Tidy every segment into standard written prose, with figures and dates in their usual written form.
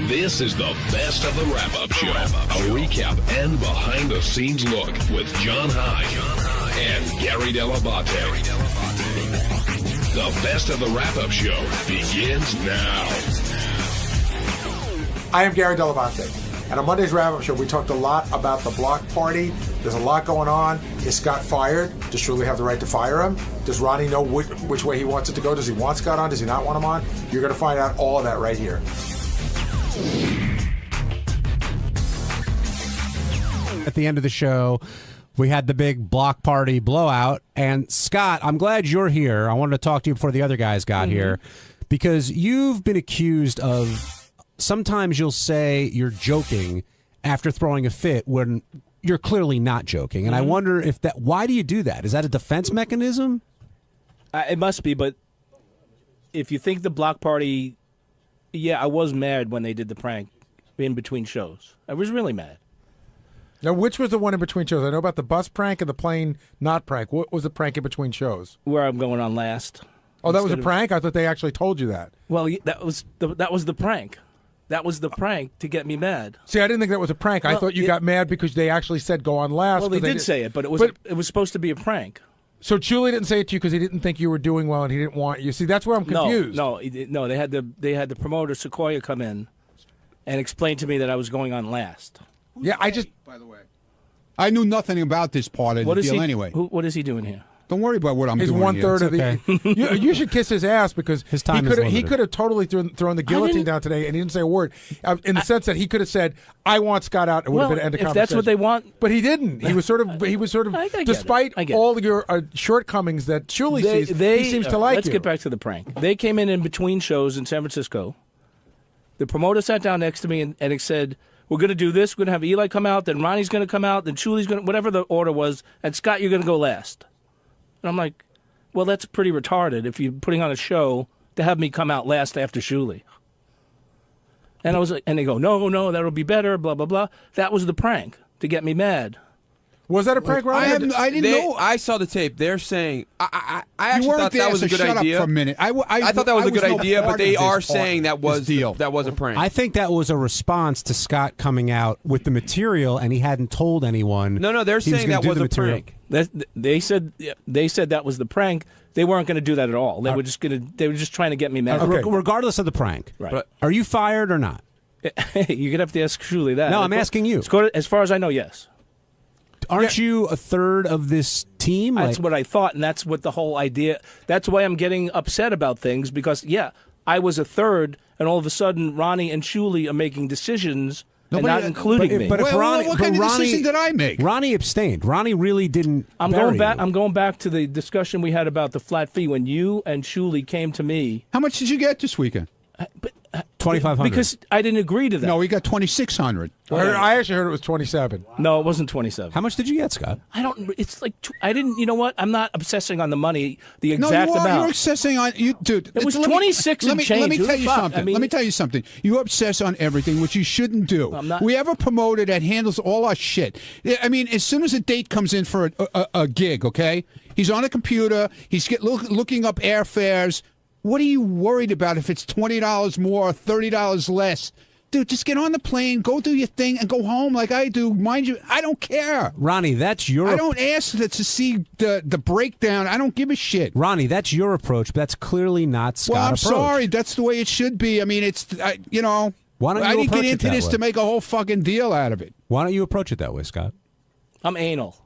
This is the best of the wrap-up show. A recap and behind-the-scenes look with John High and Gary 𝗏𝗏𝗏𝗏. The best of the wrap-up show begins now. I am Gary 𝗏𝗏𝗏𝗏. And on Monday's wrap-up show, we talked a lot about the block party. There's a lot going on. Is Scott fired? Does Shuli have the right to fire him? Does Ronnie know which way he wants it to go? Does he want Scott on? Does he not want him on? You're going to find out all of that right here. At the end of the show, we had the big block party blowout. And Scott, I'm glad you're here. I wanted to talk to you before the other guys got here, because you've been accused of... Sometimes you'll say you're joking after throwing a fit when you're clearly not joking. And I wonder if that, why do you do that? Is that a defense mechanism? It must be, but if you think the block party, yeah, I was mad when they did the prank in between shows. I was really mad. Now, which was the one in between shows? I know about the bus prank and the plane not prank. What was the prank in between shows? Where I'm going on last. Oh, that was a prank? I thought they actually told you that. Well, that was the prank. That was the prank to get me mad. See, I didn't think that was a prank. I thought you got mad because they actually said go on last. Well, they did say it, but it was supposed to be a prank. So Shuli didn't say it to you because he didn't think you were doing well and he didn't want you. See, that's where I'm confused. No. They had the promoter 𝗦𝗁𝗲𝗏𝗏 come in and explain to me that I was going on last. Yeah, by the way, I knew nothing about this part of the deal anyway. What is he doing here? Don't worry about what I'm doing. He's one-third of the. You should kiss his ass because his time he could have totally thrown the guillotine down today, and he didn't say a word. In the sense that he could have said, "I want Scott out." It would have been an end of conversation. If that's what they want, but he didn't. He was sort of. Despite all your shortcomings that Shuli sees, he seems to like you. Let's get back to the prank. They came in between shows in San Francisco. The promoter sat down next to me and said, "We're going to do this. We're going to have Eli come out. Then Ronnie's going to come out. Then Shuli's going to whatever the order was. And Scott, you're going to go last." And I'm like, well, that's pretty retarded if you're putting on a show to have me come out last after Shuli. And I was like, and they go, no, that'll be better, blah, blah, blah. That was the prank to get me mad. Was that a prank, Ron? I didn't know. I saw the tape. They're saying I actually thought that was a good idea. Up for a minute. I thought that was a good idea, but they are saying that was a prank. I think that was a response to Scott coming out with the material, and he hadn't told anyone. No, they're saying that was a prank. They said that was the prank. They weren't going to do that at all. They were just trying to get me mad. Regardless of the prank, right? But are you fired or not? You're gonna have to ask Shuli that. No, I'm asking you. As far as I know, yes. Aren't you a third of this team? That's what I thought, and that's what the whole idea. That's why I'm getting upset about things because, I was a third, and all of a sudden, Ronnie and Shuli are making decisions and not including me. But what kind of decision did I make? Ronnie abstained. Ronnie really didn't. I'm going back to the discussion we had about the flat fee when you and Shuli came to me. How much did you get this weekend? $2,500. Because I didn't agree to that. No, we got $2,600. I actually heard it was 27. No, it wasn't 27. How much did you get, Scott? I don't. It's like I didn't. You know what? I'm not obsessing on the money. The exact amount. You're obsessing on you, dude. It was 26 and change. Let me tell you something. Let me tell you something. You obsess on everything, which you shouldn't do. I'm not. We have a promoter that handles all our shit. I mean, as soon as a date comes in for a gig, okay, he's on a computer. He's looking up airfares. What are you worried about if it's $20 more or $30 less? Dude, just get on the plane, go do your thing, and go home like I do. Mind you, I don't care. Ronnie, that's your... I don't ask to see the breakdown. I don't give a shit. Ronnie, that's your approach, but that's clearly not Scott's approach. approach. Well, I'm sorry. That's the way it should be. I mean, it's, Why don't you I didn't get into this way? to make a whole fucking deal out of it. Why don't you approach it that way, Scott? I'm anal.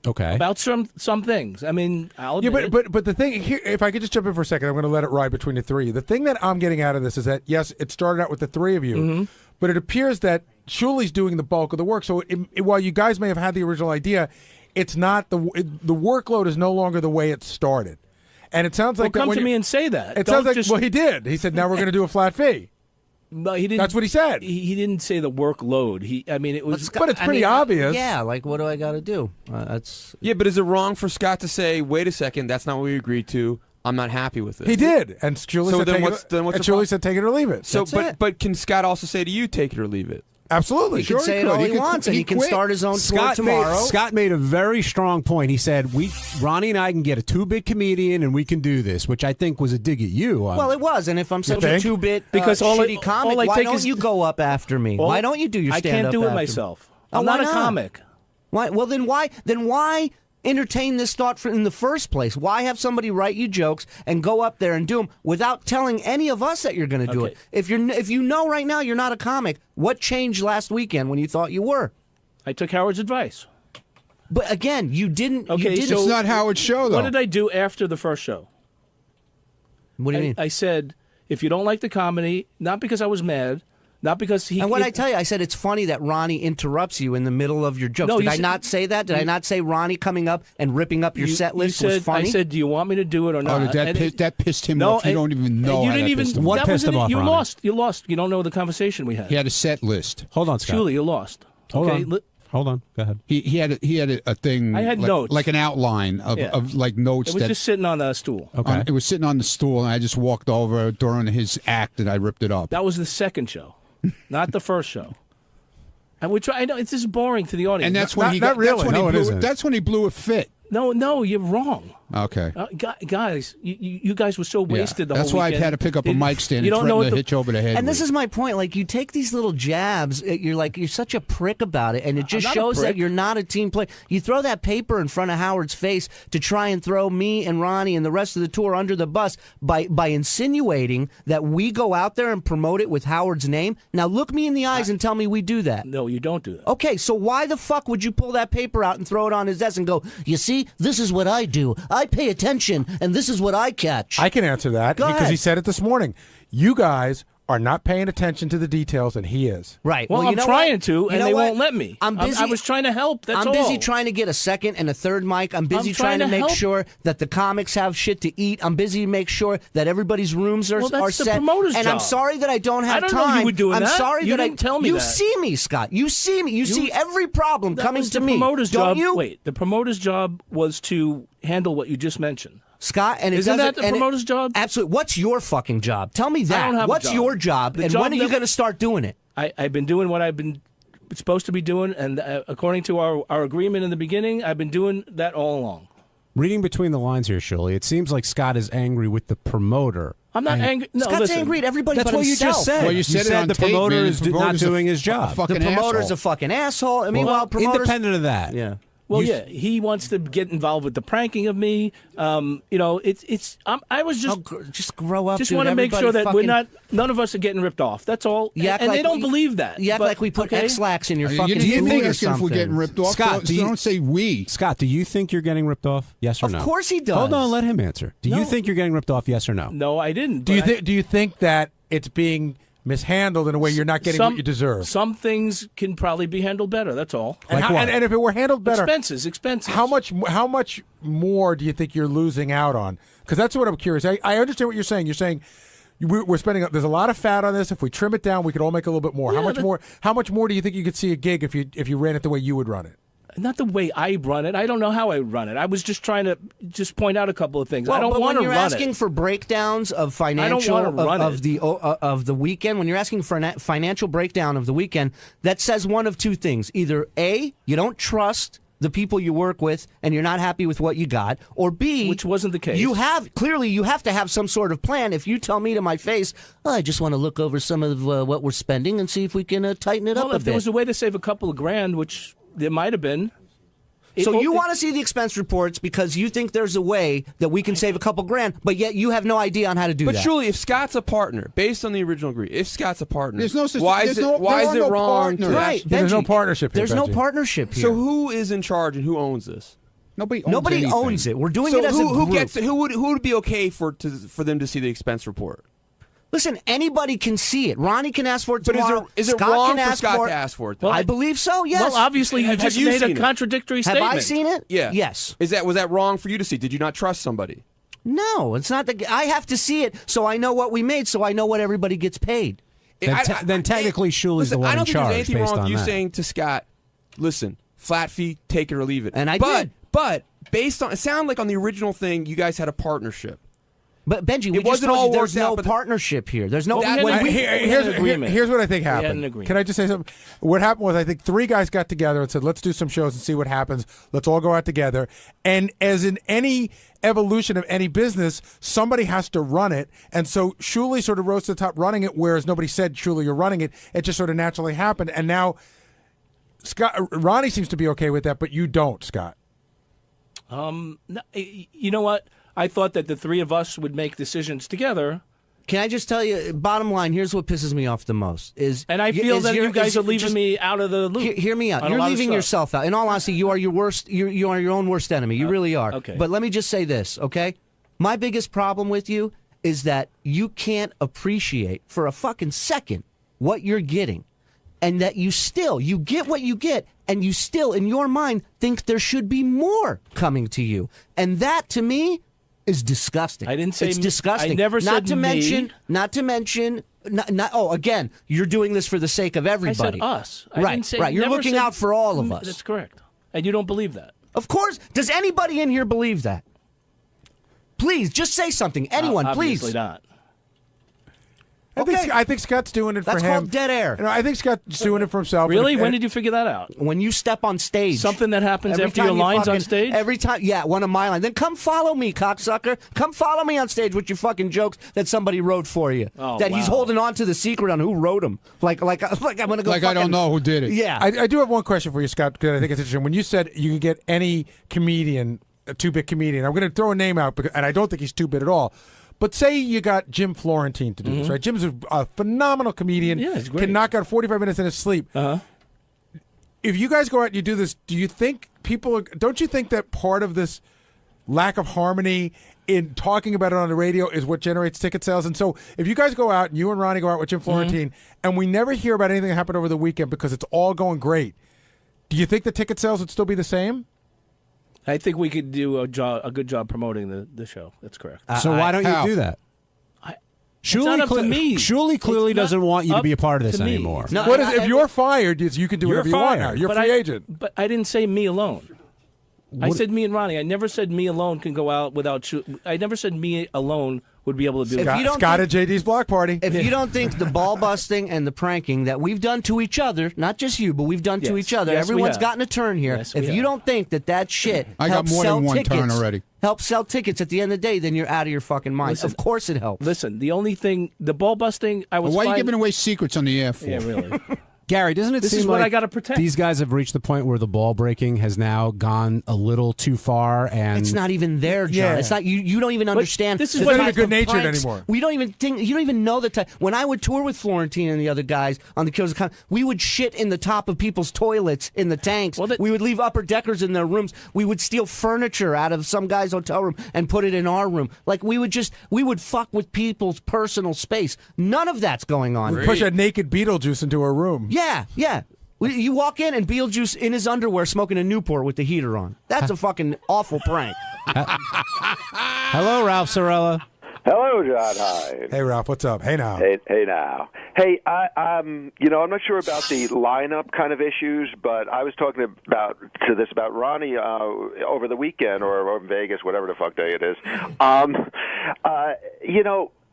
Okay. About some things. I mean, I'll admit it. But the thing here, if I could just jump in for a second, I'm going to let it ride between the three. The thing that I'm getting out of this is that, yes, it started out with the three of you, but it appears that Shuli's doing the bulk of the work. So while you guys may have had the original idea, it's not the workload is no longer the way it started. And it sounds like come to me and say that. It sounds like he did. He said, now we're going to do a flat fee. No, he didn't. That's what he said. He didn't say the workload. It was. But it's pretty obvious. Yeah, like what do I got to do? Yeah, but is it wrong for Scott to say, "Wait a second, that's not what we agreed to. I'm not happy with it." He did, and Shuli said, "Take it or leave it." So, but can Scott also say to you, "Take it or leave it"? Absolutely. Sure Sure. he Say it could. all He he could wants, and he he can quit. start his own tour tomorrow. Scott made a very strong point. He said, Ronnie and I can get a 2-bit comedian and we can do this, which I think was a dig at you. Well, it was, and if I'm such a think? 2-bit Because shitty comic, all I why take don't is- you go up after me? Well, Why don't you do your I stand-up can't do it after me? myself. Oh, I'm why not a not? comic. Why? Well, then why entertain this thought in the first place? Why have somebody write you jokes and go up there and do them without telling any of us that you're going to do Okay. it? If you know right now you're not a comic, what changed last weekend when you thought you were? I took Howard's advice. But again, you didn't. Okay, you didn't, so- It's not Howard's show, though. What did I do after the first show? what do you mean? I said, if you don't like the comedy, not because I was mad, not because he. And what I tell you, I said it's funny that Ronnie interrupts you in the middle of your jokes. No, Did you I said- not say that? Did I not say Ronnie coming up and ripping up your set list you was said, funny? I said, do you want me to do it or not? Oh, that pissed him no, off. You don't even know you how didn't that even. pissed him What that pissed wasn't him it. off, You Ronnie? lost. You lost. You don't know the conversation we had. He had a set list. Hold on, Scott. Julie, you lost. Hold okay, on. Hold on. Go ahead. He had a thing. I had like, notes. like an outline of, Yeah. of like notes It was that just sitting on the stool. Okay. it was sitting on the stool, and I just walked over during his act and I ripped it up. That was the second show, not the first show. And we try. I know it's just boring to the audience. And that's when Not- he not got, really. that's when No, he it blew isn't. That's when he blew a fit. no, you're wrong. Okay. Guys, you guys were so wasted the That's whole why weekend. I had to pick up a mic stand You and don't know threaten what to hitch over the head. And this with is my point. Like, you take these little jabs. You're such a prick about it, and it just not a shows that prick. you're not a team player. You throw that paper in front of Howard's face to try and throw me and Ronnie and the rest of the tour under the bus by insinuating that we go out there and promote it with Howard's name. Now, look me in the eyes and tell me we do that. No, you don't do that. Okay, so why the fuck would you pull that paper out and throw it on his desk and go, you see, this is what I do. I pay attention, and this is what I catch. I can answer that Go because ahead. he said it this morning. You guys are not paying attention to the details, and he is. Right. Well, you I'm know trying what? to, You and know they what? won't let me. I'm busy. I was trying to help. That's I'm busy all. trying to get a second and a third mic. I'm busy I'm trying trying to to make help. sure that the comics have shit to eat. I'm busy to make sure that everybody's rooms are, Well, that's are the set. promoter's and I'm job. sorry that I don't have I don't time. know you were doing I'm that. sorry You that didn't tell me You that. see me, Scott. You see me. You see every problem That coming was to the me. promoter's Don't job. you? Wait, the promoter's job was to handle what you just mentioned. Scott, and it Isn't doesn't. that the and it- promoter's job? Absolutely. What's your fucking job? Tell me that. I don't have a What's job. your job? The And job when are you that- going to start doing it? I've been doing what I've been supposed to be doing, and according to our agreement in the beginning, I've been doing that all along. Reading between the lines here, Shirley, it seems like Scott is angry with the promoter. I'm not angry. No, Scott's listen. angry at everybody That's but what you himself. just said. Well, you said it on the tape, promoter man. is The not promoter's doing a- his job. a fucking The promoter's asshole. a fucking asshole. And meanwhile, promoters. Independent of that. Yeah. Well, yeah, he wants to get involved with the pranking of me. It's. I was just. Just grow up. Just dude. want to make Everybody sure that fucking, none of us are getting ripped off. That's all. You act And like they don't we- believe that. You act But- like we put okay? X-Lax in your You fucking didn't food think or asking if we're something. getting ripped off. Scott, so don't say we. Scott, do you think you're getting ripped off? Yes or Of no? course he does. Hold on, let him answer. Do No. you think you're getting ripped off? Yes or no? No, I didn't. Do you but I- think? Do you think that it's being mishandled in a way you're not getting what you deserve? Some things can probably be handled better. That's all. And, Like what? and if it were handled better, Expenses. how much more do you think you're losing out on? Because that's what I'm curious. I understand what you're saying. You're saying we're spending. There's a lot of fat on this. If we trim it down, we could all make a little bit more. Yeah, how much more? How much more do you think you could see a gig if you ran it the way you would run it? Not the way I run it. I don't know how I run it. I was just trying to point out a couple of things. Well, I don't but want when to you're run asking it. for breakdowns of financial wanna run of it. the weekend, when you're asking for a financial breakdown of the weekend, that says one of two things: either A, you don't trust the people you work with and you're not happy with what you got, or B, Which wasn't the case. You have to have some sort of plan. If you tell me to my face, oh, I just want to look over some of what we're spending and see if we can tighten it up Well, a if there bit. was a way to save a couple of grand, which there might have been. So you want to see the expense reports because you think there's a way that we can save a couple grand, but yet you have no idea on how to do But that. truly, if Scott's a partner, based on the original agreement, if Scott's a partner, There's no such- why there's is it no- why there is are it no wrong partners. to Right. actually- There's no Benji, partnership here, There's no Benji. partnership here. So who is in charge and who owns this? Nobody owns Nobody anything. owns it. We're doing So it as a who group. gets who would be okay for them to see the expense report? Listen, anybody can see it. Ronnie can ask for it But tomorrow. is it Scott wrong can for ask Scott for to ask for it? I believe so. Yes. Well, obviously, you Have just you made a seen it? contradictory have statement. I seen it? Yeah. Yes. Was that wrong for you to see? Did you not trust somebody? No, it's not. I have to see it so I know what we made, so I know what everybody gets paid. Then technically Shuli's the Listen, one I don't in think charge there's anything based wrong on with you that. saying to Scott, listen, flat fee, take it or leave it. And I but, did. But based on, it sounded like on the original thing, you guys had a partnership. But Benji, we It just wasn't told all you there's worked out, no but partnership here. There's no. Well, we had an agreement. Here's what I think We had happened. an agreement. Can I just say something? What happened was I think 3 guys got together and said, let's do some shows and see what happens. Let's all go out together. And as in any evolution of any business, somebody has to run it. And so Shuli sort of rose to the top running it, whereas nobody said, Shuli, you're running it. It just sort of naturally happened. And now Ronnie seems to be okay with that, but you don't, Scott. No, you know what? I thought that the 3 of us would make decisions together. Can I just tell you, bottom line, here's what pisses me off the most. And I feel that you guys are leaving me out of the loop. Hear me out. You're leaving yourself out. In all honesty, you are your worst. You are your own worst enemy. You really are. Okay. But let me just say this, okay? My biggest problem with you is that you can't appreciate for a fucking second what you're getting. And that you get what you get, and you still, in your mind, think there should be more coming to you. And that, to me, is disgusting. I didn't say it's disgusting. I never said Not to mention. Again, you're doing this for the sake of everybody. I said us. I right, didn't say, right. You're looking out for all of us. That's correct. And you don't believe that. Of course. Does anybody in here believe that? Please, just say something. Anyone, please. Obviously not. I think Scott's doing it for him. That's called dead air. I think Scott's doing it for himself. Really? When did you figure that out? When you step on stage. Something that happens after your lines on stage? Every time, yeah, one of my lines. Then come follow me, cocksucker. Come follow me on stage with your fucking jokes that somebody wrote for you. Oh, that he's holding on to the secret on who wrote them. Like I'm gonna go. Like I don't know who did it. Yeah. I do have one question for you, Scott, because I think it's interesting. When you said you can get any comedian, a 2-bit comedian, I'm going to throw a name out, and I don't think he's 2-bit at all. But say you got Jim Florentine to do this, right? Jim's a phenomenal comedian. Yeah, he's great. Can knock out 45 minutes in his sleep. If you guys go out and you do this, do you think don't you think that part of this lack of harmony in talking about it on the radio is what generates ticket sales? And so if you guys go out, and you and Ronnie go out with Jim Florentine, and we never hear about anything that happened over the weekend because it's all going great, do you think the ticket sales would still be the same? I think we could do a good job promoting the show. That's correct. So why don't you do that? not up to me. Shuli clearly It's not doesn't want you to up be a part of this to me. anymore. No, If you're fired, you can do whatever you want now. You're a free agent. But I didn't say me alone. I said me and Ronnie. I never said me alone can go out without I never said me alone would be able to do it. Scott at JD's block party. If you don't think the ball busting and the pranking that we've done to each other, not just you, but we've done to each other, Yes, we everyone's have. gotten a turn here. Yes, we if have. you don't think that shit I got helps more sell than one tickets, turn already. helps sell tickets at the end of the day, then you're out of your fucking mind. Listen, of course it helps. Listen, the only thing, the ball busting, I was Why are you fine- giving away secrets on the air for? Yeah, really. Gary, doesn't it This seem is what like I gotta protect. these guys have reached the point where the ball breaking has now gone a little too far, and It's not even there, John. Yeah. It's not you. Don't even understand. this is the what- It's not type even of good-natured pranks. anymore. We don't even think. You don't even know the type. When I would tour with Florentine and the other guys on the Kills of Con, we would shit in the top of people's toilets in the tanks. Well, we would leave upper deckers in their rooms. We would steal furniture out of some guy's hotel room and put it in our room. Like we would fuck with people's personal space. None of that's going on. Push a naked Beetlejuice into a room. Yeah. You walk in and Beetlejuice in his underwear smoking a Newport with the heater on. That's a fucking awful prank. Hello, Ralph Sorella. Hello, John. Hi. Hey, Ralph, what's up? Hey, now. Hey now. Hey, I'm not sure about the lineup kind of issues, but I was talking about Ronnie over the weekend or in Vegas, whatever the fuck day it is.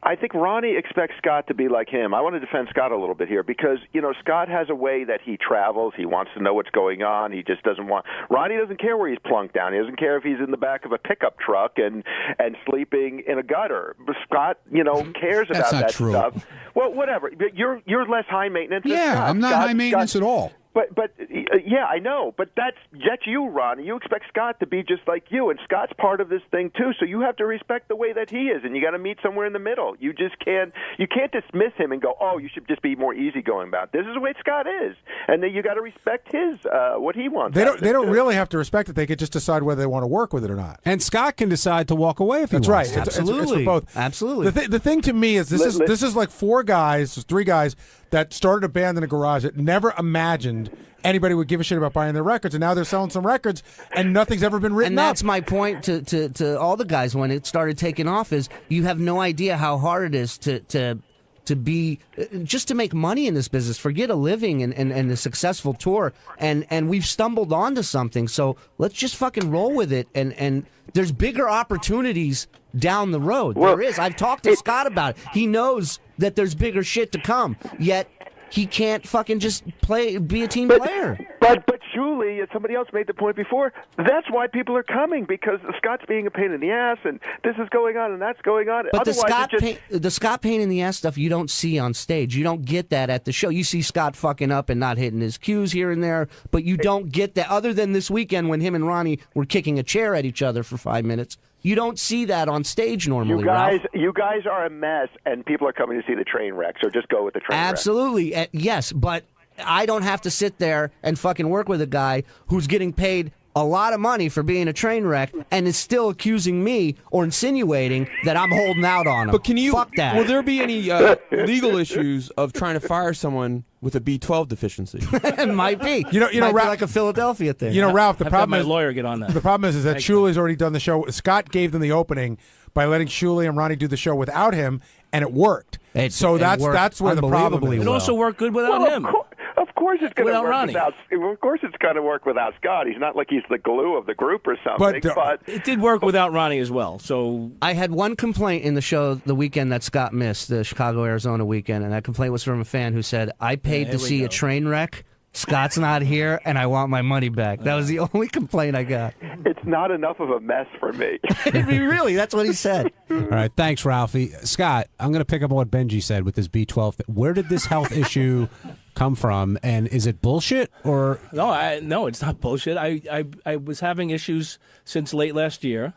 I think Ronnie expects Scott to be like him. I want to defend Scott a little bit here because, Scott has a way that he travels. He wants to know what's going on. He just doesn't want – Ronnie doesn't care where he's plunked down. He doesn't care if he's in the back of a pickup truck and sleeping in a gutter. But Scott, cares about that true. stuff. Well, whatever. You're less high maintenance than Yeah, Scott. I'm not high maintenance at all. But yeah, I know. But that's you, Ronnie. You expect Scott to be just like you, and Scott's part of this thing too. So you have to respect the way that he is, and you got to meet somewhere in the middle. You just can't dismiss him and go, oh, you should just be more easygoing about it. This is the way Scott is, and then you got to respect his what he wants. They don't really have to respect it. They could just decide whether they want to work with it or not. And Scott can decide to walk away if he That's wants. right. It's Absolutely. for both. Absolutely. The thing to me is this is like 3 guys that started a band in a garage that never imagined anybody would give a shit about buying their records, and now they're selling some records, and nothing's ever been written And that's up. my point to all the guys when it started taking off is you have no idea how hard it is to to be just to make money in this business. Forget a living and a successful tour. And we've stumbled onto something. So let's just fucking roll with it. And there's bigger opportunities down the road. Well, there is. I've talked to Scott about it. He knows that there's bigger shit to come. Yet he can't fucking just be a team player. But Julie, as somebody else made the point before, that's why people are coming, because Scott's being a pain in the ass, and this is going on and that's going on. But Otherwise, the Scott pain in the ass stuff you don't see on stage. You don't get that at the show. You see Scott fucking up and not hitting his cues here and there, but you don't get that other than this weekend when him and Ronnie were kicking a chair at each other for 5 minutes. You don't see that on stage normally. You guys are a mess, and people are coming to see the train wreck. So just go with the train wreck. Absolutely, yes, but I don't have to sit there and fucking work with a guy who's getting paid a lot of money for being a train wreck and is still accusing me or insinuating that I'm holding out on him. But can you? Fuck that. Will there be any legal issues of trying to fire someone with a B12 deficiency? It might be. You know, might be Ralph, like a Philadelphia thing. You know, Ralph. The Have to have problem my is lawyer get on that. the problem is that Shuli's already done the show. Scott gave them the opening by letting Shuli and Ronnie do the show without him, and it worked. That's where the problem is. It also worked good without him. Of course it's going to work Ronnie. Of course it's going to work without Scott. He's not like he's the glue of the group or something. But It did work without Ronnie as well. So I had one complaint in the show the weekend that Scott missed, the Chicago-Arizona weekend, and that complaint was from a fan who said, I paid to see a train wreck. Scott's not here, and I want my money back. That was the only complaint I got. it's not enough of a mess for me. Really, that's what he said. All right, thanks, Ralphie. Scott, I'm going to pick up on what Benji said with this B12. Where did this health issue come from, and is it bullshit or? No, it's not bullshit. I was having issues since late last year,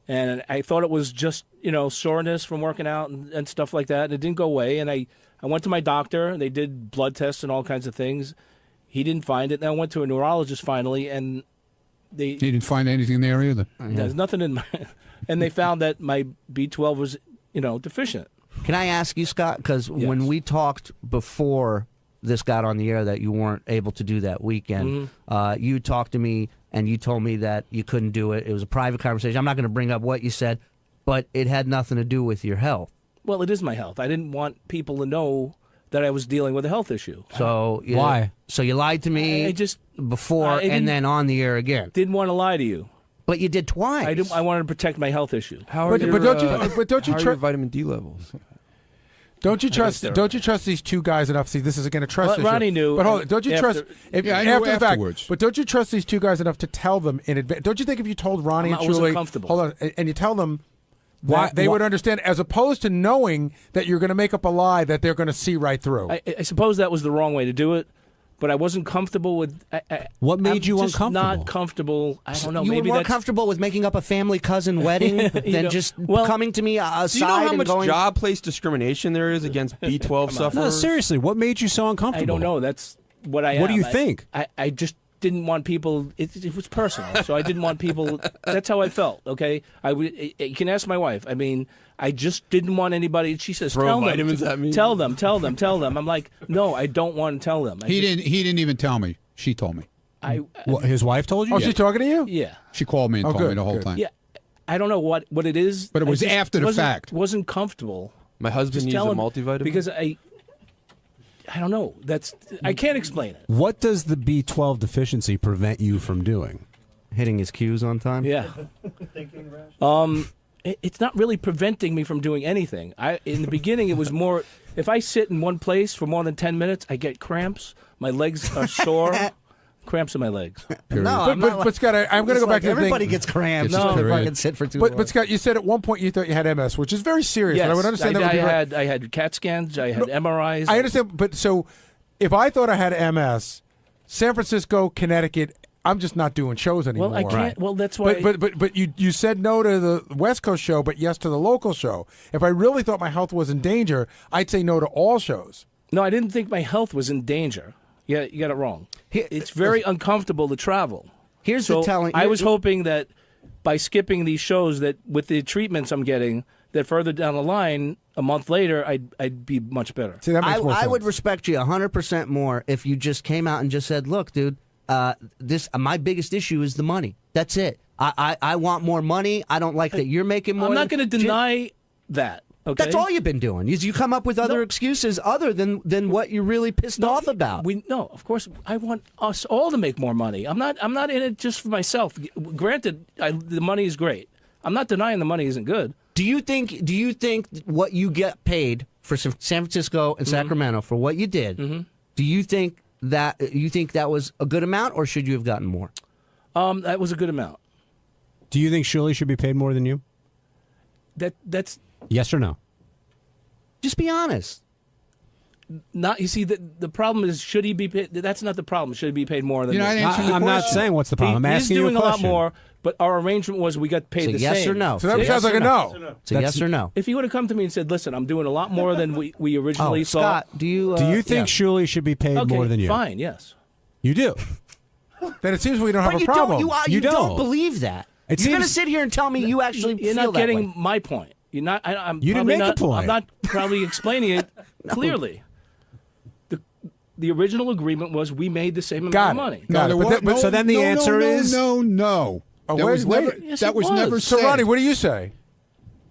and I thought it was just soreness from working out and stuff like that, and it didn't go away. And I went to my doctor, and they did blood tests and all kinds of things. He didn't find it. And I went to a neurologist finally, and he didn't find anything there either. There's nothing in my, and they found that my B12 was deficient. Can I ask you, Scott? Because when we talked before this got on the air that you weren't able to do that weekend, you talked to me and you told me that you couldn't do it. It was a private conversation. I'm not going to bring up what you said, but it had nothing to do with your health. Well, it is my health. I didn't want people to know that I was dealing with a health issue. So why? So you lied to me before and then on the air again. Didn't want to lie to you. But you did twice. I wanted to protect my health issue. How are your vitamin D levels? Don't you trust these two guys enough? See, this is again a trust issue. Ronnie knew. But hold on, don't you trust? I knew after the afterwards. fact, but don't you trust these two guys enough to tell them in advance? Don't you think if you told Ronnie and Julie, hold on, and you tell them, they would understand, as opposed to knowing that you're going to make up a lie that they're going to see right through. I suppose that was the wrong way to do it, but I wasn't comfortable with. What made you just uncomfortable? Not comfortable. I don't know. You maybe were more that's comfortable with making up a family cousin wedding than just coming to me aside Do you know how and much going. job place discrimination there is against B12 sufferers? No, seriously, what made you so uncomfortable? I don't know. That's what I. What do you think? I just didn't want people. It was personal, so I didn't want people. That's how I felt. Okay, you can ask my wife. I mean, I just didn't want anybody. She says, Throw "Tell vitamins them, at me." tell them." I'm like, no, I don't want to tell them. He didn't even tell me. She told me. His wife told you? Oh, she's talking to you? Yeah. She called me and told me the whole time. Yeah. I don't know what it is. But it was after the fact. Wasn't comfortable. My husband used a multivitamin because I don't know. I can't explain it. What does the B12 deficiency prevent you from doing? Hitting his cues on time? Yeah. It's not really preventing me from doing anything. In the beginning, it was more, if I sit in one place for more than 10 minutes, I get cramps. My legs are sore. Cramps in my legs. No, but Scott, I'm going to go back to the thing. Everybody gets cramps. No, if I can sit for too long. But Scott, you said at one point you thought you had MS, which is very serious. Yes, and I would understand that. I had CAT scans. I had MRIs. I understand, but so if I thought I had MS, San Francisco, Connecticut, I'm just not doing shows anymore. Well, I can't. Right. Well, that's why. But you said no to the West Coast show, but yes to the local show. If I really thought my health was in danger, I'd say no to all shows. No, I didn't think my health was in danger. Yeah, you got it wrong. It's very uncomfortable to travel. Here's the telling. I was hoping that by skipping these shows, that with the treatments I'm getting, that further down the line, a month later, I'd be much better. See, that makes more sense. I would respect you 100% more if you just came out and just said, "Look, dude, my biggest issue is the money. That's it. I want more money. I don't like that you're making more." I'm not going to deny that. Okay. That's all you've been doing. Is you come up with other excuses other than what you're really pissed off about. No, of course, I want us all to make more money. I'm not in it just for myself. Granted, the money is great. I'm not denying the money isn't good. Do you think what you get paid for San Francisco and Sacramento for what you did? Do you think that was a good amount, or should you have gotten more? That was a good amount. Do you think Shuli should be paid more than you? That's yes or no? Just be honest. You see, the problem is, should he be paid? That's not the problem. Should he be paid more than You're not me? answering the I'm not question. saying what's the problem. I'm asking He's doing you a lot question. more, but our arrangement was we got paid So the yes same. or no? So that sounds like a no. It's a yes or no. If he would have come to me and said, "Listen, I'm doing a lot more than we originally thought," Scott, do you think Shuli should be paid okay, more than you? fine, yes. You do. Then it seems we don't But have you a problem. don't. You don't believe that. It You're going to seems- sit here and tell me you actually You're feel not that getting way. my point. You're not. I'm You didn't probably make a not, point. I'm not probably explaining it clearly. The original agreement was we made the same amount Got of it. money. Got there it. But wa- so then the answer is- no. Oh, That wait, was wait. never. Yes, that it was never was. So, said. Ronnie, what do you say?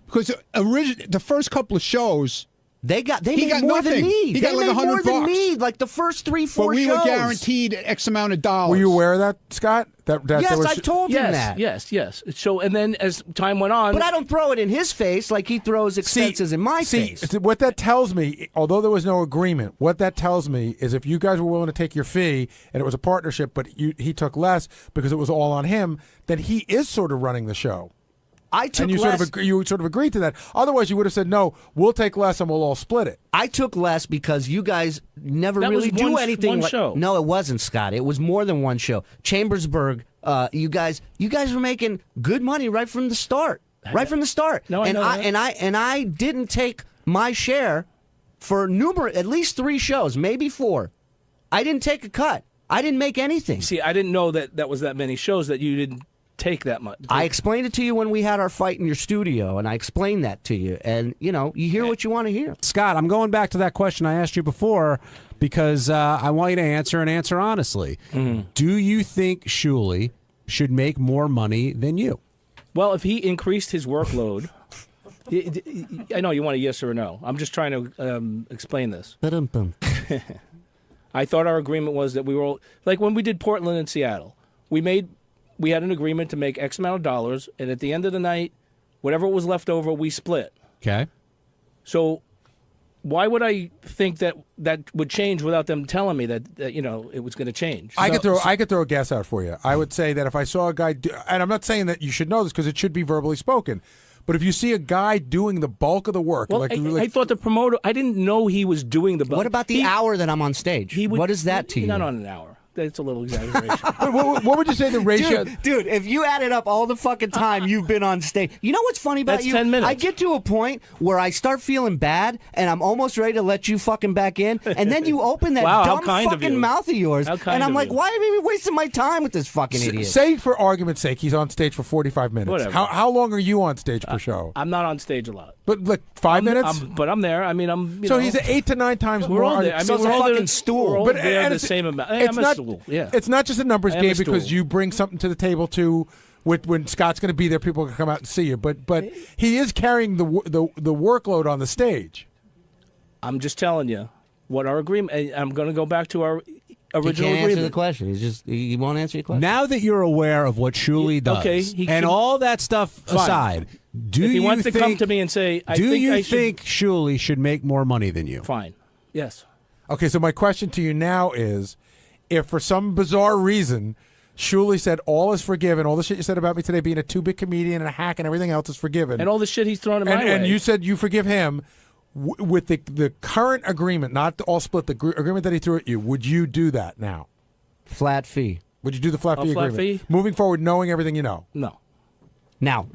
Because the first couple of shows, They He made got more than nothing. me. He got they like made more $100 than bucks. me. Like the first 3-4 but we shows. were guaranteed X amount of dollars. Were you aware of that, Scott? That Yes, there was, I told him that. Yes. So, and then as time went on, But I don't throw it in his face like he throws expenses in my face. What that tells me, although there was no agreement, what that tells me is if you guys were willing to take your fee and it was a partnership, but he took less because it was all on him, then he is sort of running the show. I took And you less. you sort of agreed to that. Otherwise, you would have said, no, we'll take less and we'll all split it. I took less because you guys never That really was do one anything. one like, show. No, it wasn't, Scott. It was more than one show. Chambersburg, you guys were making good money right from the start. Right from the start. No, I and know that. and I didn't take my share for at least 3 shows, maybe 4. I didn't take a cut. I didn't make anything. see, I didn't know that was that many shows that you didn't take that much. I explained it to you when we had our fight in your studio, and I explained that to you. And, you hear what you want to hear. Scott, I'm going back to that question I asked you before because I want you to answer honestly. Do you think Shuli should make more money than you? Well, if he increased his workload, I know you want a yes or a no. I'm just trying to explain this. Ba-dum-bum. I thought our agreement was that we were like when we did Portland and Seattle. We had an agreement to make X amount of dollars, and at the end of the night, whatever was left over, we split. Okay. So why would I think that would change without them telling me that it was going to change? I could throw a guess out for you. I would say that if I saw a guy, and I'm not saying that you should know this because it should be verbally spoken, but if you see a guy doing the bulk of the work, Well, I thought the promoter. I didn't know he was doing the. What about the hour that I'm on stage? What is that to you? Not on an hour. That's a little exaggeration. what would you say the ratio? Dude, if you added up all the fucking time you've been on stage, you know what's funny about That's you? 10 minutes. I get to a point where I start feeling bad, and I'm almost ready to let you fucking back in, and then you open that Wow, how dumb kind of fucking you. mouth of yours, How kind and I'm of like, you. why am I even wasting my time with this fucking idiot? Say, for argument's sake, he's on stage for 45 minutes. Whatever. How long are you on stage per show? I'm not on stage a lot. But like 5 minutes? But I'm there. I mean, I'm. So he's 8 to 9 times We're more. all there. I So mean, it's we're a all fucking there, stool. We're all But there and the it's- same amount. It's I'm a not. stool. Yeah. It's not just a numbers I am game a stool. because you bring something to the table too. When Scott's going to be there, people can come out and see you. But he is carrying the workload on the stage. I'm just telling you what our agreement. I'm going to go back to our He original can't answer the agreement. question. He won't answer your question. Now that you're aware of what Shuli does Okay, he and should- all that stuff Fine. aside, do If he you wants to think, come to me and say, I do think you I should- think Shuli should make more money than you? Fine. Yes. Okay, so my question to you now is, if for some bizarre reason Shuli said all is forgiven, all the shit you said about me today being a 2-bit comedian and a hack and everything else is forgiven, And all the shit he's throwing in my way. and you said you forgive him, with the current agreement, not all split, the agreement that he threw at you, would you do that now? Flat fee. Would you do the flat A fee flat agreement? fee? Moving forward, knowing everything you know. No. Now,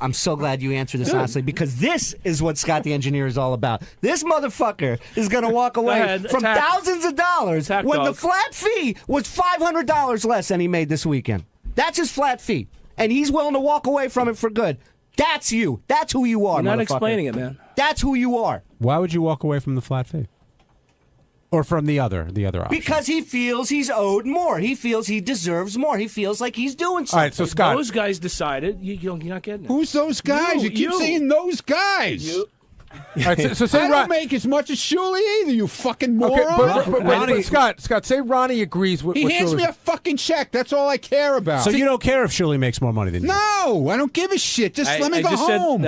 I'm so glad you answered this honestly, because this is what Scott the Engineer is all about. This motherfucker is going to walk away ahead, from attack. thousands of dollars Attack when the dog. flat fee was $500 less than he made this weekend. That's his flat fee. And he's willing to walk away from it for good. That's you. That's who you are, You're not motherfucker. explaining it, man. That's who you are. Why would you walk away from the flat fee? Or from the other option? Because he feels he's owed more. He feels he deserves more. He feels like he's doing something. All right, so Scott, Those guys decided you're not getting it. Who's those guys? You keep You. saying those guys. All right, so say I don't make as much as Shuli either, you fucking moron. Okay, but Scott, say Ronnie agrees with he what hands me a fucking check. That's all I care about. So you don't care if Shuli makes more money than you? No, I don't give a shit. Just let me go home.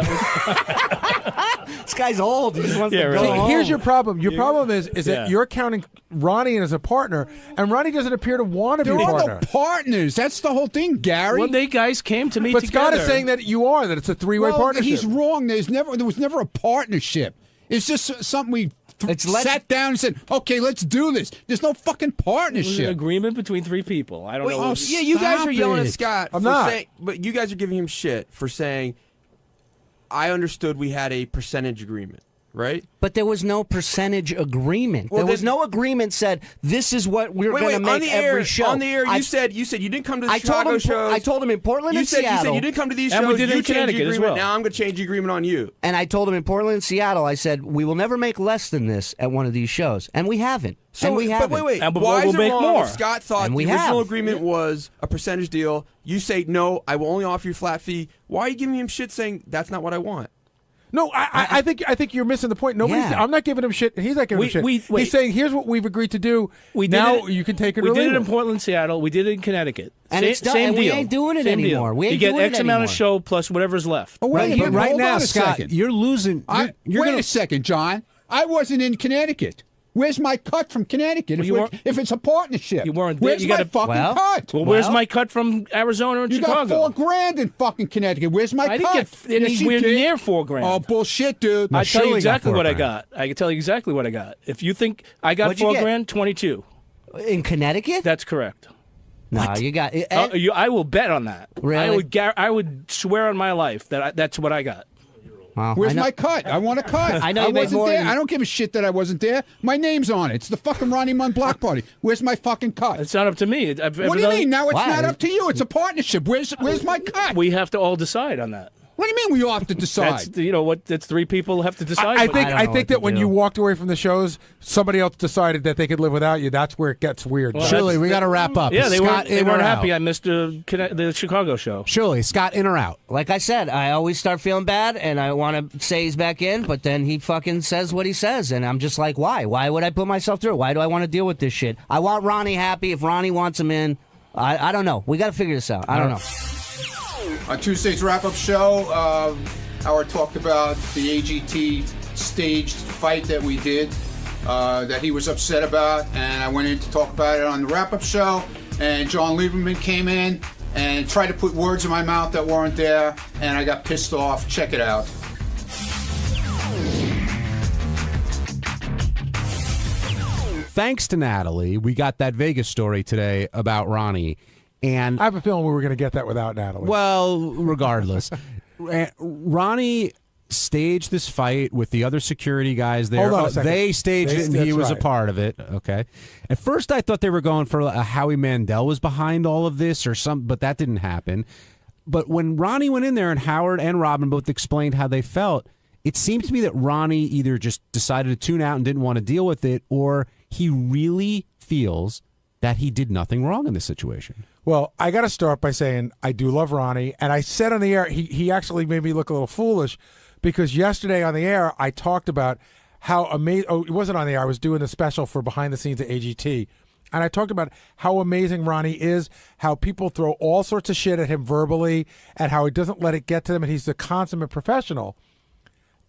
This guy's old. He just wants to go See, home. here's your problem. Your problem is that you're counting Ronnie as a partner, and Ronnie doesn't appear to want to be a They're partner. all the partners. That's the whole thing, Gary. Well, they guys came to me But together. Scott is saying that you are, that it's a three-way partnership. He's wrong. There was never a partnership. It's just something we sat down and said, okay, let's do this. There's no fucking It was an partnership. agreement between three people. I don't know. Yeah, you guys are yelling at Scott. I'm for not. saying, but you guys are giving him shit for saying, I understood we had a percentage agreement, right? But there was no percentage agreement. Well, there was no agreement said this is what we're going to make every show. On the air, you said you didn't come to the I Chicago told him, shows. I told him in Portland you and said Seattle. you said you didn't come to these And shows. we did it you in changed the Connecticut as agreement. well. Now I'm going to change the agreement on you. And I told him in Portland and Seattle, I said, we will never make less than this at one of these shows. And we haven't. So, and we haven't. but wait. And Why we'll is it make wrong more. if Scott thought And the we original have. agreement was a percentage deal? You say, no, I will only offer you flat fee. Why are you giving him shit saying that's not what I want? No, I think you're missing the point. Nobody's. Yeah. I'm not giving him shit. He's not giving him shit. wait. He's saying, here's what we've agreed to do. We did now it, you can take it We or did leave it in it. Portland, Seattle. We did it in Connecticut. And same, it's done, same and we deal. ain't doing it Same anymore. Deal. We ain't you get doing it X amount of anymore. show plus whatever's left. Oh, wait, But right hold now, on a Scott, second. you're losing. You're Wait gonna, a second, John. I wasn't in Connecticut. Where's my cut from Connecticut? Well, If it's a partnership, You weren't there. Where's You my gotta- fucking Well, cut? Well, where's my cut from Arizona and You Chicago? got $4,000 in fucking Connecticut. Where's my I cut? didn't get anywhere near $4,000. Oh, bullshit, dude. No, I tell you Shirley got exactly what I $4,000. got. I can tell you exactly what I got. If you think I got What'd you get? $4,000, 22. In Connecticut? That's correct. No, you got it. I will bet on that. Really? I would swear on my life that that's what I got. Well, Where's I know- my cut? I want a cut. I know you made wasn't more there. than- I don't give a shit that I wasn't there. My name's on it. It's the fucking Ronnie Munn block party. Where's my fucking cut? It's not up to me. What do you mean? Now it's Why? not up to you. It's a partnership. Where's my cut? We have to all decide on that. What do you mean we all have to decide? That's that's three people have to decide. I what- think don't know I what think to that when do. you walked away from the shows, somebody else decided that they could live without you. That's where it gets weird. Well, Shirley, we got to wrap up. Yeah, Is they Scott weren't in or happy. out? I missed the Chicago show. Shirley, Scott in or out? Like I said, I always start feeling bad, and I want to say he's back in, but then he fucking says what he says, and I'm just like, why? Why would I put myself through it? Why do I want to deal with this shit? I want Ronnie happy. If Ronnie wants him in, I don't know. We got to figure this out. I don't know. On Tuesday's wrap-up show, Howard talked about the AGT staged fight that we did, that he was upset about, and I went in to talk about it on the wrap-up show, and John Lieberman came in and tried to put words in my mouth that weren't there, and I got pissed off. Check it out. Thanks to Natalie, we got that Vegas story today about Ronnie. And I have a feeling we were going to get that without Natalie. well, regardless, Ronnie staged this fight with the other security guys there. Hold on a second. They staged it, and he That's was a right. part of it. Okay. At first, I thought they were going for a Howie Mandel was behind all of this or something, but that didn't happen. But when Ronnie went in there and Howard and Robin both explained how they felt, it seemed to me that Ronnie either just decided to tune out and didn't want to deal with it, or he really feels that he did nothing wrong in this situation. Well, I got to start by saying I do love Ronnie, and I said on the air he actually made me look a little foolish because yesterday on the air I talked about how amazing. Oh, it wasn't on the air. I was doing the special for behind the scenes at AGT, and I talked about how amazing Ronnie is, how people throw all sorts of shit at him verbally, and how he doesn't let it get to them, and he's the consummate professional.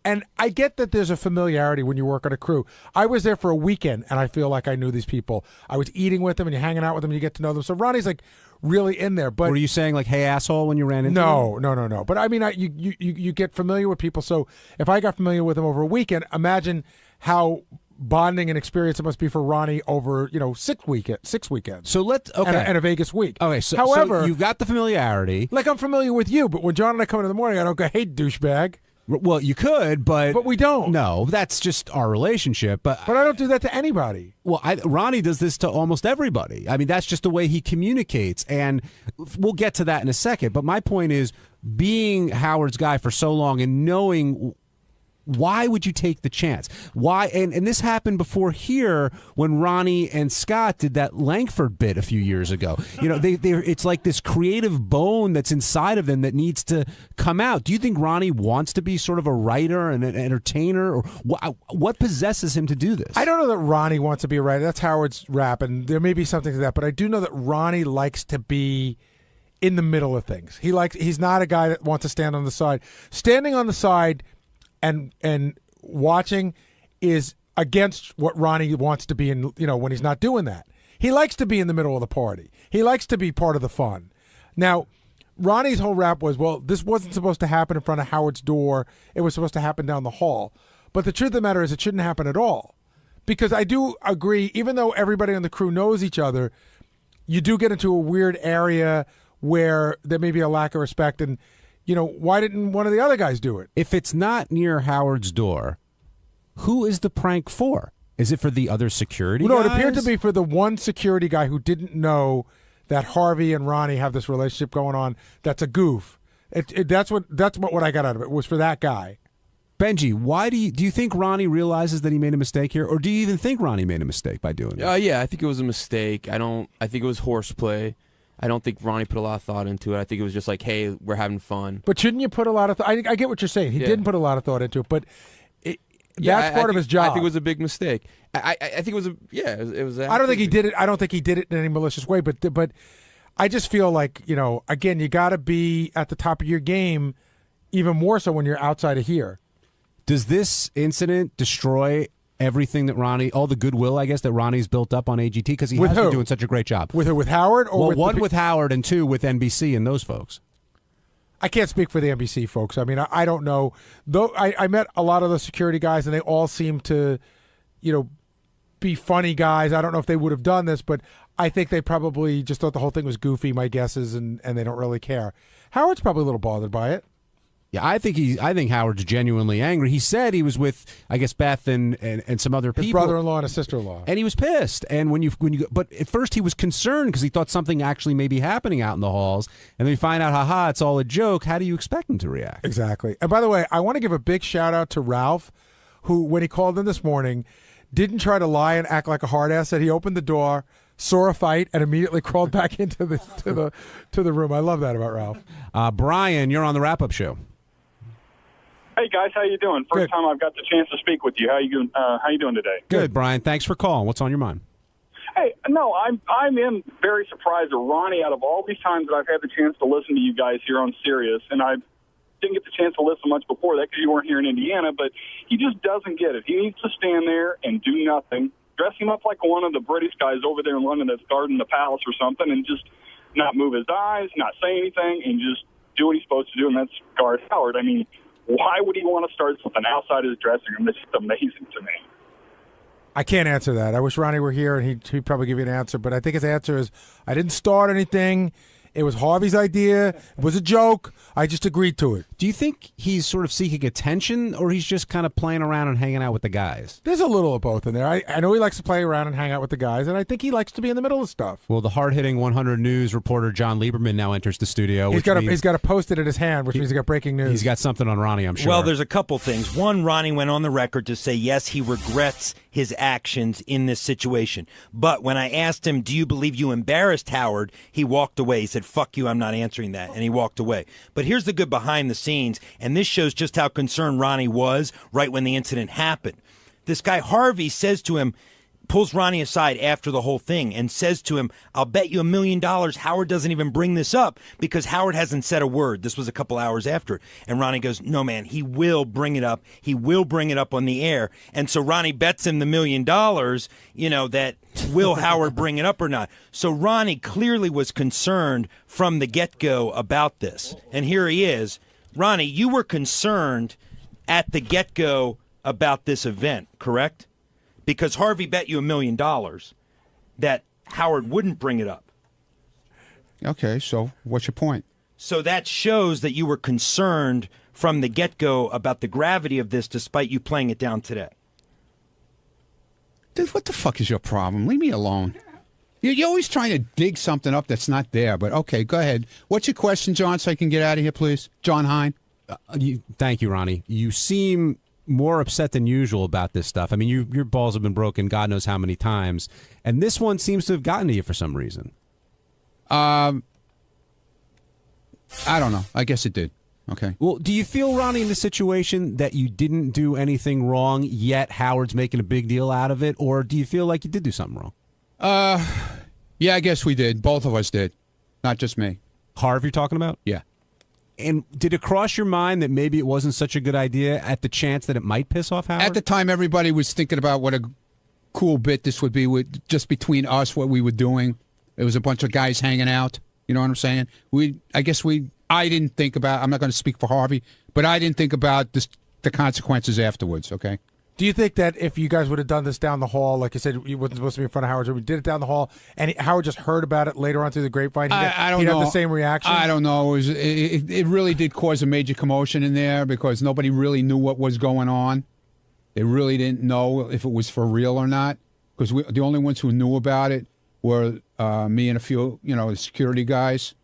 And I get that there's a familiarity when you work on a crew. I was there for a weekend, and I feel like I knew these people. I was eating with them, and you're hanging out with them, and you get to know them. So Ronnie's like really in there. But were you saying like, "Hey, asshole," when you ran into him? No. But I mean, you get familiar with people. So if I got familiar with them over a weekend, imagine how bonding and experience it must be for Ronnie over 6 weekends. So let's and a Vegas week. Okay, so however, you've got the familiarity. like I'm familiar with you, but when John and I come in the morning, I don't go, "Hey, douchebag." Well, you could, but we don't. No, that's just our relationship. But I don't do that to anybody. Well, Ronnie does this to almost everybody. I mean, that's just the way he communicates, and we'll get to that in a second. But my point is, being Howard's guy for so long and knowing Why would you take the chance? Why? And this happened before here when Ronnie and Scott did that Langford bit a few years ago. You know, it's like this creative bone that's inside of them that needs to come out. Do you think Ronnie wants to be sort of a writer and an entertainer, or what possesses him to do this? I don't know that Ronnie wants to be a writer. That's Howard's rap, and there may be something to that. But I do know that Ronnie likes to be in the middle of things. He's not a guy that wants to stand on the side. Standing on the side and watching is against what Ronnie wants to be in, when he's not doing that. He likes to be in the middle of the party. He likes to be part of the fun. Now, Ronnie's whole rap was, well, this wasn't supposed to happen in front of Howard's door. It was supposed to happen down the hall. But the truth of the matter is it shouldn't happen at all. Because I do agree, even though everybody on the crew knows each other, you do get into a weird area where there may be a lack of respect, and why didn't one of the other guys do it? If it's not near Howard's door, who is the prank for? Is it for the other security guys? It appeared to be for the one security guy who didn't know that Harvey and Ronnie have this relationship going on. That's a goof. That's what I got out of it, was for that guy. Benji, why do you think Ronnie realizes that he made a mistake here, or do you even think Ronnie made a mistake by doing this? Yeah, I think it was a mistake. I think it was horseplay. I don't think Ronnie put a lot of thought into it. I think it was just like, hey, we're having fun. But shouldn't you put a lot of thought? I get what you're saying. He didn't put a lot of thought into it, but that's part of his job. I think it was a big mistake. I think it was it was. I don't think he did it. I don't think he did it in any malicious way. But I just feel like again, you got to be at the top of your game, even more so when you're outside of here. Does this incident destroy everything that Ronnie, all the goodwill, I guess, that Ronnie's built up on AGT, because he has been doing such a great job? With Howard, or with Howard, and two with NBC and those folks. I can't speak for the NBC folks. I mean, I don't know. Though I met a lot of the security guys, and they all seem to, be funny guys. I don't know if they would have done this, but I think they probably just thought the whole thing was goofy. My guess is, and they don't really care. Howard's probably a little bothered by it. Yeah, I think Howard's genuinely angry. He said he was with, I guess, Beth and some other people. His brother-in-law and his sister-in-law. And he was pissed. And but at first he was concerned because he thought something actually may be happening out in the halls. And then you find out, haha, it's all a joke. How do you expect him to react? Exactly. And by the way, I want to give a big shout out to Ralph, who, when he called in this morning, didn't try to lie and act like a hard ass. Said he opened the door, saw a fight, and immediately crawled back into the room. I love that about Ralph. Brian, you're on the wrap-up show. Hey guys, how you doing? First time I've got the chance to speak with you. How you doing today? Good, Brian. Thanks for calling. What's on your mind? Hey, no, I'm very surprised at Ronnie. Out of all these times that I've had the chance to listen to you guys here on Sirius, and I didn't get the chance to listen much before that because you weren't here in Indiana, but he just doesn't get it. He needs to stand there and do nothing, dress him up like one of the British guys over there in London that's guarding the palace or something, and just not move his eyes, not say anything, and just do what he's supposed to do, and that's guard Howard. I mean, why would he want to start something outside his dressing room? That's just amazing to me. I can't answer that. I wish Ronnie were here, and he'd probably give you an answer. But I think his answer is, I didn't start anything. It was Harvey's idea. It was a joke. I just agreed to it. Do you think he's sort of seeking attention, or he's just kind of playing around and hanging out with the guys? There's a little of both in there. I know he likes to play around and hang out with the guys, and I think he likes to be in the middle of stuff. Well, the hard-hitting 100 News reporter John Lieberman now enters the studio. He's got a Post-it in his hand, which means he's got breaking news. He's got something on Ronnie, I'm sure. Well, there's a couple things. One, Ronnie went on the record to say, yes, he regrets his actions in this situation. But when I asked him, do you believe you embarrassed Howard, he walked away. He said, fuck you, I'm not answering that. And he walked away. But here's the good behind the scenes, and this shows just how concerned Ronnie was right when the incident happened. This guy Harvey says to him, pulls Ronnie aside after the whole thing and says to him, I'll bet you $1 million Howard doesn't even bring this up because Howard hasn't said a word. This was a couple hours after. And Ronnie goes, no, man, he will bring it up. He will bring it up on the air. And so Ronnie bets him the $1 million, that will Howard bring it up or not. So Ronnie clearly was concerned from the get-go about this. And here he is. Ronnie, you were concerned at the get-go about this event, correct? Because Harvey bet you $1 million that Howard wouldn't bring it up. Okay, so what's your point? So that shows that you were concerned from the get-go about the gravity of this, despite you playing it down today. Dude, what the fuck is your problem? Leave me alone. You're always trying to dig something up that's not there, but okay, go ahead. What's your question, John, so I can get out of here, please? John Hine. Thank you, Ronnie. You seem more upset than usual about this stuff. I mean, your balls have been broken God knows how many times, and this one seems to have gotten to you for some reason. I don't know. I guess it did. Okay. Well, do you feel, Ronnie, in this situation that you didn't do anything wrong, yet Howard's making a big deal out of it, or do you feel like you did do something wrong? Yeah, I guess we did. Both of us did. Not just me. Harv, you're talking about? Yeah. And did it cross your mind that maybe it wasn't such a good idea at the chance that it might piss off Howard? At the time, everybody was thinking about what a cool bit this would be with just between us, what we were doing. It was a bunch of guys hanging out. You know what I'm saying? I didn't think about, I'm not going to speak for Harvey, but I didn't think about the consequences afterwards, okay? Do you think that if you guys would have done this down the hall, like you said, you wasn't supposed to be in front of Howard's room, you did it down the hall, and Howard just heard about it later on through the grapevine, I don't he'd know. have the same reaction? I don't know. It really did cause a major commotion in there because nobody really knew what was going on. They really didn't know if it was for real or not because the only ones who knew about it were me and a few, the security guys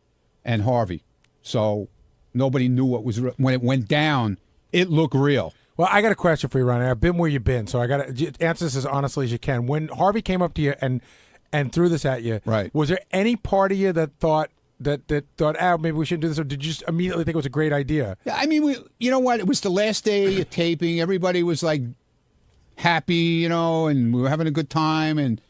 and Harvey. So nobody knew what was when it went down. It looked real. Well, I got a question for you, Ronnie. I've been where you've been, so I got to answer this as honestly as you can. When Harvey came up to you and threw this at you, right? Was there any part of you that thought maybe we shouldn't do this, or did you just immediately think it was a great idea? Yeah, I mean, you know what? It was the last day of taping. Everybody was like happy, and we were having a good time, and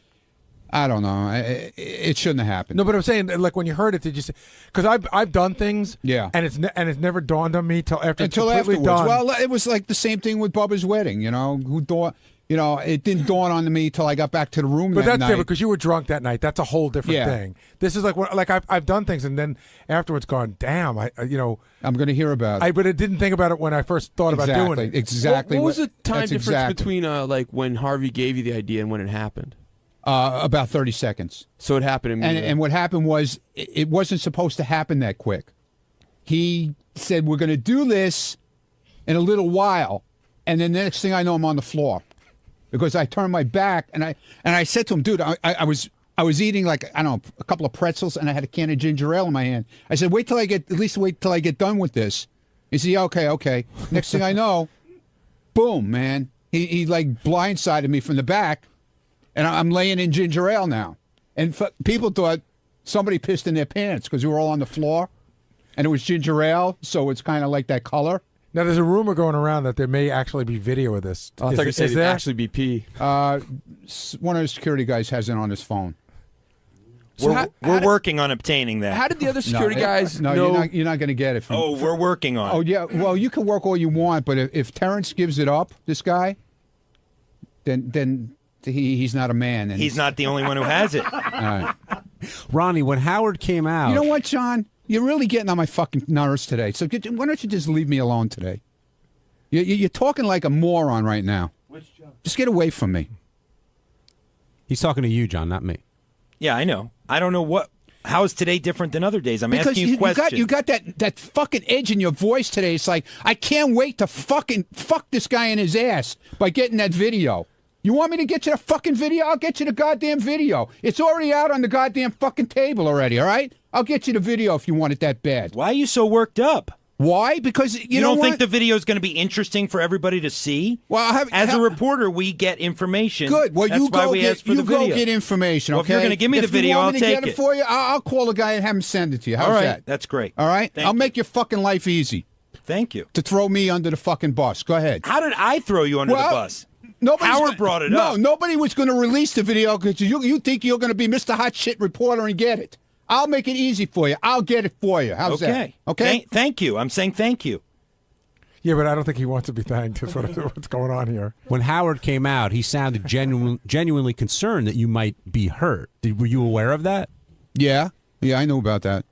I don't know. It shouldn't have happened. No, but I'm saying, like, when you heard it, did you say? Because I've done things, yeah, and it's never dawned on me until afterwards. Done. Well, it was like the same thing with Bubba's wedding. It didn't dawn on me till I got back to the room. But that that's night. different because you were drunk that night. That's a whole different thing. This is like I've done things, and then afterwards gone, damn, I'm going to hear about it. But I didn't think about it when I first thought about doing it. Exactly. What was the time difference between like when Harvey gave you the idea and when it happened? About 30 seconds. So it happened immediately. And what happened was it wasn't supposed to happen that quick. He said, we're going to do this in a little while. And then the next thing I know, I'm on the floor. Because I turned my back and I said to him, dude, I was eating like, I don't know, a couple of pretzels and I had a can of ginger ale in my hand. I said, wait till I get done with this. He said, yeah, okay. Next thing I know, boom, man. He like blindsided me from the back. And I'm laying in ginger ale now. And people thought somebody pissed in their pants because we were all on the floor. And it was ginger ale, so it's kind of like that color. Now, there's a rumor going around that there may actually be video of this. I thought you said it'd actually be pee. One of the security guys has it on his phone. So we're working on obtaining that. How did the other security guys know? No, you're not going to get it. We're working on it. Oh, yeah. Well, you can work all you want, but if Terrence gives it up, this guy, then he's not a man. And he's not the only one who has it. All right. Ronnie, when Howard came out... You know what, John? You're really getting on my fucking nerves today. So why don't you just leave me alone today? You're talking like a moron right now. Which John? Just get away from me. He's talking to you, John, not me. Yeah, I know. I don't know how is today different than other days? I'm asking you questions. You got that fucking edge in your voice today. It's like, I can't wait to fucking fuck this guy in his ass by getting that video. You want me to get you the fucking video? I'll get you the goddamn video. It's already out on the goddamn fucking table already, all right? I'll get you the video if you want it that bad. Why are you so worked up? Why? Because you don't know think the video is going to be interesting for everybody to see? Well, as a reporter, we get information. Good. Well, That's you why go we get ask for the video. get information. Well, Okay. if you're going to give me the video, I'll take If you want me to get it for you, I'll call the guy and have him send it to you. How's All right, that? that's great. All right. Thank I'll you. make your fucking life easy. Thank you. To throw me under the fucking bus. Go ahead. How did I throw you under the bus? Howard brought it up. No, nobody was going to release the video because you think you're going to be Mr. Hot Shit Reporter and get it. I'll make it easy for you. I'll get it for you. How's that? Okay. Thank you. I'm saying thank you. Yeah, but I don't think he wants to be thanked. That's what's going on here. When Howard came out, he sounded genuinely concerned that you might be hurt. Were you aware of that? Yeah, I knew about that.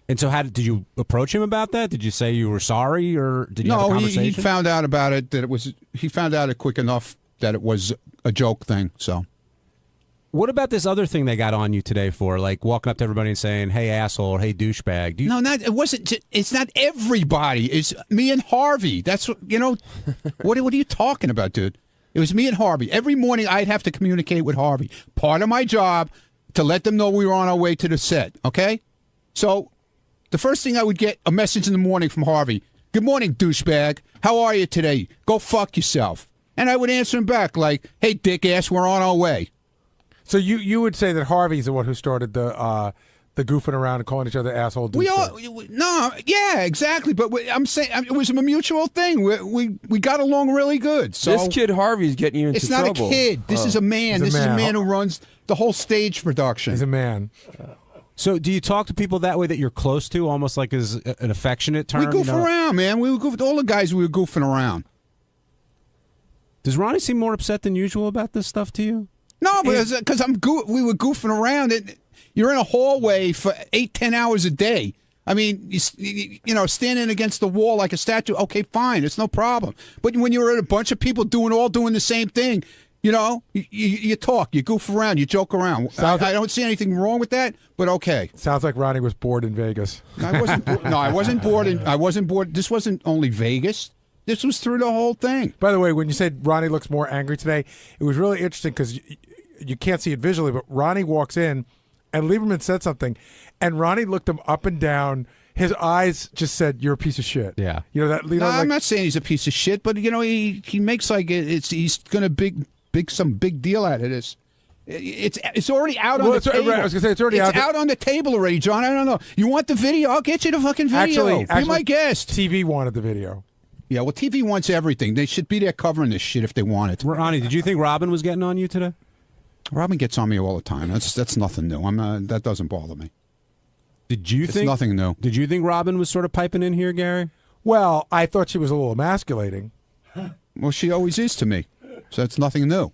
And so, did you approach him about that? Did you say you were sorry, or did you have a conversation? He found out about it. He found out it quick enough that it was a joke thing. So. What about this other thing they got on you today for, like walking up to everybody and saying, "Hey asshole" or "Hey douchebag"? It wasn't. It's not everybody. It's me and Harvey. That's what are you talking about, dude? It was me and Harvey. Every morning I'd have to communicate with Harvey. Part of my job to let them know we were on our way to the set. Okay, so the first thing I would get a message in the morning from Harvey. good morning, douchebag. How are you today? Go fuck yourself. And I would answer him back like, hey, dick ass, we're on our way. So you would say that Harvey's the one who started the goofing around and calling each other asshole douchebags. No, yeah, exactly. But I'm saying it was a mutual thing. We got along really good. So this kid Harvey's getting you into trouble. It's not a kid. This is a man. This is a man who runs the whole stage production. He's a man. So do you talk to people that way that you're close to, almost like as an affectionate term? We goof around, man. We goof all the guys. We were goofing around. Does Ronnie seem more upset than usual about this stuff to you? No, because we were goofing around. You're in a hallway for 8-10 hours a day. I mean, you know, standing against the wall like a statue. Okay, fine, it's no problem. But when you're at a bunch of people doing the same thing, you know, you talk, you goof around, you joke around. I don't see anything wrong with that. But okay. Sounds like Ronnie was bored in Vegas. I wasn't. I wasn't bored. I wasn't bored. This wasn't only Vegas. This was through the whole thing. By the way, when you said Ronnie looks more angry today, it was really interesting because you can't see it visually, but Ronnie walks in, and Lieberman said something, and Ronnie looked him up and down. His eyes just said, "You're a piece of shit." Yeah, you know that. You know, I'm not saying he's a piece of shit, but you know he makes like he's going to some big deal out of this. It's already out on the table. I was going to say it's already out on the table already, John. I don't know. You want the video? I'll get you the fucking video. Be my guest. TV wanted the video. Yeah, well, TV wants everything. They should be there covering this shit if they want it. Ronnie, did you think Robin was getting on you today? Robin gets on me all the time. That's nothing new. That doesn't bother me. It's nothing new. Did you think Robin was sort of piping in here, Gary? Well, I thought she was a little emasculating. Well, she always is to me. So it's nothing new.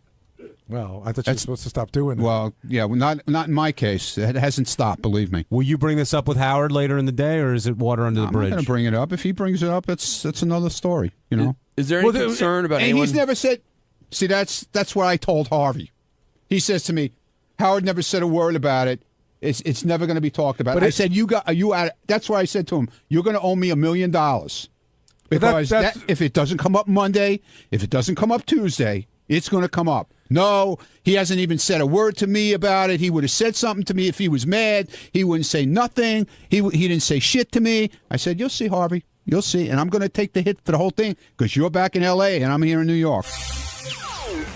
Well, I thought she was supposed to stop doing that. Well, yeah, not in my case. It hasn't stopped, believe me. Will you bring this up with Howard later in the day, or is it water under the bridge? I'm going to bring it up. If he brings it up, that's another story, you know? Is there any concern about anyone? And he's never said... See, that's what I told Harvey. He says to me, Howard never said a word about it. It's never going to be talked about. But I said, that's why I said to him, you're going to owe me $1 million. Because if it doesn't come up Monday, if it doesn't come up Tuesday, it's going to come up. No, he hasn't even said a word to me about it. He would have said something to me if he was mad. He wouldn't say nothing. He didn't say shit to me. I said, you'll see, Harvey. You'll see. And I'm going to take the hit for the whole thing because you're back in L.A. and I'm here in New York.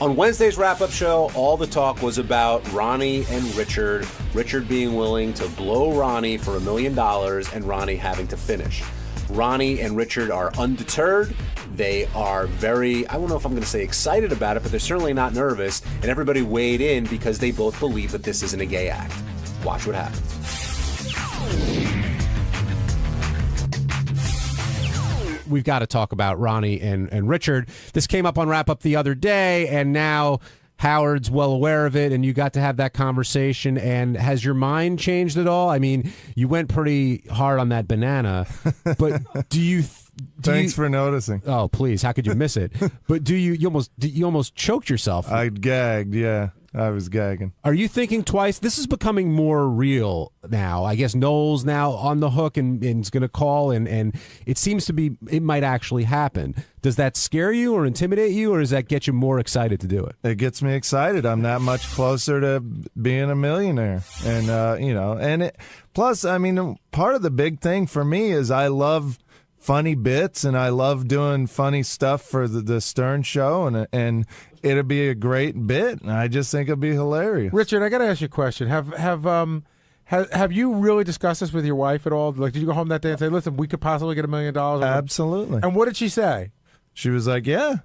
On Wednesday's wrap-up show, all the talk was about Ronnie and Richard. Richard being willing to blow Ronnie for $1 million and Ronnie having to finish. Ronnie and Richard are undeterred. They are very, I don't know if I'm going to say excited about it, but they're certainly not nervous. And everybody weighed in because they both believe that this isn't a gay act. Watch what happens. We've got to talk about Ronnie and Richard. This came up on Wrap Up the other day, and now Howard's well aware of it, and you got to have that conversation. And has your mind changed at all? I mean, you went pretty hard on that banana, but Thanks for noticing. Oh, please! How could you miss it? But you almost choked yourself. I gagged. Yeah, I was gagging. Are you thinking twice? This is becoming more real now. I guess Noel's now on the hook and is going to call, and it seems to be it might actually happen. Does that scare you or intimidate you, or does that get you more excited to do it? It gets me excited. I'm that much closer to being a millionaire, and plus, I mean, part of the big thing for me is I love funny bits, and I love doing funny stuff for the Stern Show, and it'll be a great bit. And I just think it'll be hilarious. Richard, I got to ask you a question. Have you really discussed this with your wife at all? Like, did you go home that day and say, "Listen, we could possibly get $1 million"? Absolutely. And what did she say? She was like, "Yeah,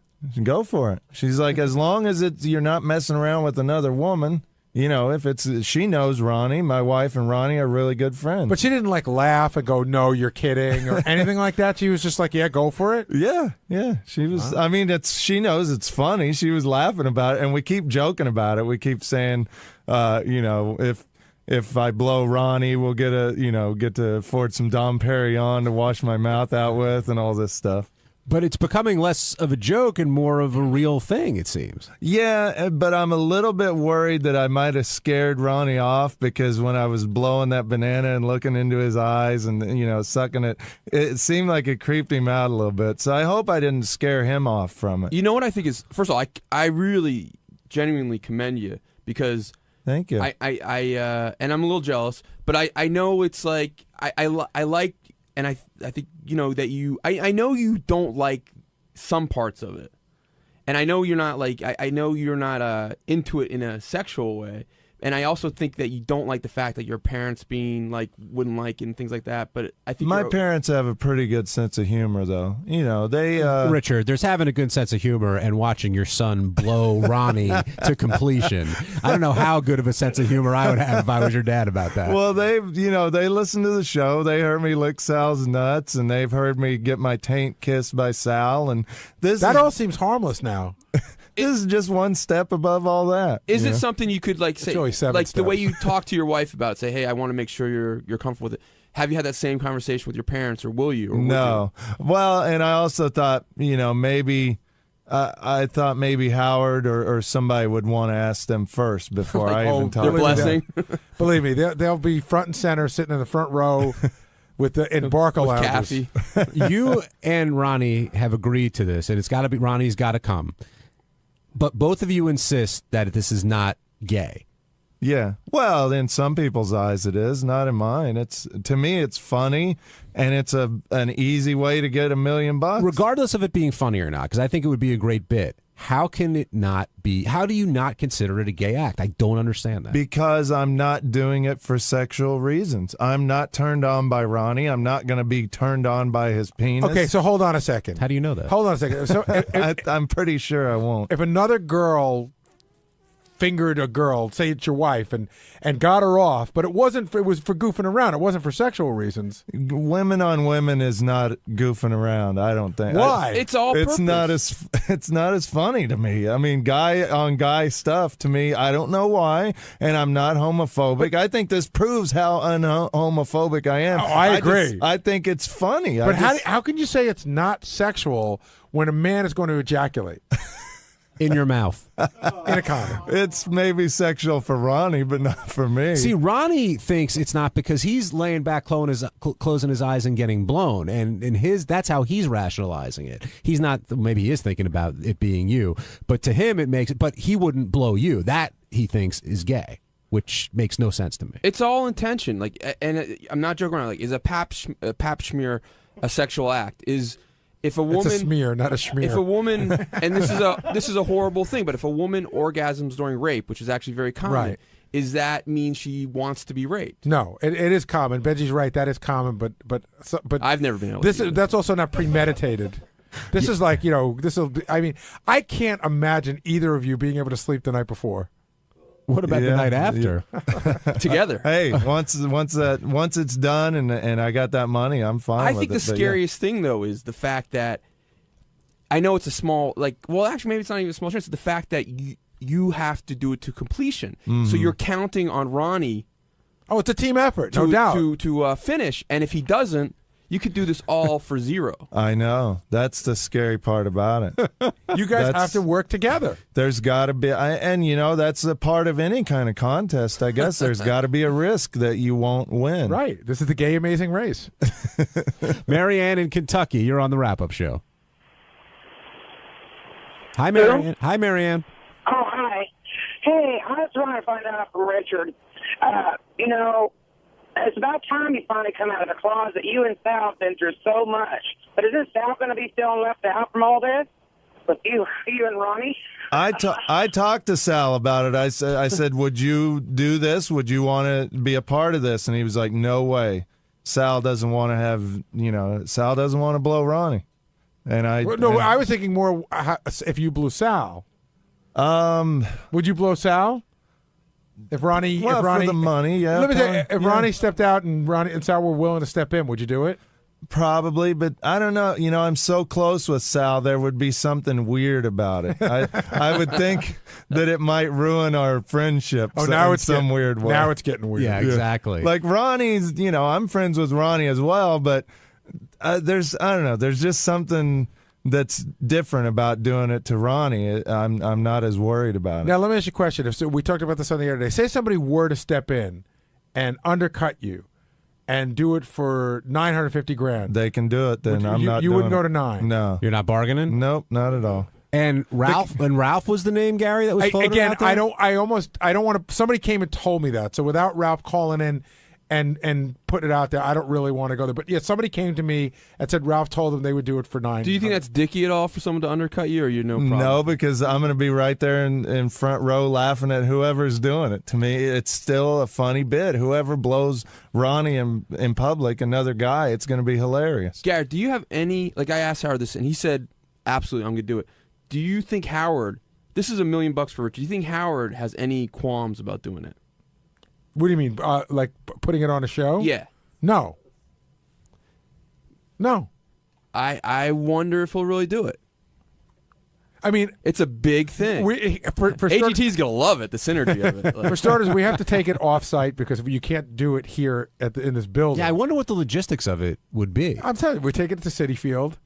go for it." She's like, "As long as you're not messing around with another woman." You know, if she knows Ronnie, my wife and Ronnie are really good friends. But she didn't like laugh and go, "No, you're kidding," or anything like that. She was just like, "Yeah, go for it." Yeah. She was. Wow. I mean, she knows it's funny. She was laughing about it, and we keep joking about it. We keep saying, if I blow Ronnie, we'll get to afford some Dom Perignon to wash my mouth out with, and all this stuff. But it's becoming less of a joke and more of a real thing, it seems. Yeah, but I'm a little bit worried that I might have scared Ronnie off, because when I was blowing that banana and looking into his eyes and, sucking it, it seemed like it creeped him out a little bit. So I hope I didn't scare him off from it. You know what I think is, first of all, I really genuinely commend you, because thank you. I and I'm a little jealous, but I know it's like I like and I think that I know you don't like some parts of it, and I know you're not like I know you're not into it in a sexual way. And I also think that you don't like the fact that your parents being like wouldn't like it and things like that. But I think my parents have a pretty good sense of humor, though. They Richard, there's having a good sense of humor and watching your son blow Ronnie to completion. I don't know how good of a sense of humor I would have if I was your dad about that. Well, they listen to the show. They heard me lick Sal's nuts, and they've heard me get my taint kissed by Sal. And all seems harmless now. This is just one step above all that. Is it something you could like say, only 7 like steps. the way you talk to your wife about, say, hey, I want to make sure you're comfortable with it. Have you had that same conversation with your parents, or will you? Or no. Well, and I also thought, maybe I thought maybe Howard or somebody would want to ask them first before I even talk. Their blessing. Believe me, they'll be front and center, sitting in the front row in Barca lounges. You and Ronnie have agreed to this, and it's got to be Ronnie's got to come. But both of you insist that this is not gay. Yeah. Well, in some people's eyes it is, not in mine. To me it's funny, and it's an easy way to get $1 million. Regardless of it being funny or not, because I think it would be a great bit. How can it not be? How do you not consider it a gay act? I don't understand that. Because I'm not doing it for sexual reasons. I'm not turned on by Ronnie. I'm not going to be turned on by his penis. Okay, so hold on a second. How do you know that? Hold on a second. So I'm pretty sure I won't. If another girl fingered a girl, say it's your wife, and got her off, but it was for goofing around. It wasn't for sexual reasons. Women on women is not goofing around. I don't think. Why? It's all purpose. It's not as funny to me. I mean, guy on guy stuff to me. I don't know why, and I'm not homophobic. I think this proves how homophobic I am. Oh, I agree. I think it's funny. But how can you say it's not sexual when a man is going to ejaculate? In your mouth. In a condom. It's maybe sexual for Ronnie, but not for me. See, Ronnie thinks it's not because he's laying back, closing his eyes and getting blown, and that's how he's rationalizing it. He's not. Maybe he is thinking about it being you, but to him it makes it. But he wouldn't blow you. That he thinks is gay, which makes no sense to me. It's all intention. Like, and I'm not joking around. Like, is a pap smear a sexual act? If a woman, it's a smear, not a schmear. If a woman, and this is a horrible thing, but if a woman orgasms during rape, which is actually very common, right, is that mean she wants to be raped? No, it is common. Benji's right, that is common, but I've never been able to do that. That's also not premeditated. This is like, I mean, I can't imagine either of you being able to sleep the night before. What about the night after? Together. Hey, once it's done and I got that money, I'm fine with it. I think the scariest thing, though, is the fact that I know it's a small, actually, maybe it's not even a small chance. It's the fact that you have to do it to completion. Mm-hmm. So you're counting on Ronnie. Oh, it's a team effort, no doubt. To finish. And if he doesn't, you could do this all for zero. I know. That's the scary part about it. You guys have to work together. There's got to be, that's a part of any kind of contest, I guess. There's got to be a risk that you won't win. Right. This is the gay amazing race. Marianne in Kentucky, you're on the wrap-up show. Hi, Marianne. Hi, Marianne. Oh, hi. Hey, I was trying to find out from Richard. It's about time you finally come out of the closet. You and Sal have been through so much. But isn't Sal going to be feeling left out from all this? With you and Ronnie? I talked to Sal about it. I said, would you do this? Would you want to be a part of this? And he was like, no way. Sal doesn't want to blow Ronnie. And I was thinking more if you blew Sal. Would you blow Sal? If Ronnie, for the money, yeah. Let me tell you, if Ronnie stepped out and Ronnie and Sal were willing to step in, would you do it? Probably, but I don't know. I'm so close with Sal, there would be something weird about it. I would think that it might ruin our friendship. Now it's some weird way. Now it's getting weird. Yeah, exactly. Like Ronnie's, I'm friends with Ronnie as well, but there's just something that's different about doing it to Ronnie. I'm not as worried about it. Now, let me ask you a question. We talked about this on the other day. Say somebody were to step in and undercut you and do it for $950,000. They can do it, then I'm not. You wouldn't doing go to 9. No. You're not bargaining? Nope, not at all. And Ralph was the name, Gary, that was floated out there? I don't want to. Somebody came and told me that. So without Ralph calling in and put it out there. I don't really want to go there. But yeah, somebody came to me and said Ralph told them they would do it for $9. Do you think that's dicky at all for someone to undercut you, or you no problem? No, because I'm going to be right there in front row laughing at whoever's doing it. To me, it's still a funny bit. Whoever blows Ronnie in public, another guy, it's going to be hilarious. Garrett, do you have any, like I asked Howard this, and he said, absolutely, I'm going to do it. Do you think Howard, this is $1 million for Rich, do you think Howard has any qualms about doing it? What do you mean? Like putting it on a show? Yeah. No. I wonder if he'll really do it. I mean, it's a big thing. For AGT's going to love it, the synergy of it. For starters, we have to take it off-site because you can't do it here in this building. Yeah, I wonder what the logistics of it would be. I'm telling you, we take it to Citi Field.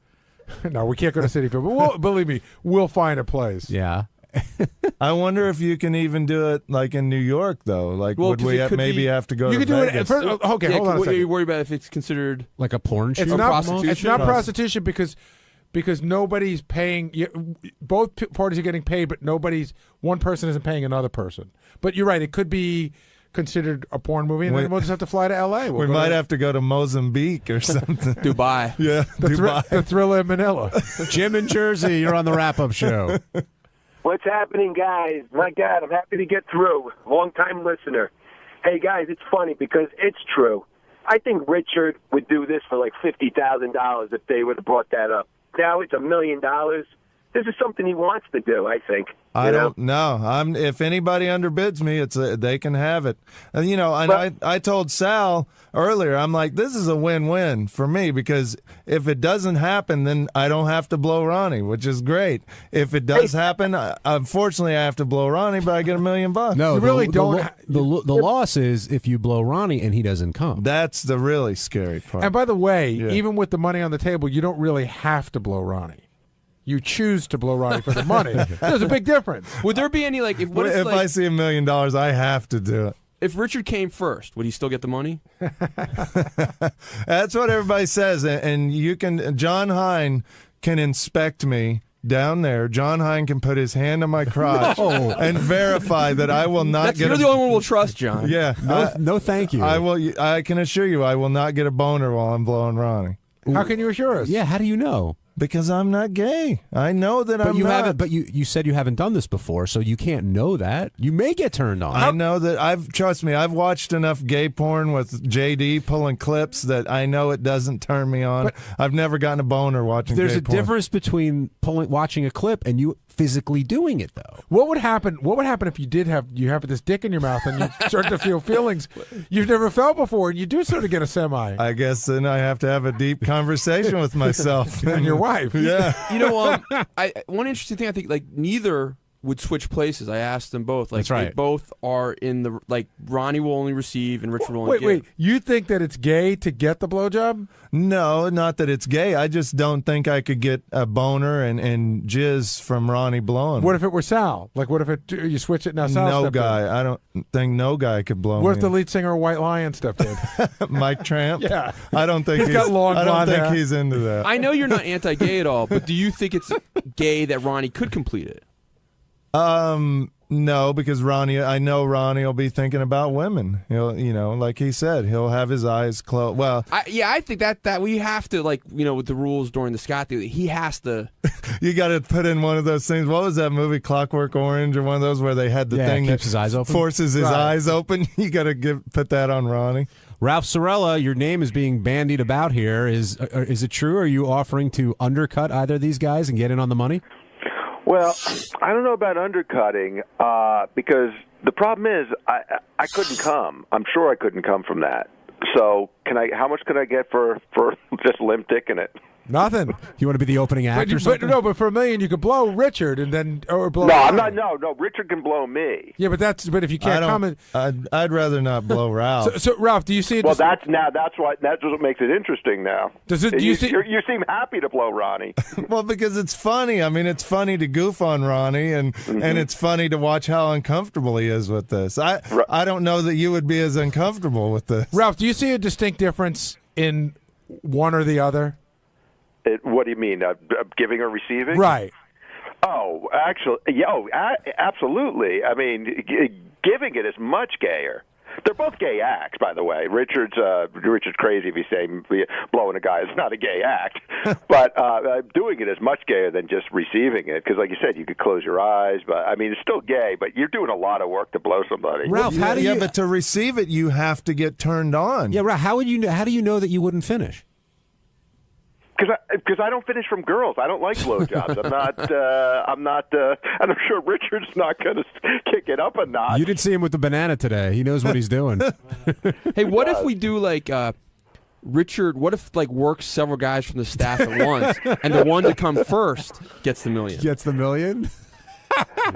No, we can't go to Citi Field, but believe me, we'll find a place. Yeah. I wonder if you can even do it like in New York, though. Like, would we maybe have to go to Vegas? Okay, hold on a second. What are you worried about if it's considered like a porn show? It's not prostitution. It's not prostitution because nobody's paying. Both parties are getting paid, but one person isn't paying another person. But you're right; it could be considered a porn movie, and then we'll just have to fly to L.A. We might have to go to Mozambique or something. Dubai. Yeah, Dubai. The Thriller in Manila. Jim in Jersey, you're on the wrap-up show. What's happening, guys? My God, I'm happy to get through. Long-time listener. Hey, guys, it's funny because it's true. I think Richard would do this for like $50,000 if they would have brought that up. Now it's $1 million. This is something he wants to do, I think. I don't know. If anybody underbids me, they can have it. And I told Sal earlier, I'm like, this is a win-win for me because if it doesn't happen, then I don't have to blow Ronnie, which is great. If it does happen, unfortunately, I have to blow Ronnie, but I get $1 million. No, you really don't. The loss is if you blow Ronnie and he doesn't come. That's the really scary part. And by the way, even with the money on the table, you don't really have to blow Ronnie. You choose to blow Ronnie for the money. There's a big difference. Would there be any if I see $1 million, I have to do it. If Richard came first, would he still get the money? That's what everybody says, and you can. John Hine can inspect me down there. John Hine can put his hand on my crotch and verify that I will not get. You're the only one we'll trust, John. Yeah. No, thank you. I will. I can assure you, I will not get a boner while I'm blowing Ronnie. How can you assure us? Yeah. How do you know? Because I'm not gay. I know that I'm not. But you said you haven't done this before, so you can't know that. You may get turned on. I know that trust me, I've watched enough gay porn with JD pulling clips that I know it doesn't turn me on. But I've never gotten a boner watching gay porn. There's a difference between watching a clip and you physically doing it, though. What would happen if you have this dick in your mouth and you start to feel feelings you've never felt before and you do sort of get a semi? I guess then I have to have a deep conversation with myself and your wife. Yeah. One interesting thing, I think, neither would switch places. I asked them both. That's right. They both are in the, Ronnie will only receive and Richard will only give. Wait. You think that it's gay to get the blowjob? No, not that it's gay. I just don't think I could get a boner and jizz from Ronnie blowing. What if it were Sal? What if you switch it now? Sal no guy. In. I don't think no guy could blow. What if the lead singer of White Lion stepped in? Mike Tramp? Yeah. I don't think he's got long blonde hair. I don't think he's into that. I know you're not anti-gay at all, but do you think it's gay that Ronnie could complete it? No, because I know Ronnie will be thinking about women. He'll, like he said, he'll have his eyes closed. Well, I think that we have to, with the rules during the Scott thing, he has to. You got to put in one of those things. What was that movie, Clockwork Orange, or one of those where they had the thing that his eyes open? Forces his eyes open? You got to put that on Ronnie. Ralph 𝗻₃, your name is being bandied about here. Is it true? Are you offering to undercut either of these guys and get in on the money? Well, I don't know about undercutting because the problem is I couldn't come. I'm sure I couldn't come from that. So how much could I get for just limp dicking it? Nothing. You want to be the opening act or something? But for $1 million you could blow Richard and then blow. No, I'm not. No. Richard can blow me. Yeah, but if you can't come, I'd rather not blow Ralph. So Ralph, do you see it? Well, that's what makes it interesting now. You seem happy to blow Ronnie. Well, because it's funny. I mean, it's funny to goof on Ronnie, and it's funny to watch how uncomfortable he is with this. I don't know that you would be as uncomfortable with this. Ralph, do you see a distinct difference in one or the other? What do you mean? Giving or receiving? Right. Oh, actually, absolutely. I mean, giving it is much gayer They're both gay acts, by the way. Richard's crazy if he's saying blowing a guy is not a gay act, but doing it is much gayer than just receiving it. Because, like you said, you could close your eyes, but I mean, it's still gay. But you're doing a lot of work to blow somebody. Ralph, how do you? Yeah, but to receive it, you have to get turned on. Yeah, Ralph. How do you know that you wouldn't finish? Because I don't finish from girls. I don't like blowjobs. I'm not. And I'm sure Richard's not going to kick it up a notch. You didn't see him with the banana today. He knows what he's doing. Hey, what if we do like Richard? What if like works several guys from the staff at once, and the one to come first gets the million? Gets the million.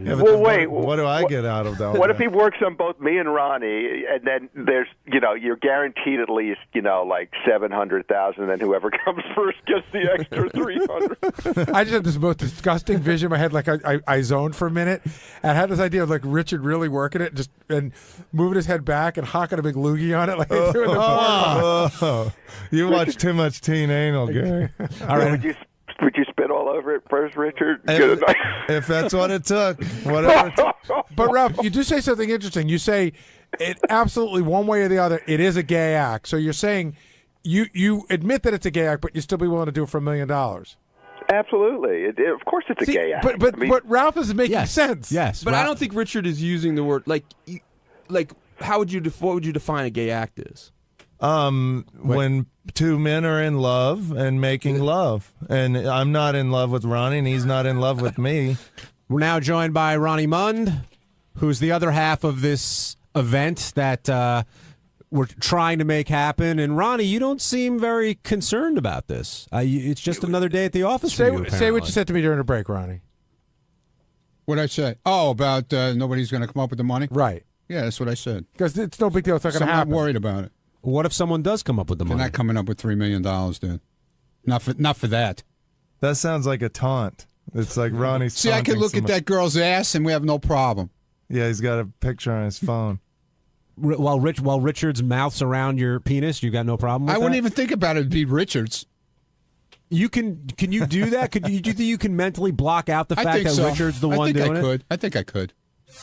Yeah, well, wait. What do I get out of that? What if he works on both me and Ronnie, and then there's, you're guaranteed at least, like 700,000, and then whoever comes first gets the extra 300. I just had this most disgusting vision in my head. Like I zoned for a minute, and I had this idea of like Richard really working it, and moving his head back and hocking a big loogie on it, like they do in the You watch too much teen anal, Gary. All right. Would you spit all over it first, Richard? If that's what it took, whatever. But Ralph, you do say something interesting. You say it absolutely one way or the other. It is a gay act. So you're saying you admit that it's a gay act, but you still be willing to do it for $1 million. Absolutely. Of course, it's a gay act. But Ralph is making sense. Yes, but Ralph, I don't think Richard is using the word like how would you what would you define a gay act as? When two men are in love and making love, and I'm not in love with Ronnie, and he's not in love with me. We're now joined by Ronnie Mund, who's the other half of this event that we're trying to make happen. And Ronnie, you don't seem very concerned about this. It's just another day at the office for you, say what you said to me during the break, Ronnie. What'd I say? Oh, about nobody's going to come up with the money? Right. Yeah, that's what I said. Because it's no big deal. It's not going to happen. I'm not worried about it. What if someone does come up with the money? They're not coming up with $3 million, dude. Not for that. That sounds like a taunt. It's like Ronnie's. See, I can look at that girl's ass, and we have no problem. Yeah, he's got a picture on his phone. While Richard's mouth's around your penis, you got no problem with I that? wouldn't even think about it. It'd be Richard's. You can you do that? Do you think you can mentally block out the fact that Richard's the one doing it? I think I could.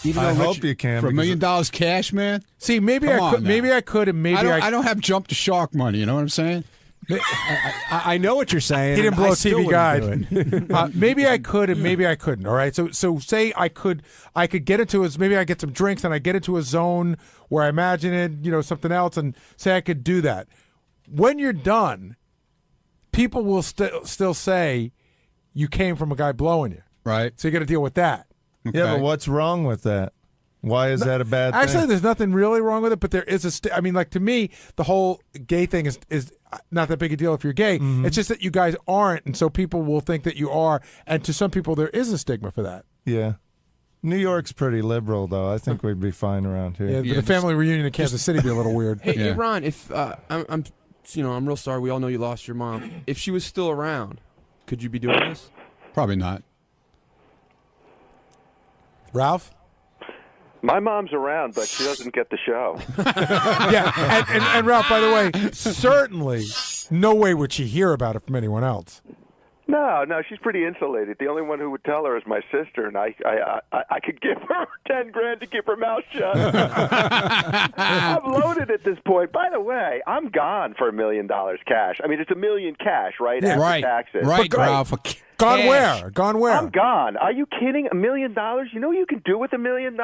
Even I hope you can. For $1 million cash, man. See, maybe I could. Maybe I could, and maybe I don't have jump the shark money. You know what I'm saying? I know what you're saying. He didn't blow a TV guide. Maybe I could, and maybe I couldn't. All right. So say I could get into maybe I get some drinks and I get into a zone where I imagine it, something else, and say I could do that. When you're done, people will still say you came from a guy blowing you. Right. So you got to deal with that. Okay. Yeah, but what's wrong with that? Why is that a bad thing? Actually, there's nothing really wrong with it, but there is to me, the whole gay thing is not that big a deal if you're gay. Mm-hmm. It's just that you guys aren't, and so people will think that you are, and to some people there is a stigma for that. Yeah. New York's pretty liberal, though. I think we'd be fine around here. Yeah, the family reunion in Kansas City would be a little weird. Hey, Ron, if I'm real sorry. We all know you lost your mom. If she was still around, could you be doing this? Probably not. Ralph? My mom's around, but she doesn't get the show. Yeah, and Ralph, by the way, certainly no way would she hear about it from anyone else. No, she's pretty insulated. The only one who would tell her is my sister, and I could give her $10,000 to keep her mouth shut. I'm loaded at this point. By the way, I'm gone for $1 million cash. I mean, it's $1 million cash, right? Yeah, after taxes. Right, Ralph. Gone where? Gone where? I'm gone. Are you kidding? $1 million? You know what you can do with $1 million?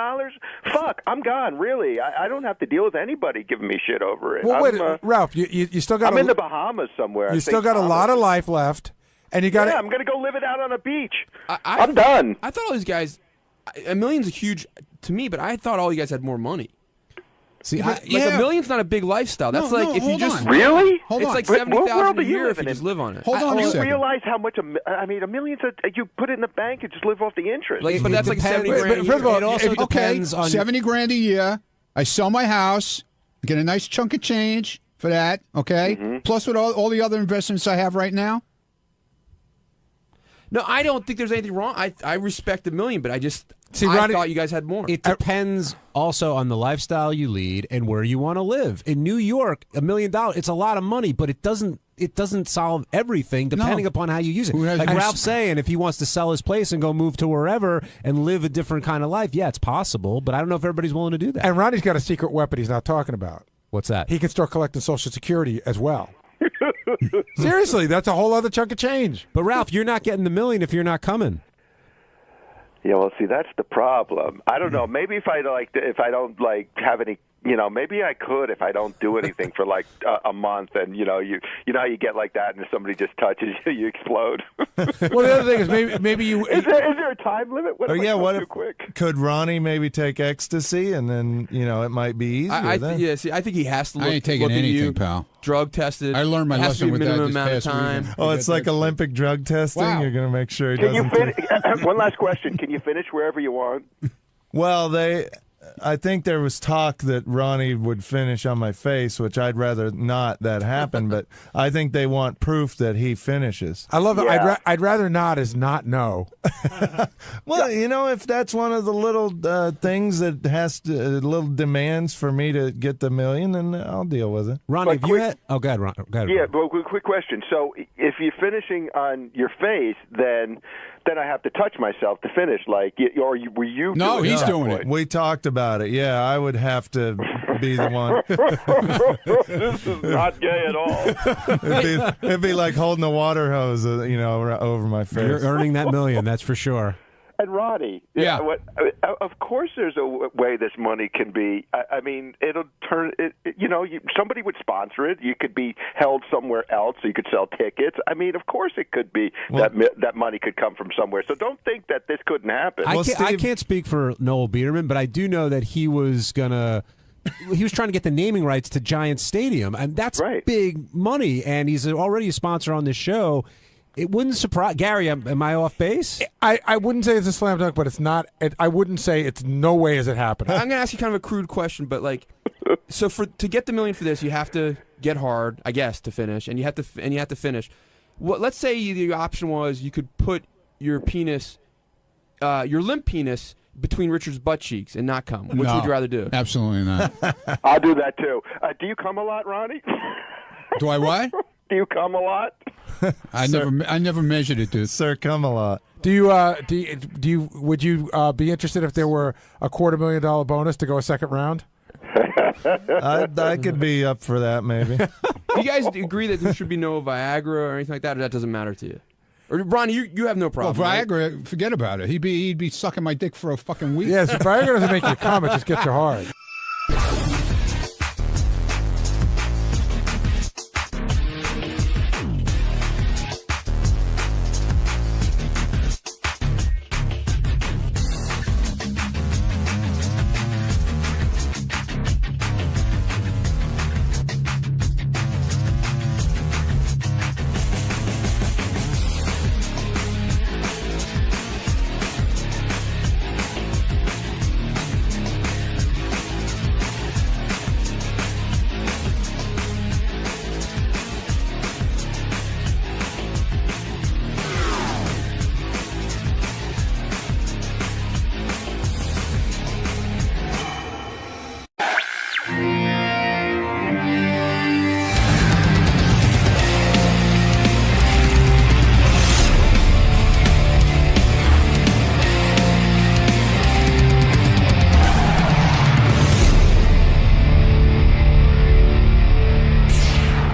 Fuck, I'm gone. Really, I don't have to deal with anybody giving me shit over it. Well, wait, Ralph, you still got. I'm in the Bahamas somewhere. You still got a lot of life left. And you got I'm going to go live it out on a beach. I'm done. I thought all these guys, $1 million's a huge to me, but I thought all you guys had more money. See, $1 million's not a big lifestyle. That's if you just really. It's like $70,000 a year if you just live on it. Hold on a second. You realize how much? $1 million's you put it in the bank and just live off the interest. But that's like $70,000 a year. First of all, it also depends on $70,000 a year. I sell my house, get a nice chunk of change for that. Okay, plus with all the other investments I have right now. No, I don't think there's anything wrong. I respect $1 million, but I thought you guys had more. It depends also on the lifestyle you lead and where you want to live. In New York, $1 million, it's a lot of money, but it doesn't it doesn't solve everything depending upon how you use it. Like Ralph's saying, if he wants to sell his place and go move to wherever and live a different kind of life, yeah, it's possible. But I don't know if everybody's willing to do that. And Ronnie's got a secret weapon he's not talking about. What's that? He can start collecting Social Security as well. Seriously, that's a whole other chunk of change. But Ralph, you're not getting the $1 million if you're not coming. Yeah, well, see, that's the problem. I don't know. Maybe if I don't have any, maybe I could if I don't do anything for like a month, and you know how you get like that, and if somebody just touches you, you explode. Well, the other thing is maybe you is there a time limit? What if too quick? Could Ronnie maybe take ecstasy, and then it might be easier. I think he has to. I ain't taking anything, pal. Drug tested. I learned my lesson with that minimum this amount of past time. weekend. Oh, it's like Olympic drug testing. Wow. You're going to make sure he Can doesn't. you finish? One last question. Can you finish wherever you want? Well, I think there was talk that Ronnie would finish on my face, which I'd rather not that happen, but I think they want proof that he finishes. I love it. I'd rather not as not know. Well, if that's one of the little things that has little demands for me to get the $1 million, then I'll deal with it. Ronnie, have you had... Oh, go ahead, Ron. Go ahead. Yeah, but quick question. So if you're finishing on your face, then I have to touch myself to finish. Like, or were you? No, doing he's that doing point? it. We talked about it. Yeah, I would have to be the one. This is not gay at all. It'd be like holding a water hose, over my face. You're earning that $1 million, that's for sure. And Ronnie, yeah. Of course, there's a way this money can be. I mean, it'll turn. Somebody would sponsor it. You could be held somewhere else, so you could sell tickets. I mean, of course, it could be that money could come from somewhere. So don't think that this couldn't happen. I can't speak for Noel Biederman, but I do know that he was trying to get the naming rights to Giants Stadium, and that's big money. And he's already a sponsor on this show. It wouldn't surprise Gary. Am I off base? I wouldn't say it's a slam dunk, but it's not. I wouldn't say it's no way is it happening. I'm going to ask you kind of a crude question, but so to get the $1 million for this, you have to get hard, I guess, to finish, and you have to finish. Well, let's say the option was you could put your penis, your limp penis, between Richard's butt cheeks and not come. Which would you rather do? Absolutely not. I'll do that too. Do you come a lot, Ronnie? Do I what? Do you come a lot? I never measured it, dude. Sir, come a lot. Would you be interested if there were a $250,000 bonus to go a second round? I could be up for that, maybe. Do you guys agree that there should be no Viagra or anything like that, or that doesn't matter to you? Or Ronnie, you have no problem. Well, Viagra, forget about it. He'd be sucking my dick for a fucking week. Yes, Viagra doesn't make you come; it just gets you hard.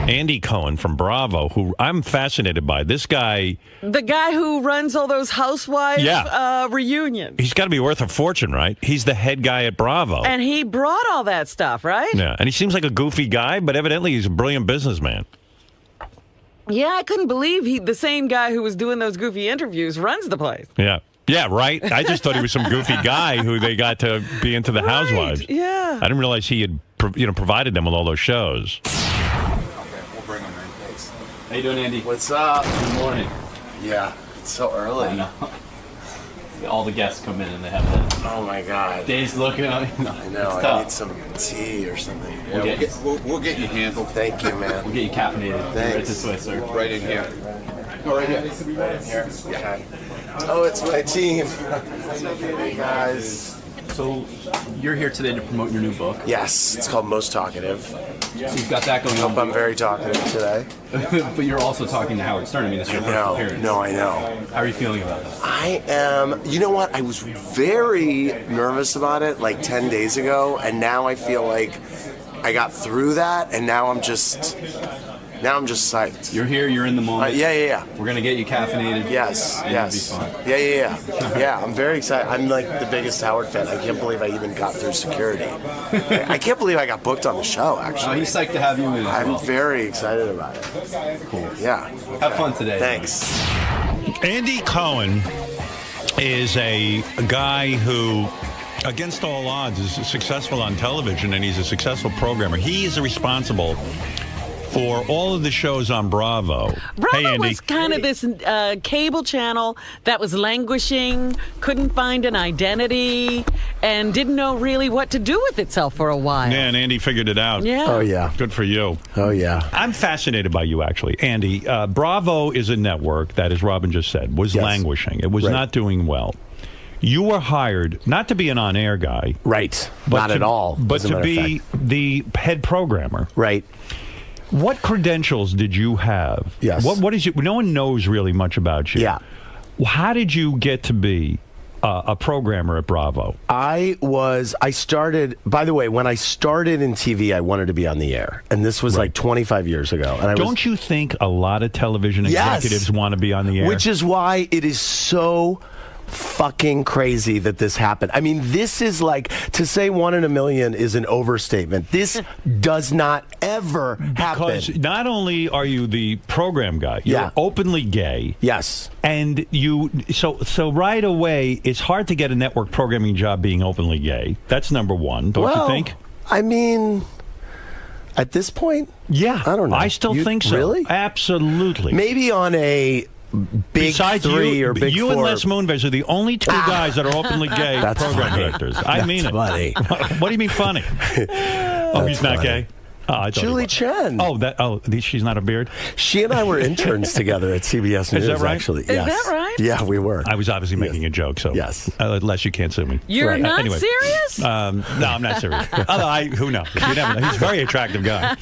Andy Cohen from Bravo, who I'm fascinated by. This guy... The guy who runs all those housewives reunions. He's got to be worth a fortune, right? He's the head guy at Bravo. And he brought all that stuff, right? Yeah, and he seems like a goofy guy, but evidently he's a brilliant businessman. Yeah, I couldn't believe the same guy who was doing those goofy interviews runs the place. Yeah. Yeah, right? I just thought he was some goofy guy who they got to be into the housewives. Yeah. I didn't realize he had provided them with all those shows. How you doing, Andy? What's up? Good morning. Yeah, it's so early. I know. All the guests come in and they have that. Oh my God. Days looking at me. I know. I need some tea or something. Yeah, We'll get you handled. Thank you, man. We'll get you caffeinated. Thanks. Right this way, sir. Right in here. Oh, right here. Right in here. Okay. Oh, it's my team. Hey guys. So you're here today to promote your new book. Yes, it's called Most Talkative. So you've got that going on. Hope I'm very talkative today. But you're also talking to Howard Stern. I mean, it's your first appearance. No, I know. How are you feeling about this? I am. You know what? I was very nervous about it like 10 days ago, and now I feel like I got through that, and now I'm just psyched. You're here. You're in the moment. Yeah. We're gonna get you caffeinated. Yes. And it'll be fun. Yeah. Yeah, I'm very excited. I'm like the biggest Howard fan. I can't believe I even got through security. I can't believe I got booked on the show, actually. He's psyched to have you in. I'm very excited about it. Cool. Yeah. Have fun today. Thanks. Andy Cohen is a guy who, against all odds, is successful on television, and he's a successful programmer. He is responsible for all of the shows on Bravo. Bravo was kind of this cable channel that was languishing, couldn't find an identity, and didn't know really what to do with itself for a while. Yeah, and Andy figured it out. Yeah. Oh, yeah. Good for you. Oh, yeah. I'm fascinated by you, actually. Andy, Bravo is a network that, as Robin just said, was languishing. It was not doing well. You were hired not to be an on-air guy. Right. Not at all. But to be the head programmer. Right. What credentials did you have? Yes. What is it? No one knows really much about you. Yeah. How did you get to be a programmer at Bravo? I started, by the way, when I started in TV, I wanted to be on the air. And this was like 25 years ago. And Don't you think a lot of television executives want to be on the air? Which is why it is so fucking crazy that this happened. I mean, this is like, to say 1 in a million is an overstatement. This does not ever happen. Because not only are you the program guy, you're openly gay. Yes. And so right away, it's hard to get a network programming job being openly gay. That's number one, don't you think? I mean, at this point, yeah, I don't know. I still think so. Really? Absolutely. Maybe on a Big Besides Three you, or Big you Four. and Les Moonves are the only two guys that are openly gay program directors. I mean it. Funny. What do you mean funny? Oh, he's not gay? Julie Chen. She's not a beard? She and I were interns together at CBS News, Is that right? actually. Is that right? Yeah, we were. I was obviously making a joke, so Les, you can't sue me. You're not anyway, serious? No, I'm not serious. Although who knows? You never know. He's a very attractive guy.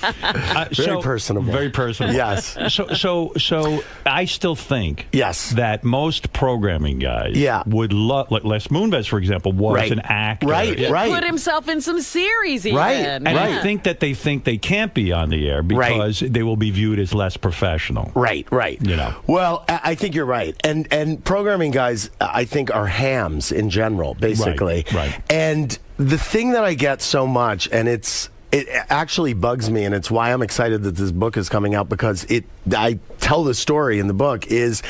Very personable. Very personable. Yes. So I still think that most programming guys would love, like Les Moonves, for example, was an actor. He put himself in some series even. And I think that they think they can't be on the air because they will be viewed as less professional. Right. You know. Well, I think you're right. And programming guys, I think, are hams in general, basically. Right. And the thing that I get so much, and it actually bugs me, and it's why I'm excited that this book is coming out, because I tell the story in the book, is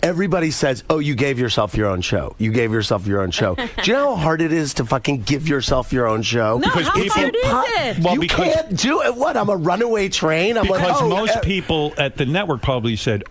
everybody says, oh, you gave yourself your own show. You gave yourself your own show. Do you know how hard it is to fucking give yourself your own show? No, how hard is it? Well, you can't do it. What? I'm a runaway train? Because most people at the network probably said,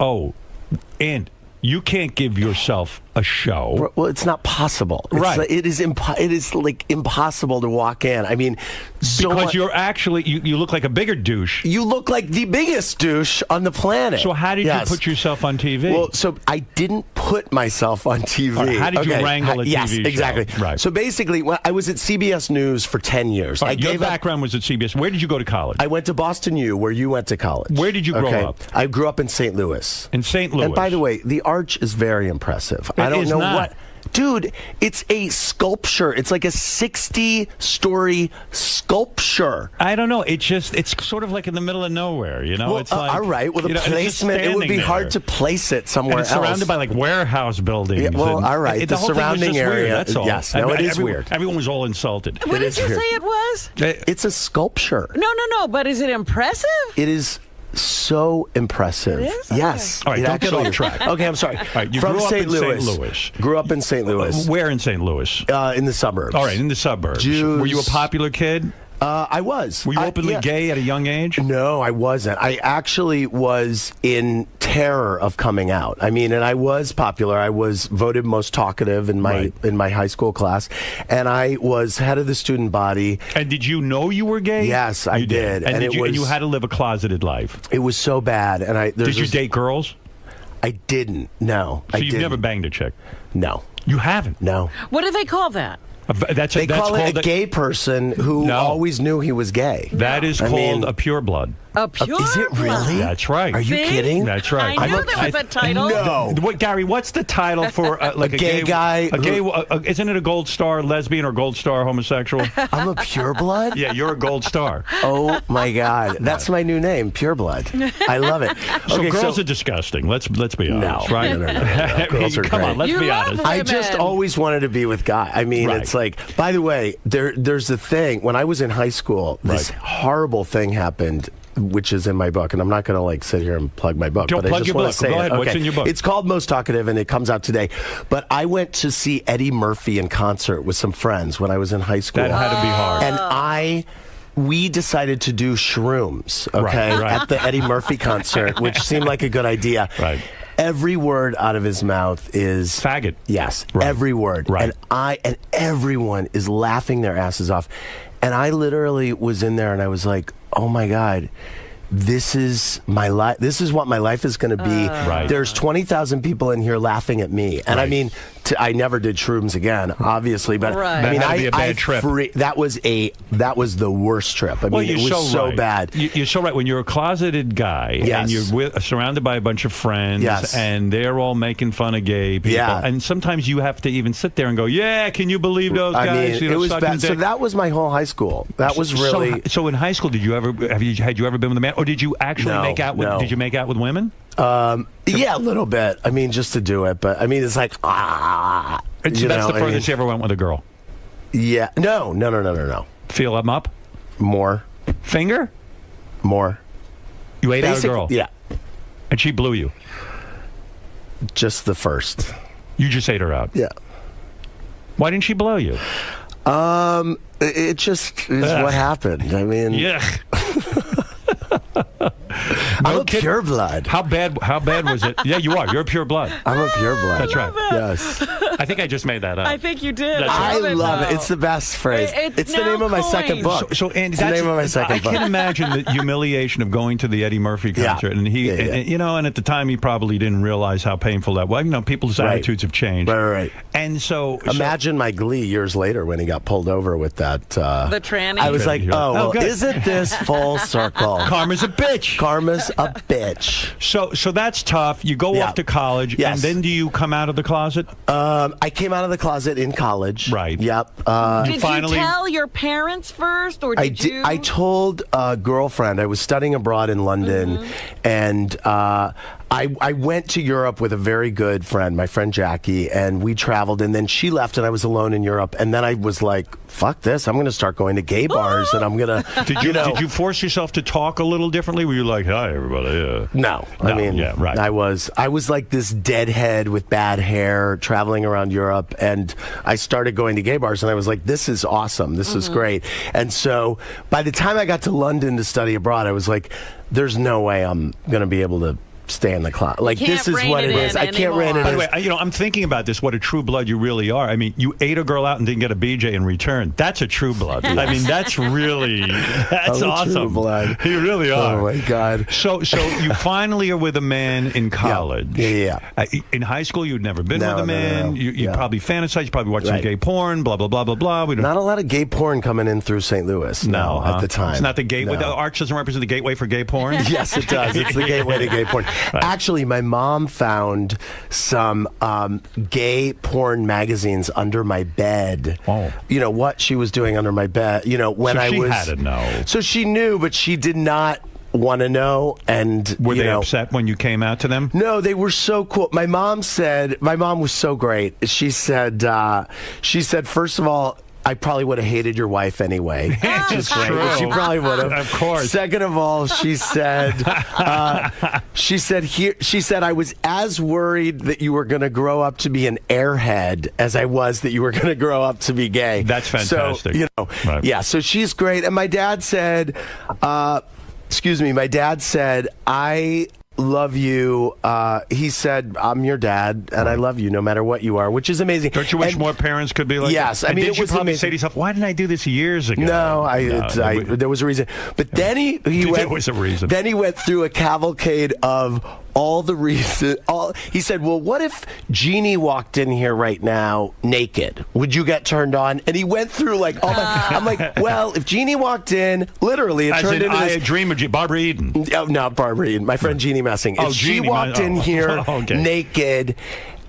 and you can't give yourself a show. Well, it's not possible. It is like impossible to walk in. I mean, because you're actually you look like a bigger douche. You look like the biggest douche on the planet. So how did you put yourself on TV? Well, so I didn't put myself on TV. Right, how did you wrangle a TV show? Exactly. Right. So basically, when I was at CBS News for 10 years. Your background was at CBS. Where did you go to college? I went to Boston U, where you went to college. Where did you grow up? I grew up in St. Louis. In St. Louis. And by the way, the arch is very impressive. I don't know what. Dude, it's a sculpture. It's like a 60-story sculpture. I don't know. It's sort of like in the middle of nowhere, you know? Well, it's like, all right. Well, the placement, it would be hard to place it somewhere else. It's surrounded by like warehouse buildings. Yeah, well, all right. The surrounding area. Weird, that's all. Yes, no, it is weird. Everyone was all insulted. What did you say it was? It's a sculpture. No. But is it impressive? It is so impressive. It is? Yes. All right, don't get off track. Okay, I'm sorry. All right, you From grew up St. in Louis. St. Louis. Grew up in St. Louis. Where in St. Louis? In the suburbs. All right, in the suburbs. Were you a popular kid? I was. Were you openly gay at a young age? No, I wasn't. I actually was in terror of coming out. I mean, and I was popular. I was voted most talkative in my high school class, and I was head of the student body. And did you know you were gay? Yes, I did. And you had to live a closeted life. It was so bad. And did you date girls? I didn't. No. So you've never banged a chick? No. You haven't? No. What do they call that? They call it a gay person who always knew he was gay. That is called a pureblood. A pure Is it really? That's right. Are you kidding? That's right. I knew there was a title. No. What, Gary? What's the title for like a gay guy? A gay? Isn't it a gold star lesbian or gold star homosexual? I'm a pureblood. Yeah, you're a gold star. Oh my God, that's my new name, pureblood. I love it. So Okay, girls are disgusting. Let's be honest, No, right? no. Girls are Come great. on, let's be honest. I just always wanted to be with guys. I mean, it's like. By the way, there's a thing. When I was in high school, this horrible thing happened, which is in my book, and I'm not going to like sit here and plug my book. Don't but plug I just your want book. to say Go ahead. it. What's in your book? It's called Most Talkative, and it comes out today. But I went to see Eddie Murphy in concert with some friends when I was in high school. That had to be hard. And we decided to do shrooms, okay, at the Eddie Murphy concert, which seemed like a good idea. Right. Every word out of his mouth is faggot. Yes, every word. Right. And everyone is laughing their asses off. And I literally was in there and I was like, "Oh my God, this is my life. This is what my life is going to be." Right. There's 20,000 people in here laughing at me. And I mean, I never did shrooms again, obviously, but I mean, That had to be a bad trip. That was the worst trip. I mean, it was so bad. You're so right. When you're a closeted guy and you're surrounded by a bunch of friends and they're all making fun of gay people, and sometimes you have to even sit there and go, "Yeah, can you believe those guys?" I mean, it was bad. So that was my whole high school. That was really. So in high school, had you ever been with a man, or did you actually make out with? No. Did you make out with women? Yeah, a little bit. I mean, just to do it, but I mean, it's like And so that's the furthest you ever went with a girl. Yeah. No. Feel them up? More. Finger? More. You ate out a girl? Yeah. And she blew you? Just the first. You just ate her out? Yeah. Why didn't she blow you? It just is what happened. I mean, yeah. I'm a pure blood. How bad was it? Yeah, you are. You're a pure blood. I'm a pure blood. That's right. Yes. I think I just made that up. I think you did. I love it. It's the best phrase. It's the name of my second book. So Andy, it's the name of my second book. I can imagine the humiliation of going to the Eddie Murphy concert, and and at the time he probably didn't realize how painful that was. You know, people's attitudes have changed. Right. And so imagine my glee years later when he got pulled over with that. The tranny. I was like, isn't this full circle? Karma's a bitch. Karma's a bitch. So that's tough. You go off to college, and then do you come out of the closet? I came out of the closet in college. Right. Yep. Did you tell your parents first, or did you? I told a girlfriend. I was studying abroad in London, and I went to Europe with a very good friend, my friend Jackie, and we traveled, and then she left, and I was alone in Europe, and then I was like, fuck this, I'm going to start going to gay bars, and I'm going to, Did you force yourself to talk a little differently? Were you like, hi, everybody? No. I mean, I was like this deadhead with bad hair traveling around Europe, and I started going to gay bars, and I was like, this is awesome. This is great. And so by the time I got to London to study abroad, I was like, there's no way I'm going to be able to stay in the closet. Like, this is what it is. I can't rein it in. By the way, I'm thinking about this, what a true blood you really are. I mean, you ate a girl out and didn't get a BJ in return. That's a true blood. I mean, that's awesome. True blood. You really are. Oh, my God. So you finally are with a man in college. Yeah. In high school, you'd never been with a man. No. You probably fantasized. You probably watched some gay porn, blah, blah, blah, blah, blah. Not a lot of gay porn coming in through St. Louis. No, at the time. It's not the gateway. The arch doesn't represent the gateway for gay porn? Yes, it does. It's the gateway to gay porn. Right. Actually, my mom found some gay porn magazines under my bed. Oh. You know, what she was doing under my bed. You know, when she had to know. So she knew, but she did not want to know. And were they upset when you came out to them? No, they were so cool. My mom was so great. She said, first of all, I probably would have hated your wife anyway. Which is great. True. She probably would have. Of course. Second of all, she said, I was as worried that you were going to grow up to be an airhead as I was that you were going to grow up to be gay. That's fantastic. So, yeah, so she's great. And my dad said, I love you. He said, I'm your dad, and I love you no matter what you are, which is amazing. Don't you wish more parents could be like yes, that? I mean, did you probably say to yourself, why didn't I do this years ago? No, there was a reason. But then he went. There was a reason. Then he went through a cavalcade of all the reason. He said, well, what if Jeannie walked in here right now naked? Would you get turned on? And he went through like all my. I'm like, well, if Jeannie walked in, literally, it turned into this. Dream of Barbara Eden. Oh, not Barbara Eden. My friend Jeannie Messing. If she walked in here naked.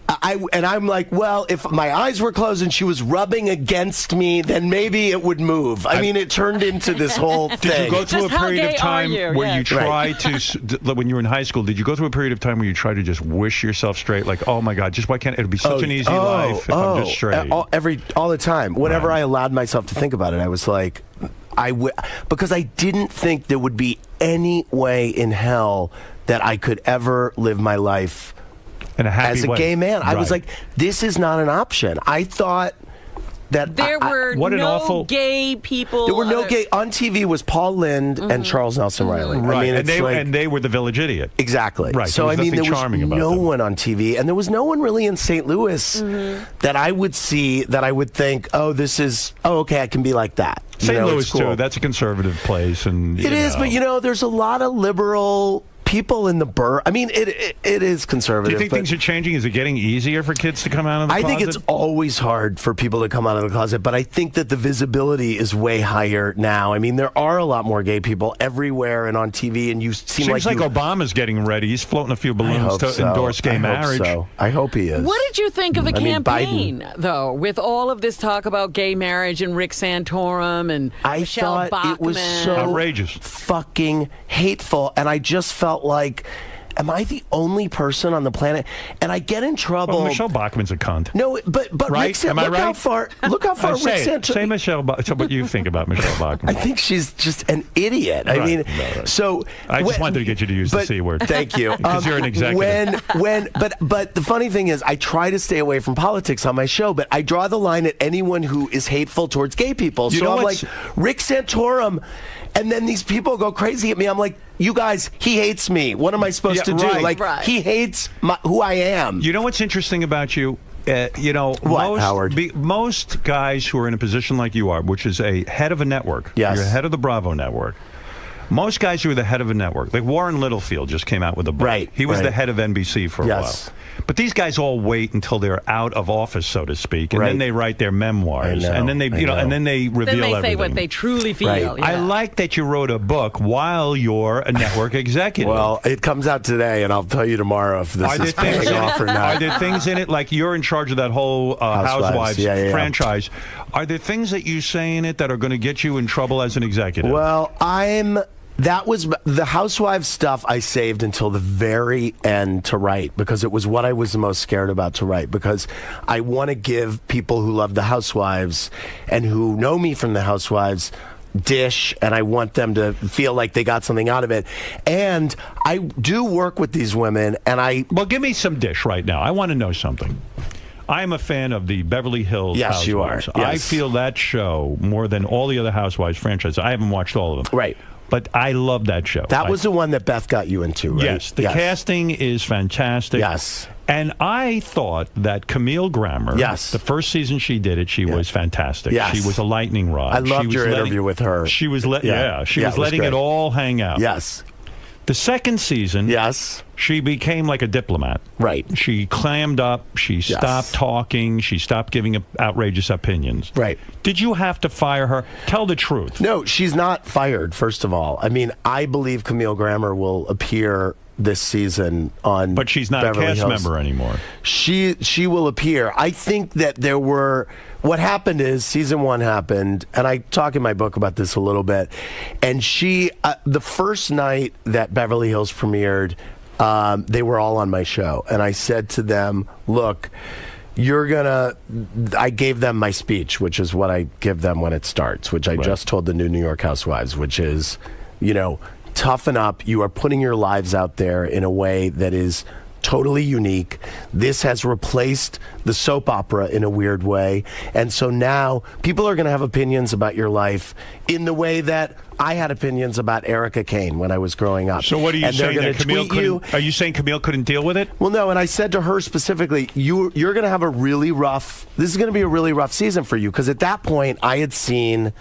I'm like, well, if my eyes were closed and she was rubbing against me, then maybe it would move. I mean, it turned into this whole thing. Did you go through a period of time where you tried to, when you were in high school, did you go through a period of time where you tried to just wish yourself straight? Like, oh my God, just why can't it be such an easy life if I'm just straight? All the time. Whenever I allowed myself to think about it, I was like, because I didn't think there would be any way in hell that I could ever live my life as a gay man. I was like, this is not an option. I thought that there were no gay people. There were no gay on TV. Was Paul Lynde and Charles Nelson Riley? Right, I mean, and they were the village idiot. Exactly. Right. So I mean, there was no them. one on TV, and there was no one really in St. Louis that I would see that I would think, okay, I can be like that. St. Louis too. That's a conservative place, and it is. But there's a lot of liberal people in the burr. I mean, it is conservative. Do you think things are changing? Is it getting easier for kids to come out of the closet? I think it's always hard for people to come out of the closet, but I think that the visibility is way higher now. I mean, there are a lot more gay people everywhere and on TV, and you seem Seems like Obama's getting ready. He's floating a few balloons to endorse gay marriage. I hope he is. What did you think of the campaign, though, with all of this talk about gay marriage and Rick Santorum and Michelle Bachmann? It was so outrageous, fucking hateful, and I just felt like, am I the only person on the planet? And I get in trouble. Well, Michelle Bachmann's a cunt. No, but right? Rick, Am I right? Look how far Rick Santorum. Say Michelle. What you think about Michelle Bachmann? I think she's just an idiot. I mean, so I just wanted to get you to use the C word. Thank you, because you're an executive. But the funny thing is, I try to stay away from politics on my show, but I draw the line at anyone who is hateful towards gay people. So I'm like, Rick Santorum. And then these people go crazy at me. I'm like, you guys, he hates me. What am I supposed to do? He hates who I am. You know what's interesting about you? Most guys who are in a position like you are, which is a head of a network. Yes. You're head of the Bravo network. Most guys who are the head of a network, like Warren Littlefield just came out with a book. Right. He was the head of NBC for a while. But these guys all wait until they're out of office, so to speak, and then they write their memoirs, and then they, and then they reveal everything. Then they say what they truly feel. Right. Yeah. I like that you wrote a book while you're a network executive. Well, it comes out today, and I'll tell you tomorrow if this is paying off or not. Are there things in it, like you're in charge of that whole Housewives franchise? Are there things that you say in it that are going to get you in trouble as an executive? Well, that was the Housewives stuff I saved until the very end to write, because it was what I was the most scared about to write, because I want to give people who love the Housewives and who know me from the Housewives dish, and I want them to feel like they got something out of it. And I do work with these women, and Well, give me some dish right now. I want to know something. I'm a fan of the Beverly Hills Housewives. You are. Yes. I feel that show more than all the other Housewives franchises. I haven't watched all of them. Right. But I love that show. That was the one that Beth got you into, right? Yes. The casting is fantastic. Yes. And I thought that Camille Grammer, the first season she did it, she was fantastic. Yes. She was a lightning rod. I loved your interview with her. She was she was letting it all hang out. Yes. The second season, she became like a diplomat. Right. She clammed up. She stopped talking. She stopped giving outrageous opinions. Right. Did you have to fire her? Tell the truth. No, she's not fired, first of all. I mean, I believe Camille Grammer will appear this season on But she's not Beverly a cast Hills. member anymore. She will appear. I think that there were... What happened is season 1 happened, and I talk in my book about this a little bit, and she... the first night that Beverly Hills premiered, they were all on my show, and I said to them, look... I gave them my speech, which is what I give them when it starts, which I just told the New York Housewives, which is, toughen up. You are putting your lives out there in a way that is totally unique. This has replaced the soap opera in a weird way. And so now people are going to have opinions about your life in the way that I had opinions about Erica Kane when I was growing up. So what are you saying? That Camille couldn't, are you saying Camille couldn't deal with it? Well, no, and I said to her specifically, you're going to have this is going to be a really rough season for you, because at that point I had seen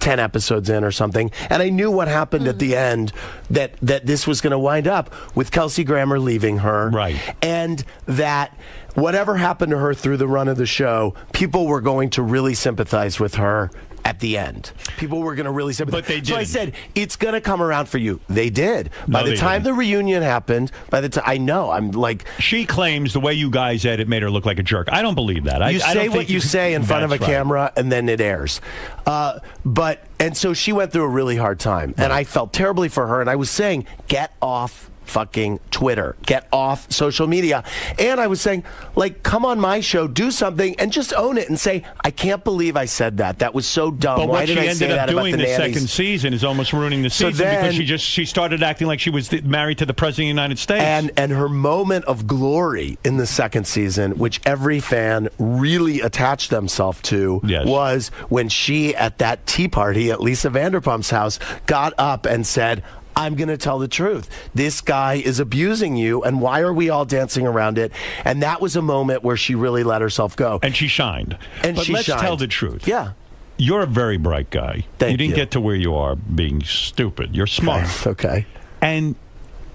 10 episodes in or something, and I knew what happened at the end, that this was going to wind up with Kelsey Grammer leaving her, right, and that whatever happened to her through the run of the show, people were going to really sympathize with her at the end. People were going to really sympathize. But they didn't. So I said, it's going to come around for you. They did. By the time the reunion happened, by the time, I know, I'm like... She claims the way you guys said it made her look like a jerk. I don't believe that. You say what you say in front of a camera, and then it airs. And so she went through a really hard time, and I felt terribly for her, and I was saying, get off fucking Twitter, get off social media. And I was saying, like, come on my show, do something, and just own it and say, I can't believe I said that. That was so dumb. But Why what did she I say ended that up about doing the the nannies? second season is almost ruining the season because she started acting like she was married to the president of the United States. And her moment of glory in the second season, which every fan really attached themselves to, was when she, at that tea party at Lisa Vanderpump's house, got up and said, I'm going to tell the truth. This guy is abusing you, and why are we all dancing around it? And that was a moment where she really let herself go. And she shined. And but she let's shined. tell the truth. Yeah. You're a very bright guy. You didn't get to where you are being stupid. You're smart. Okay. And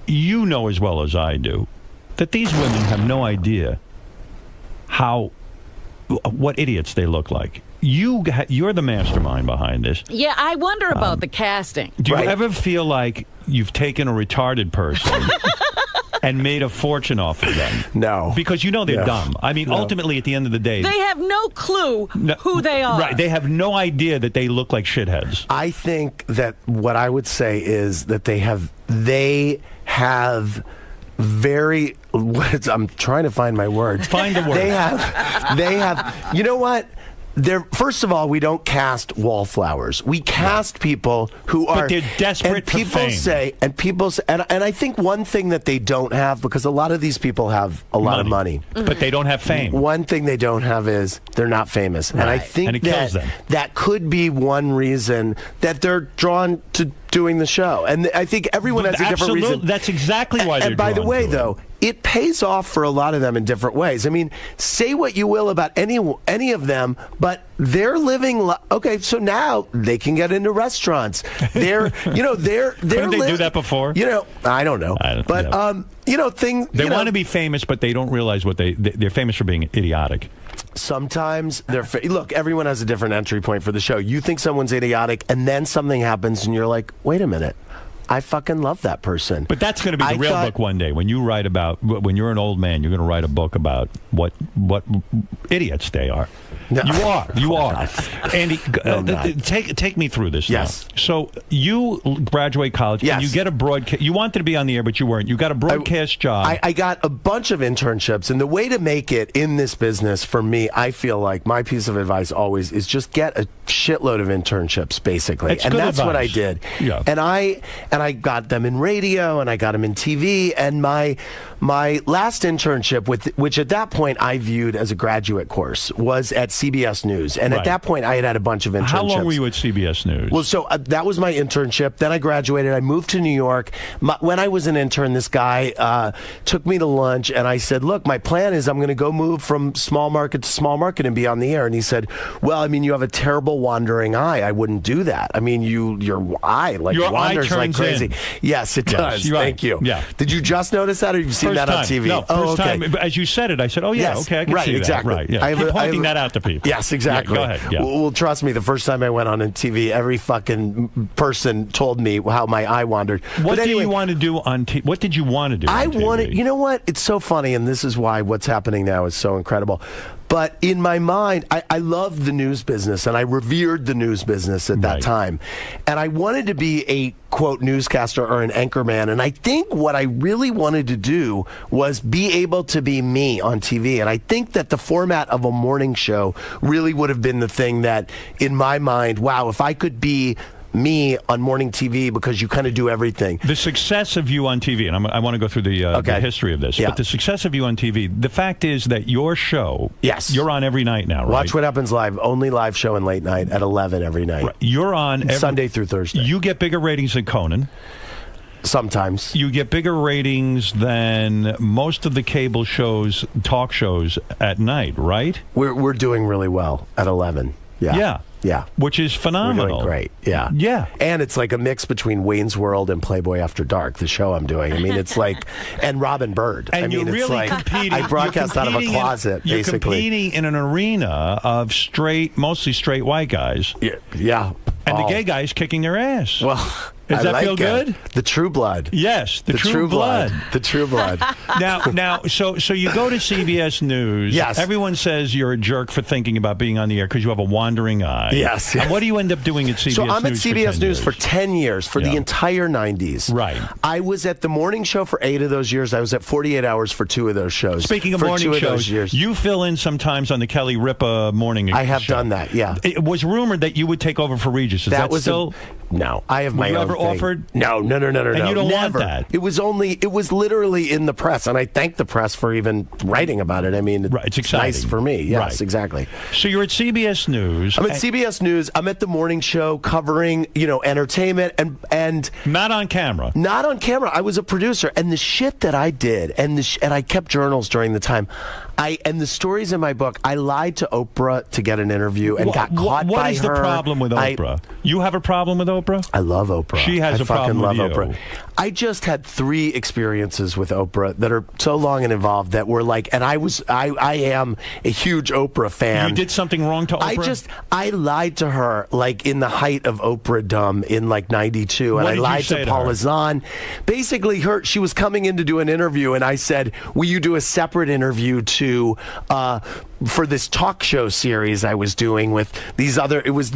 you know as well as I do that these women have no idea what idiots they look like. You're the mastermind behind this. Yeah, I wonder about the casting. Do you ever feel like you've taken a retarded person and made a fortune off of them? No. Because you know they're dumb. I mean, ultimately, at the end of the day... They have no clue who they are. Right. They have no idea that they look like shitheads. I think that what I would say is that they have very... I'm trying to find my words. Find the word. They have... You know what? First of all, we don't cast wallflowers. We cast people who are... But they're desperate and people for fame. And I think one thing that they don't have, because a lot of these people have a lot of money. But they don't have fame. One thing they don't have is they're not famous. And I think And it kills them. that could be one reason that they're drawn to doing the show. And I think everyone has a different reason. That's exactly why they're And by the drawn way, to it. though, it pays off for a lot of them in different ways. I mean, say what you will about any of them, but they're living. Okay, so now they can get into restaurants. They're Couldn't they do that before? I don't know. Things they want to be famous, but they don't realize they're famous for being idiotic. Sometimes look, everyone has a different entry point for the show. You think someone's idiotic, and then something happens, and you're like, wait a minute. I fucking love that person. But that's going to be the real book one day. When you write about, when you're an old man, you're going to write a book about what idiots they are. No. You are. Andy, take me through this. Yes. Now. So you graduate college. Yes. And you get a broadcast. You wanted to be on the air, but you weren't. You got a broadcast job. I got a bunch of internships, and the way to make it in this business, for me, I feel like my piece of advice always is just get a shitload of internships, basically. It's and good that's advice. what I did. Yeah. And I got them in radio, and I got them in TV, and my last internship, which at that point I viewed as a graduate course, was at CBS News. And at that point, I had a bunch of internships. How long were you at CBS News? Well, so that was my internship. Then I graduated. I moved to New York. When I was an intern, this guy took me to lunch, and I said, look, my plan is I'm going to go move from small market to small market and be on the air. And he said, well, I mean, you have a terrible wandering eye. I wouldn't do that. I mean, your eye wanders like crazy. In. Yes, it does. Right. Thank you. Yeah. Did you just notice that, or you've seen that on TV? No, first time. As you said it, I said, oh, yeah, yes. okay, I can see exactly. that. Right, yeah. Keep pointing that out to people. Yes, exactly. Yeah, go ahead. Yeah. Well, trust me, the first time I went on TV, every fucking person told me how my eye wandered. What do you want to do on TV? What did you want to do on TV? wanted, you know what? It's so funny, and this is why what's happening now is so incredible. But in my mind, I loved the news business, and I revered the news business at that time. And I wanted to be a, quote, newscaster or an anchorman. And I think what I really wanted to do was be able to be me on TV. And I think that the format of a morning show really would have been the thing that, in my mind, wow, if I could be me on morning TV, because you kind of do everything. The success of you on TV, and I want to go through the history of this, but the success of you on TV, the fact is that your show, you're on every night now, right? Watch What Happens Live, only live show in late night at 11 every night. Right. You're on Sunday through Thursday. You get bigger ratings than Conan. Sometimes. You get bigger ratings than most of the cable shows, talk shows at night, right? We're doing really well at 11. Yeah. Yeah. Which is phenomenal. We're doing great. Yeah. Yeah. And it's like a mix between Wayne's World and Playboy After Dark, the show I'm doing. I mean, it's like, and Robin Bird. And I mean, you're it's really like, competing. I broadcast out of a closet, you're basically. competing in an arena of mostly straight white guys. Yeah. And the gay guys kicking their ass. Well, does that feel good? The True Blood. Yes, the True Blood. The True Blood. Now, so you go to CBS News. Yes. Everyone says you're a jerk for thinking about being on the air because you have a wandering eye. Yes. And what do you end up doing at CBS News? So I'm at CBS News for 10 years, for the entire 90s. Right. I was at the morning show for 8 of those years. I was at 48 Hours for 2 of those shows. Speaking of for morning 2 of shows, those years. you fill in sometimes on the Kelly Ripa morning I have show. done that, yeah. It was rumored that you would take over for Regis. Is that was still... No, I have my own Were you ever thing. offered? No. And you don't Never. want that. It was literally in the press, and I thank the press for even writing about it. I mean, it's exciting. Nice for me. Yes, Right. exactly. So you're at CBS News. I'm at CBS News. I'm at the morning show covering, entertainment and not on camera. Not on camera. I was a producer, and the shit that I did, and I kept journals during the time. And the stories in my book, I lied to Oprah to get an interview and got caught by her. What is the problem with Oprah? You have a problem with Oprah? I love Oprah. She has a problem with you. Oprah. I just had 3 experiences with Oprah that are so long and involved that were like, and I am a huge Oprah fan. You did something wrong to Oprah? I lied to her like in the height of Oprah-dom in like 92, and I lied to Paula Zahn. Basically, she was coming in to do an interview, and I said, will you do a separate interview for this talk show series I was doing with these other, it was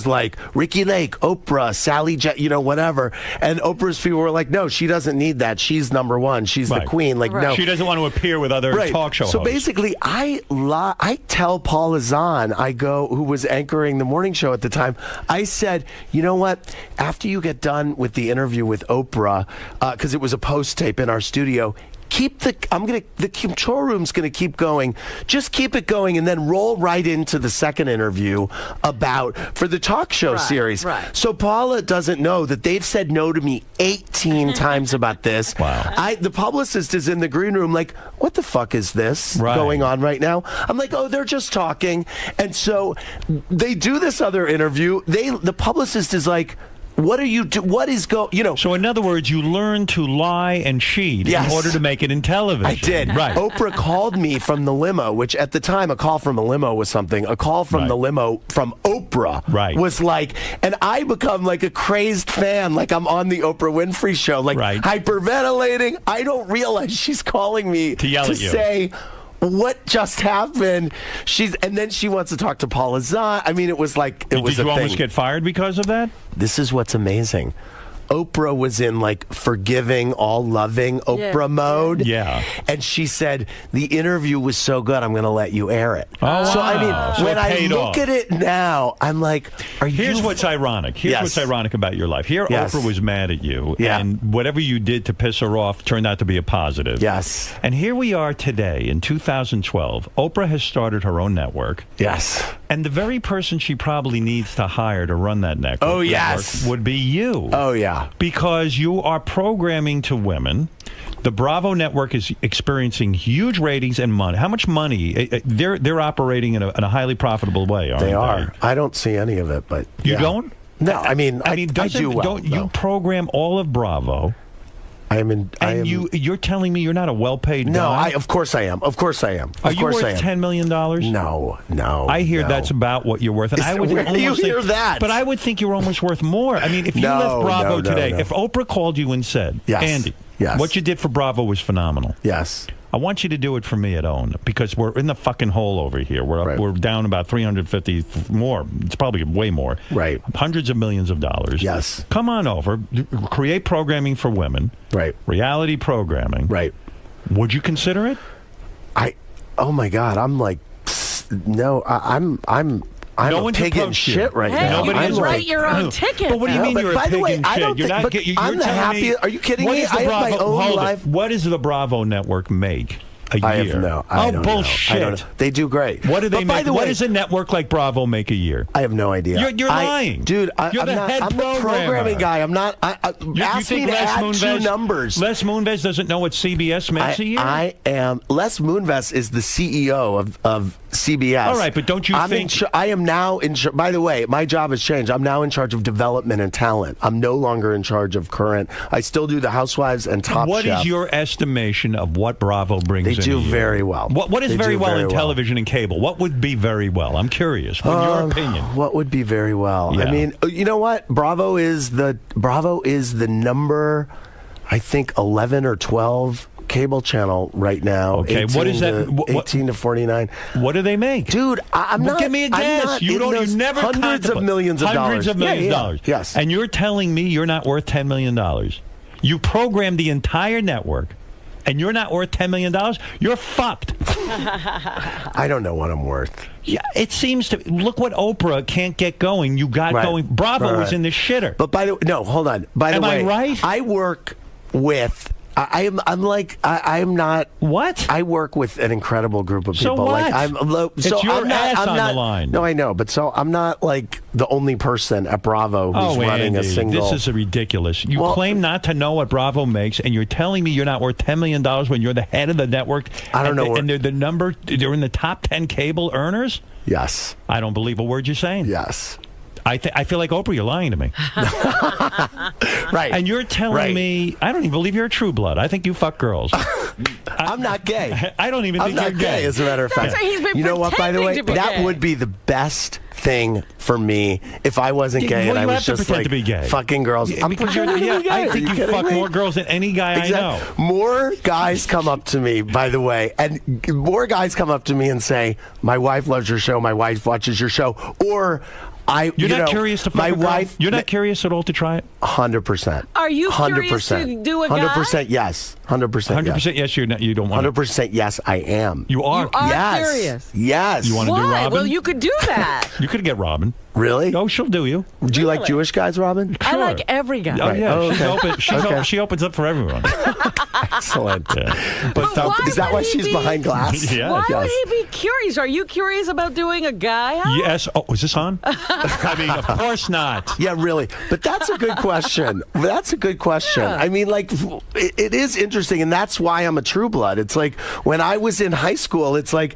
like Ricky Lake, Oprah, Sally whatever. And Oprah's people were like, no, she doesn't need that. She's number one. She's the queen. Like, no. She doesn't want to appear with other talk show hosts. So basically, I tell Paula Zahn, who was anchoring the morning show at the time, I said, you know what? After you get done with the interview with Oprah, because it was a post tape in our studio, the control room's gonna keep going. Just keep it going, and then roll right into the second interview for the talk show series. Right. So Paula doesn't know that they've said no to me 18 times about this. Wow. The publicist is in the green room like, what the fuck is this going on right now? I'm like, oh, they're just talking. And so they do this other interview. The publicist is like, what are you do? What is So in other words, you learn to lie and cheat in order to make it in television. I did. Right. Oprah called me from the limo, which at the time a call from a limo was something. A call from the limo from Oprah was like, and I become like a crazed fan, like I'm on the Oprah Winfrey show, like hyperventilating. I don't realize she's calling me to yell at you. Say, what just happened? And then she wants to talk to Paula Zahn. I mean, it was like it was a thing. Did you almost get fired because of that? This is what's amazing. Oprah was in like forgiving, all loving Oprah mode. Yeah. And she said, the interview was so good, I'm going to let you air it. Oh, so, I mean, so when I look at it now, I'm like, Here's what's ironic. Here's what's ironic about your life. Here, Oprah was mad at you. Yeah. And whatever you did to piss her off turned out to be a positive. Yes. And here we are today in 2012. Oprah has started her own network. Yes. And the very person she probably needs to hire to run that network, would be you. Oh, yeah. Because you are programming to women. The Bravo network is experiencing huge ratings and money. How much money? They're operating in a highly profitable way, aren't they? They are. I don't see any of it, but you don't? No, I mean, I do well. Don't you program all of Bravo? You're telling me you're not a well-paid guy? No, of course I am. Of course I am. Are you worth $10 million? No. I hear that's about what you're worth. And I would where do you hear that? But I would think you're almost worth more. I mean, if you left Bravo today, if Oprah called you and said, Andy, what you did for Bravo was phenomenal. Yes. I want you to do it for me at OWN because we're in the fucking hole over here. We're down about 350 more. It's probably way more. Right. Hundreds of millions of dollars. Yes. Come on over. Create programming for women. Right. Reality programming. Right. Would you consider it? Oh my God. I'm like, no. I'm taking shit right now. Nobody is write your own ticket. But what do you mean you're a pig in shit? You're not. I'm the happiest. Are you kidding me? I have my own life. What does the Bravo network make a year? I don't bullshit. know. I don't know. They do great. What do they make? What does a network like Bravo make a year? I have no idea. You're lying. Dude, you're the head I'm the programming guy. I'm not. Ask me to add 2 numbers. Les Moonves doesn't know what CBS makes a year? I am. Les Moonves is the CEO of CBS. All right, but don't you think... I am now in charge. By the way, my job has changed. I'm now in charge of development and talent. I'm no longer in charge of current. I still do the Housewives and Top What Chef. is your estimation of what Bravo brings in? They do very well. What is very well in television and cable? What would be very well? I'm curious. In your opinion. What would be very well? Yeah. I mean, you know what? Bravo is the number, I think, 11 or 12 cable channel right now. Okay, what is that? 18 to 49. What do they make? Dude, I'm not. Give me a guess. You never hundreds of millions of dollars. Hundreds of millions of dollars. Yes. And you're telling me you're not worth $10 million. You programmed the entire network, and you're not worth $10 million? You're fucked. I don't know what I'm worth. Yeah, it seems to. Look what Oprah can't get going. You got going. Bravo was in the shitter. But by the way, no, hold on. By the way, am I right? I work with. I'm not. What? I work with an incredible group of people. So what? It's your ass I'm on not, the line. No, I know, but so I'm not like the only person at Bravo who's running Andy, a single. This is ridiculous. You claim not to know what Bravo makes, and you're telling me you're not worth $10 million when you're the head of the network. I don't know. And they're the number. They're in the top 10 cable earners. Yes. I don't believe a word you're saying. Yes. I feel like Oprah, you're lying to me. Right. And you're telling me, I don't even believe you're a true blood. I think you fuck girls. I'm not gay. I don't even think you're gay. As a matter of fact. You know what, by the way? That would be the best thing for me if I wasn't gay and I was just like fucking girls. I'm pretending to be gay. I think you fuck more girls than any guy I know. More guys come up to me, by the way, and more guys come up to me and say, my wife loves your show, my wife watches your show, or You're not curious to fuck a girl? You're not curious at all to try it? 100%. Are you curious to do a guy? 100% yes. 100% 100% yes. You don't want 100% yes, I am. You are? You are yes. curious? Yes. You want to do Why? Robin? Well, you could do that. You could get Robin. Really? Oh, she'll do you. Do you like Jewish guys, Robin? I like every guy. Oh, yeah. Okay. She opens up for everyone. Excellent. Yeah. But is that why she's behind glass? Yeah. Why would he be curious? Are you curious about doing a guy house? Yes. Oh, is this on? I mean, of course not. Yeah, really. But that's a good question. That's a good question. Yeah. I mean, like, it is interesting, and that's why I'm a true blood. It's like when I was in high school, it's like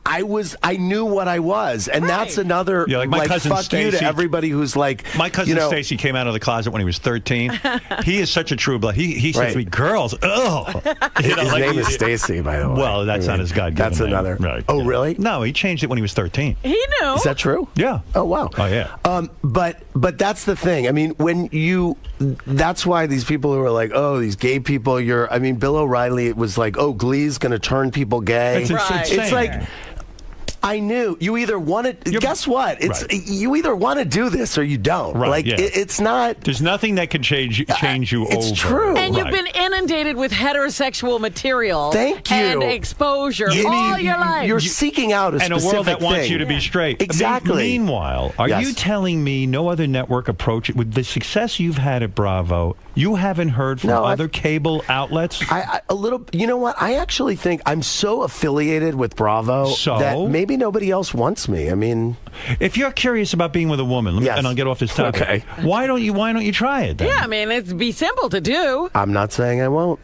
I knew what I was, and that's another like my cousin fuck you to Stacy. everybody who's like My cousin Stacy came out of the closet when he was 13. He is such a true blood. He said to me, "Girls, ugh." His name is Stacy, by the way. Well, that's not his God-given That's name. another. Right. Oh, really? No, he changed it when he was 13. He knew. Is that true? Yeah. Oh, wow. Oh, yeah. But that's the thing. I mean, that's why these people who are like, oh, these gay people, I mean, Bill O'Reilly was like, oh, Glee's going to turn people gay. It's insane. It's like, I knew you either want to. Guess what? You either want to do this or you don't. Right, like it's not. There's nothing that can change you. It's over. true. And you've been inundated with heterosexual material. Thank you. And exposure all your life. You're seeking out a and specific a world that wants thing. you to be straight. Exactly. Meanwhile, are you telling me no other network approach it with the success you've had at Bravo? You haven't heard from other cable outlets? A little. You know what? I actually think I'm so affiliated with Bravo that maybe nobody else wants me. I mean, if you're curious about being with a woman, and I'll get off this topic. Okay. Why don't you try it then? Yeah, I mean, it'd be simple to do. I'm not saying I won't.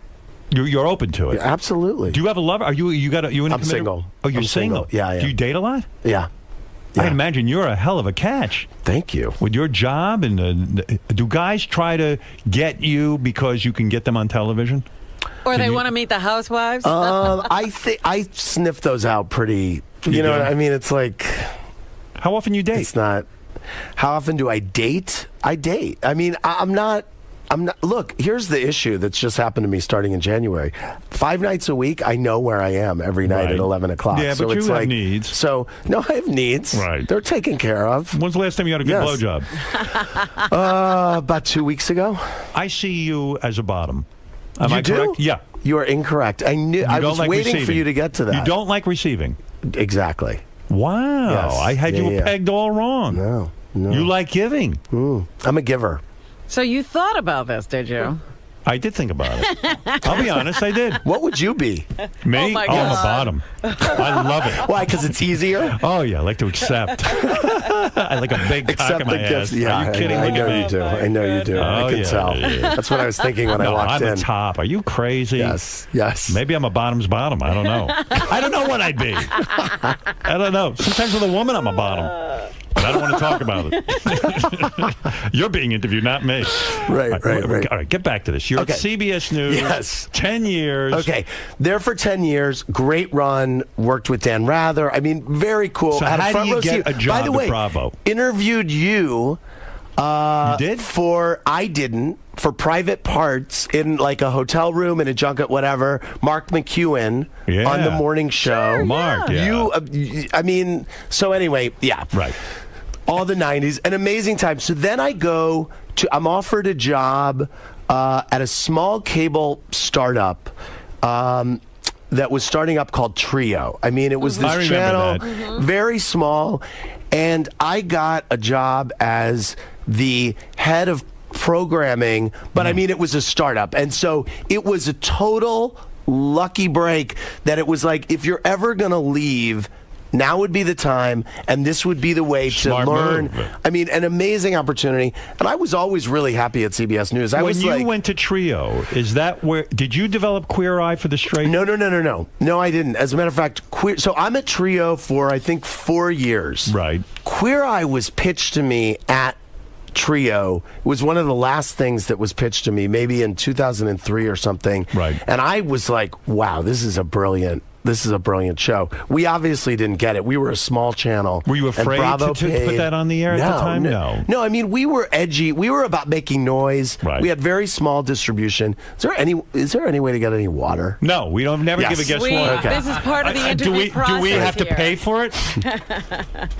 You're open to it. Yeah, absolutely. Do you have a lover? Are you in a I'm single. Oh, you're I'm single. Yeah. Do you date a lot? Yeah. I imagine you're a hell of a catch. Thank you. With your job, and do guys try to get you because you can get them on television? Or they want to meet the housewives? I think I sniff those out pretty. You know what I mean? It's like, how often you date? It's not. How often do I date? I date. I mean, I'm not. Look, here's the issue that's just happened to me starting in January. 5 nights a week, I know where I am every night at 11 o'clock. Yeah, so but it's you have like, needs. So, no, I have needs. Right. They're taken care of. When's the last time you had a good blowjob? About 2 weeks ago. I see you as a bottom. Am You I do? correct? Yeah. You are incorrect. I knew. I was waiting for receiving. you to get to that. You don't like receiving? Exactly. Wow. Yes. I had you pegged all wrong. No. You like giving. I'm a giver. So you thought about this, did you? I did think about it. I'll be honest, I did. What would you be? Me? Oh, my I'm a God. bottom. I love it. Why? Because it's easier? Oh, yeah, I like to accept. I like a big cock Accept in my the ass. gifts. Yeah, Are you kidding? I Look know at me. you do. I know you do. I can tell. Yeah. That's what I was thinking when I No, walked I'm in. a top. Are you crazy? Yes. Maybe I'm a bottom's bottom. I don't know. I don't know what I'd be. I don't know. Sometimes with a woman, I'm a bottom. But I don't want to talk about it. You're being interviewed, not me. Right. All right, get back to this. You're Okay. at CBS News. Yes. 10 years. Okay. There for 10 years. Great run. Worked with Dan Rather. I mean, very cool. So Had how front do you row get seat. a job By the at way, Bravo? Interviewed you. You did? I didn't. For private parts in like a hotel room in a junket, whatever. Mark McEwen on the morning show. Sure, Mark, yeah. I mean, so anyway, yeah. Right. All the 90s, an amazing time. So then I'm offered a job at a small cable startup that was starting up called Trio. I mean, it was I this remember channel, that. very small, and I got a job as the head of programming, but I mean, it was a startup. And so it was a total lucky break that it was like, if you're ever going to leave, now would be the time, and this would be the way Smart to learn. move. I mean, an amazing opportunity. And I was always really happy at CBS News. When you went to Trio, is that where did you develop Queer Eye for the Straight? No. No, I didn't. As a matter of fact, so I'm at Trio for I think 4 years. Right. Queer Eye was pitched to me at Trio. It was one of the last things that was pitched to me, maybe in 2003 or something. Right. And I was like, wow, this is a brilliant show. We obviously didn't get it. We were a small channel. Were you and afraid Bravo to put that on the air at the time? No, I mean, we were edgy. We were about making noise. Right. We had very small distribution. Is there any way to get any water? No, we don't never give a guest water. Okay. This is part of the interview process. Do we have to here. pay for it?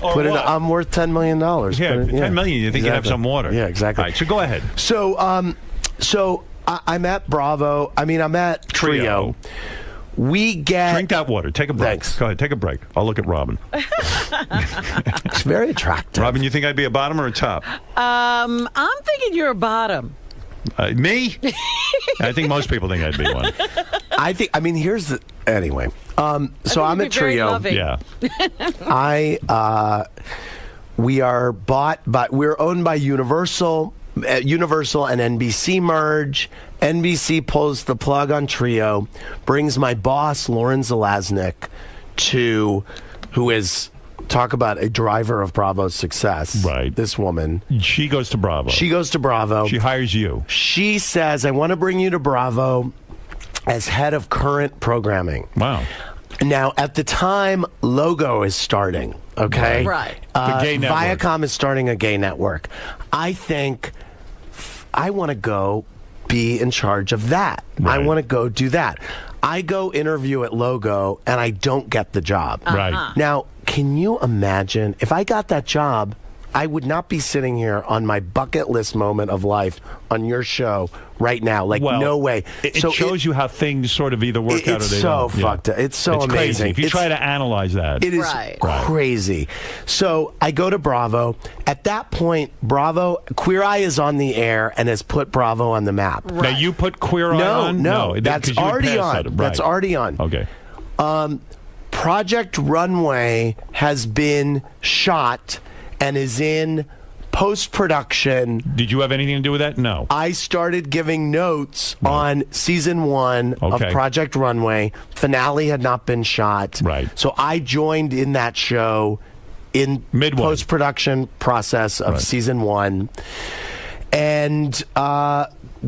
Or Put it. what? I'm worth $10 million. Yeah, $10 million. You think you have some water? Yeah, exactly. All right, so go ahead. So, I'm at Bravo. I mean, I'm at Trio. We get Drink that water. Take a break. Thanks. Go ahead. Take a break. I'll look at Robin. It's very attractive. Robin, you think I'd be a bottom or a top? I'm thinking you're a bottom. Me? I think most people think I'd be one. I mean, here's the anyway. So I'm you'd at be very Trio. loving. Yeah. We are we're owned by Universal. Universal and NBC merge. NBC pulls the plug on Trio, brings my boss Lauren Zalaznick who is talk about a driver of Bravo's success. Right. This woman. She goes to Bravo. She goes to Bravo. She hires you. She says, I want to bring you to Bravo as head of current programming. Wow. Now, at the time, Logo is starting, okay? Right. The gay network. Viacom is starting a gay network. I think I want to go be in charge of that. Right. I want to go do that. I go interview at Logo, and I don't get the job. Right. Now, can you imagine if I got that job, I would not be sitting here on my bucket list moment of life on your show right now. Like, Well, no way. It shows you how things sort of either work out or It's they so don't. Yeah. fucked up. It's so It's amazing. crazy. If you try to analyze that. It is Right. crazy. So I go to Bravo. At that point, Queer Eye is on the air and has put Bravo on the map. Now, you put Queer Eye on? No, that's 'cause you had already passed on. that. Right. That's already on. Okay. Project Runway has been shot and is in post-production. Did you have anything to do with that? No. I started giving notes on season 1 of Okay. Project Runway. Finale had not been shot. Right. So I joined in that show in Midway. post-production process of season 1 and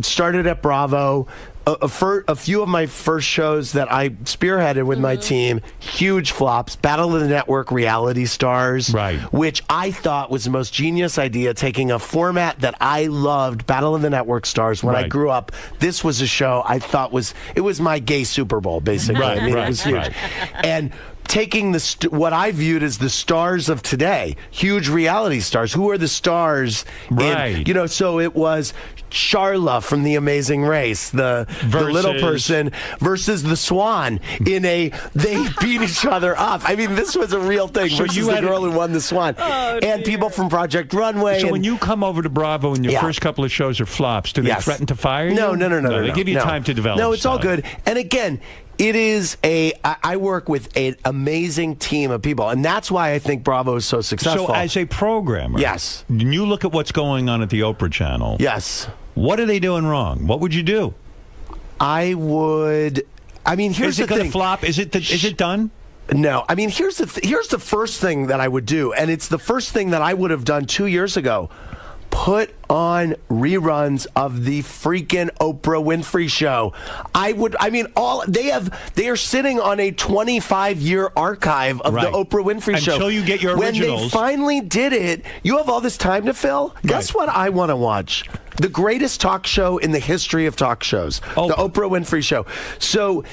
started at Bravo. A few of my first shows that I spearheaded with my team, huge flops. Battle of the Network reality stars, Right. which I thought was the most genius idea, taking a format that I loved, Battle of the Network stars. When I Right. grew up, this was a show I thought was my gay Super Bowl, basically. Right, I mean, right, it was huge. right. And taking what I viewed as the stars of today, huge reality stars. Who are the stars? Right. So it was Charla from The Amazing Race, the little person versus the Swan they beat each other up. I mean, this was a real thing. So versus the girl who won the Swan. And people from Project Runway. So when you come over to Bravo and your first couple of shows are flops, do they threaten to fire you? No. They give you time to develop. No, it's all stuff. good. And again, it is I work with an amazing team of people, and that's why I think Bravo is so successful. So as a programmer, yes, when you look at what's going on at the Oprah channel, yes, what are they doing wrong? What would you do? Here's the thing. Is it going to flop? Is it done? No. I mean, here's the first thing that I would do, and it's the first thing that I would have done 2 years ago. Put on reruns of the freaking Oprah Winfrey Show. They are sitting on a 25-year archive of the Oprah Winfrey Show. Until you get your originals. When they finally did it, you have all this time to fill. Guess what I want to watch? The greatest talk show in the history of talk shows, the Oprah Winfrey Show. So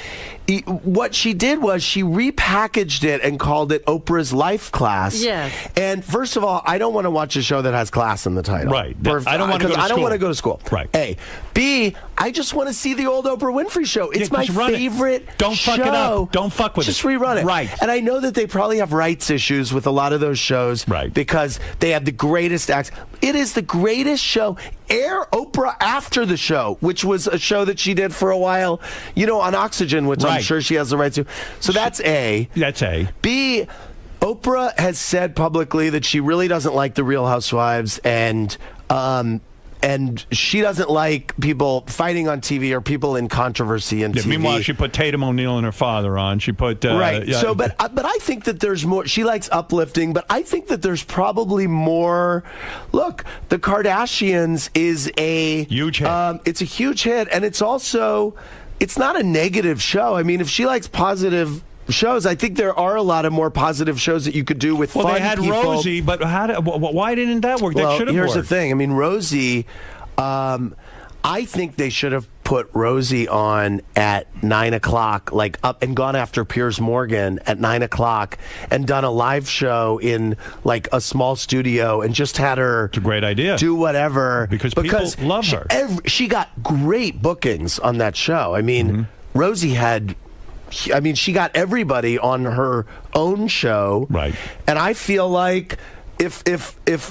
what she did was she repackaged it and called it Oprah's Life Class. Yes. And first of all, I don't want to watch a show that has class in the title. Right. I don't want to go to school. I don't want to go to school. Right. A. B. I just want to see the old Oprah Winfrey Show. It's my favorite Don't fuck it show. up. Don't fuck with Just it. rerun it. Right. And I know that they probably have rights issues with a lot of those shows. Right. Because they have the greatest acts. It is the greatest show. Air Oprah after the show, which was a show that she did for a while, on Oxygen, which I'm sure she has the rights to. So that's A. That's A. B. Oprah has said publicly that she really doesn't like the Real Housewives, and she doesn't like people fighting on TV or people in controversy in TV. Meanwhile, she put Tatum O'Neal and her father on. She put right. So, but I think that there's more. She likes uplifting, but I think that there's probably more. Look, the Kardashians is a huge hit. It's a huge hit, and it's also not a negative show. I mean, if she likes positive shows, I think there are a lot of more positive shows that you could do with fun people. Well, they had Rosie, but why didn't that work? That should have worked. Here's the thing. I mean, Rosie, I think they should have put Rosie on at 9 o'clock, like up and gone after Piers Morgan at 9 o'clock and done a live show in like a small studio and just had her it's a great idea. Do whatever. Because people love her. She got great bookings on that show. I mean, Rosie had... she got everybody on her own show. Right. And I feel like if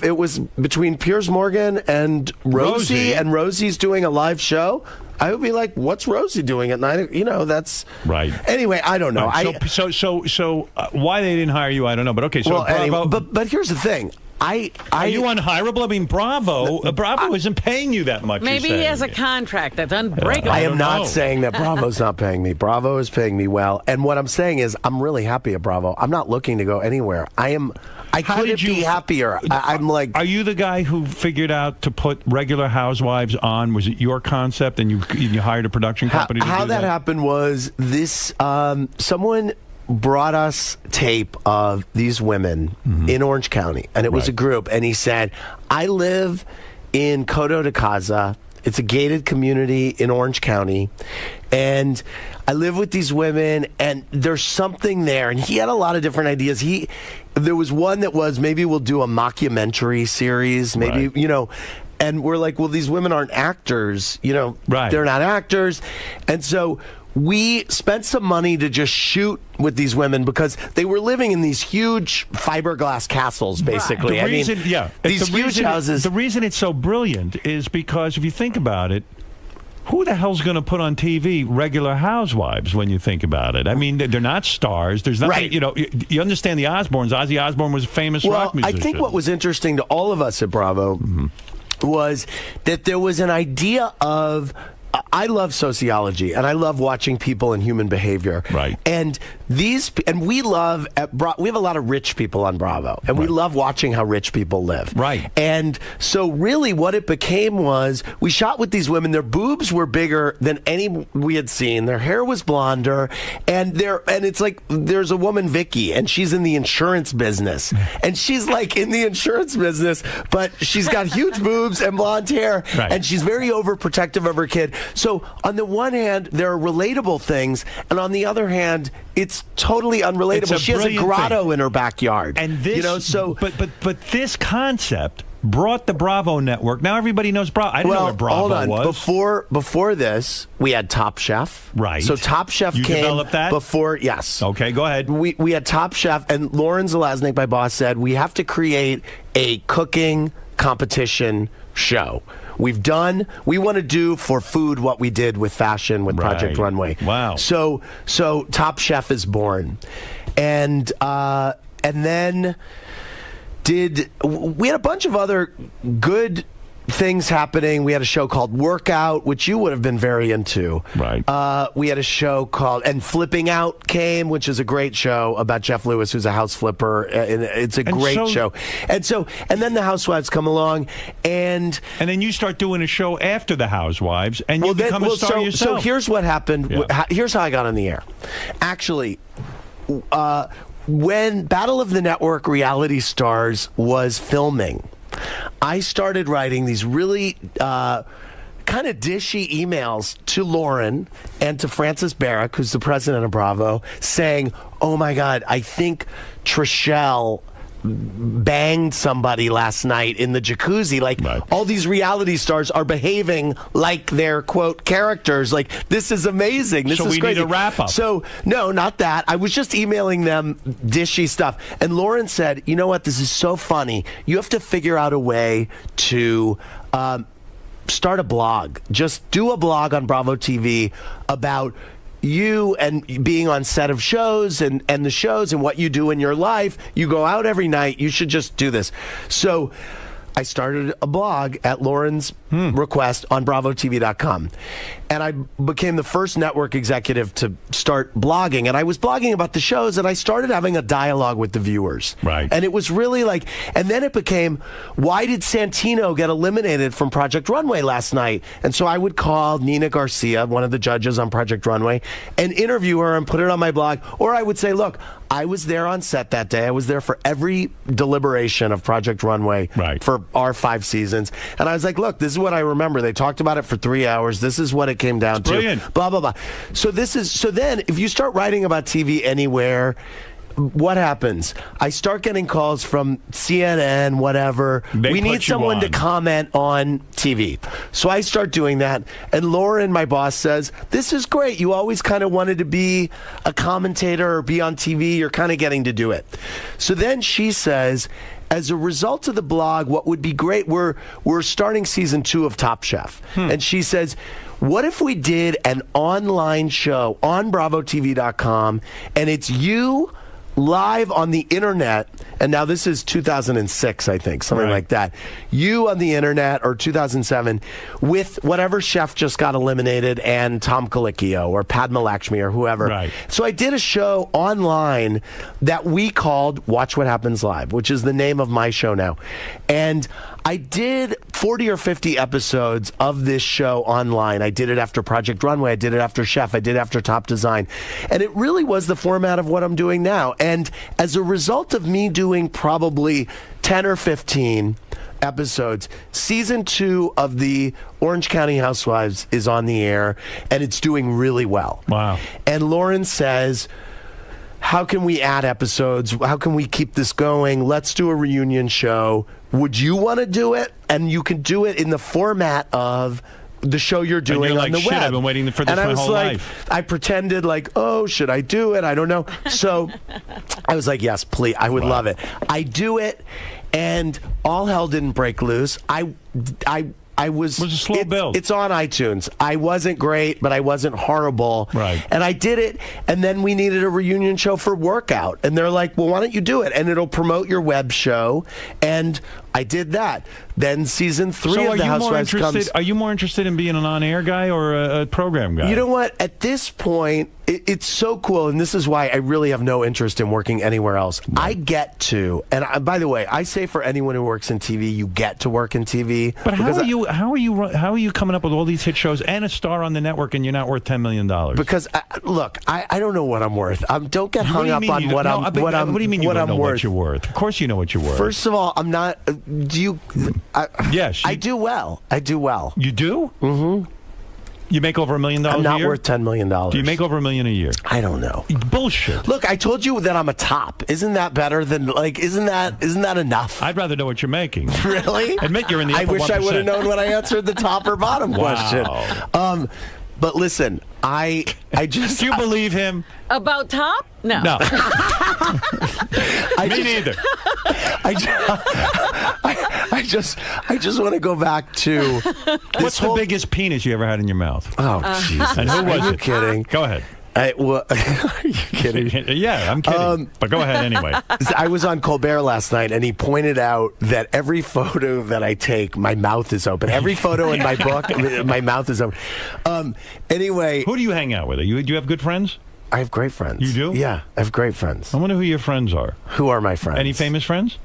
it was between Piers Morgan and Rosie and Rosie's doing a live show, I would be like, what's Rosie doing at 9? That's right. Anyway, I don't know. Right. So why they didn't hire you, I don't know. But okay, so anyway, but here's the thing. Are you unhireable? I mean, Bravo isn't paying you that much. Maybe he has a contract that's unbreakable. I am not saying that Bravo's not paying me. Bravo is paying me well. And what I'm saying is I'm really happy at Bravo. I'm not looking to go anywhere. I couldn't be happier. I'm like... Are you the guy who figured out to put regular housewives on? Was it your concept and you hired a production company to do that? How that happened was this... someone brought us tape of these women in Orange County, and it was a group, and he said, I live in Coto de Caza. It's a gated community in Orange County, and I live with these women, and there's something there. And he had a lot of different ideas. There was one that was, maybe we'll do a mockumentary series, maybe, and we're like, well, these women aren't actors, they're not actors. And so we spent some money to just shoot with these women because they were living in these huge fiberglass castles, basically. These huge houses. The reason it's so brilliant is because if you think about it, who the hell's going to put on TV regular housewives when you think about it? I mean, they're not stars. There's nothing, you understand the Osbournes. Ozzy Osbourne was a famous rock musician. I think what was interesting to all of us at Bravo was that there was an idea of... I love sociology, and I love watching people and human behavior. Right. And we love we have a lot of rich people on Bravo, and we love watching how rich people live. Right. And so really what it became was we shot with these women. Their boobs were bigger than any we had seen. Their hair was blonder, and it's like there's a woman, Vicky, and she's in the insurance business. And she's like in the insurance business, but she's got huge boobs and blonde hair, and she's very overprotective of her kid. So on the one hand, there are relatable things, and on the other hand, it's totally unrelatable. She has a grotto in her backyard. And this, you know, so but this concept brought the Bravo network. Now everybody knows Bravo. I didn't know what Bravo hold on. was. Before this, we had Top Chef. Right. So Top Chef You came developed that? before. Yes. Okay, go ahead. We had Top Chef, and Lauren Zelaznik, my boss, said we have to create a cooking competition show. We want to do for food what we did with fashion with Project Runway. Wow. So Top Chef is born. And then we had a bunch of other good things happening. We had a show called Workout, which you would have been very into. Right. We had a show called Flipping Out came, which is a great show about Jeff Lewis, who's a house flipper. And it's a great show. And then the Housewives come along, and then you start doing a show after the Housewives, and you become a star yourself. So here's what happened. Yeah. Here's how I got on the air. Actually, when Battle of the Network Reality Stars was filming, I started writing these really kind of dishy emails to Lauren and to Frances Barrick, who's the president of Bravo, saying, oh my God, I think Trishelle banged somebody last night in the jacuzzi. Like, all these reality stars are behaving like they're, quote, characters. Like, this is amazing. This is crazy. Need a wrap up. So, no, not that. I was just emailing them dishy stuff. And Lauren said, you know what? This is so funny. You have to figure out a way to start a blog. Just do a blog on Bravo TV about you and being on set of shows and the shows and what you do in your life. You go out every night. You should just do this. So I started a blog at Lauren's request on BravoTV.com. And I became the first network executive to start blogging. And I was blogging about the shows, and I started having a dialogue with the viewers. Right. And it was really like, and then it became, why did Santino get eliminated from Project Runway last night? And so I would call Nina Garcia, one of the judges on Project Runway, and interview her and put it on my blog. Or I would say, look, I was there on set that day. I was there for every deliberation of Project Runway for our 5 seasons. And I was like, look, this is what I remember. They talked about it for 3 hours. This is what it came down to. Brilliant. Blah, blah, blah. So then if you start writing about TV anywhere, what happens? I start getting calls from CNN, whatever. We need someone to comment on TV. So I start doing that. And Lauren, my boss, says, this is great. You always kind of wanted to be a commentator or be on TV. You're kind of getting to do it. So then she says, as a result of the blog, what would be great, we're starting season 2 of Top Chef. And she says, what if we did an online show on BravoTV.com, and it's you live on the internet, and now this is 2006, I think, something like that. You on the internet, or 2007, with whatever chef just got eliminated and Tom Colicchio or Padma Lakshmi or whoever. Right. So I did a show online that we called Watch What Happens Live, which is the name of my show now. And I did 40 or 50 episodes of this show online. I did it after Project Runway. I did it after Chef. I did it after Top Design. And it really was the format of what I'm doing now. And as a result of me doing probably 10 or 15 episodes, season 2 of the Orange County Housewives is on the air, and it's doing really well. Wow. And Lauren says, how can we add episodes? How can we keep this going? Let's do a reunion show. Would you want to do it? And you can do it in the format of the show you're doing and on the shit, web. I've been waiting for this and my I was whole like, life. I pretended like, oh, should I do it? I don't know. So I was like, yes, please. I would love it. I do it, and all hell didn't break loose. I was a slow build. It's on iTunes. I wasn't great, but I wasn't horrible. Right. And I did it, and then we needed a reunion show for Workout. And they're like, well, why don't you do it? And it'll promote your web show. And I did that. Then season 3 of The Housewives comes. Are you more interested in being an on-air guy or a program guy? You know what? At this point, it's so cool, and this is why I really have no interest in working anywhere else. I get to, and by the way, I say for anyone who works in TV, you get to work in TV. But how are you coming up with all these hit shows and a star on the network, and you're not worth $10 million? Because look, I don't know what I'm worth. Don't get hung up on what I'm. What do you mean you don't know what you're worth? Of course you know what you're worth. First of all, I'm not. Do you? Yes. I do well. I do well. You do? Mm-hmm. You make over $1 million a year? I'm not worth $10 million. Do you make over $1 million a year? I don't know. Bullshit. Look, I told you that I'm a top. Isn't that better than Isn't that enough? I'd rather know what you're making. Really? Admit you're in the upper 1%. I wish I would have known when I answered the top or bottom question. But listen, I just. Do you believe him? About top? No. No. Me neither. I just want to go back to. What's the biggest penis you ever had in your mouth? Oh, Jesus. And who was Are you it? kidding? Go ahead. Are you kidding? Yeah, I'm kidding. But go ahead anyway. I was on Colbert last night, and he pointed out that every photo that I take, my mouth is open. Every photo in my book, my mouth is open. Anyway. Who do you hang out with? Do you have good friends? I have great friends. You do? Yeah, I have great friends. I wonder who your friends are. Who are my friends? Any famous friends?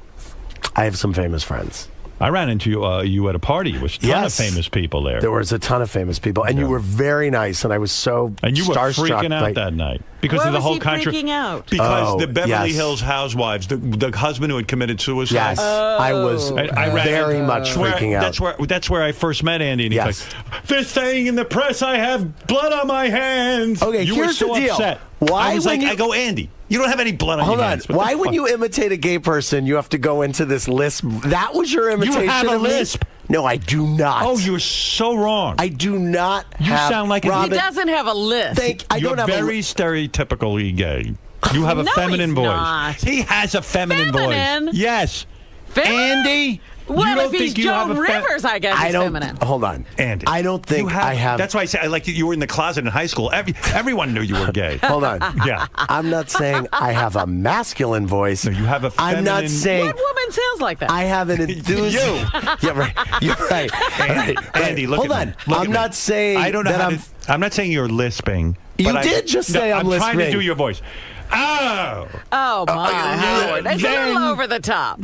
I have some famous friends. I ran into you at a party. There was a ton of famous people there. There was a ton of famous people, and you were very nice, and I was so And you were starstruck freaking out that night because Why of the was whole he country. freaking out? Because the Beverly yes. Hills Housewives, the husband who had committed suicide. Yes, I was very much freaking out. That's where I first met Andy, and he's like, "They're saying in the press I have blood on my hands." Okay, you here's were so the deal. upset. Why I was when like, you- I go, Andy, you don't have any blood on Hold your on. hands. What Why, the when fuck? you imitate a gay person, you have to go into this lisp? That was your imitation. You have a of me? lisp. No, I do not. Oh, you're so wrong. I do not. You sound like He Robin. doesn't have a list. I You're don't have very stereotypically gay. You have a No, feminine he's voice. not. He has a feminine Feminine? voice. Yes. Andy. Well, you don't if he's think you have Joan a Rivers, I guess I he's don't. feminine. Hold on, Andy. I don't think I have. That's why I say I like you were in the closet in high school. Everyone knew you were gay. Hold on. Yeah. I'm not saying I have a masculine voice. No, you have a feminine. I'm not saying. What woman sounds like that? I have an enthusiasm. Yeah, right. You're right. Andy, right. Andy, look Hold at on. me. Look I'm at not me. saying I don't know that how I'm not saying you're lisping. You but did just say I'm trying to lisping. do your voice. Oh. Oh, my Howard. That's a little over the top.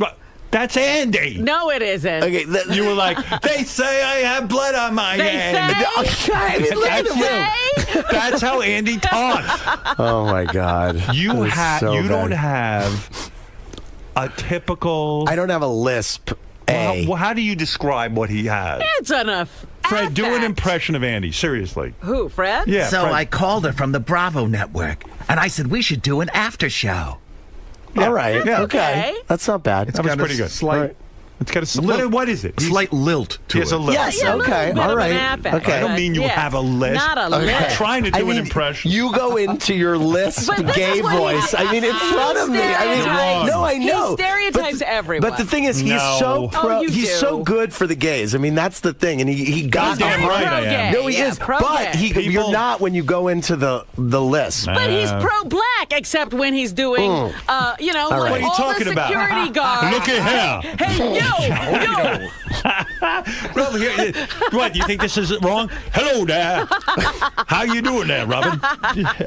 That's Andy. No, it isn't. Okay, you were like, they say I have blood on my hand. I mean, look at That's you. That's how Andy talks. Oh my God. You so don't bad. have a typical. I don't have a lisp. Well, how do you describe what he has? It's enough. Fred, do an impression of Andy. Seriously. Who, Fred? Yeah. So Fred. I called her from the Bravo network, and I said we should do an after show. All right. Yeah. Okay. That's not bad. That was pretty good. Slight, It's got a what is it? slight lilt to He has it. a lilt. Yes. Yeah, a little Okay. bit All of right. an affect, Okay. I don't mean you yeah. have a lisp. Not a I'm lisp. trying to do I an mean, impression. You go into your lisp But this gay is what he- voice. I mean, in front of me. I mean, Stereotypes. no, I know. He stereotypes everyone. But the thing is, he's No. so Oh, you he's do. so good for the gays. I mean, that's the thing, and he got Goddamn it. right I am. No, he Yeah, is. pro-gay. But you're not when you go into the lisp. But he's pro-black, except when he's doing, All like right. What are you all talking the about? security guards. Look at him. Hey, yo. Robin, what? You think this is wrong? Hello there. How you doing there, Robin?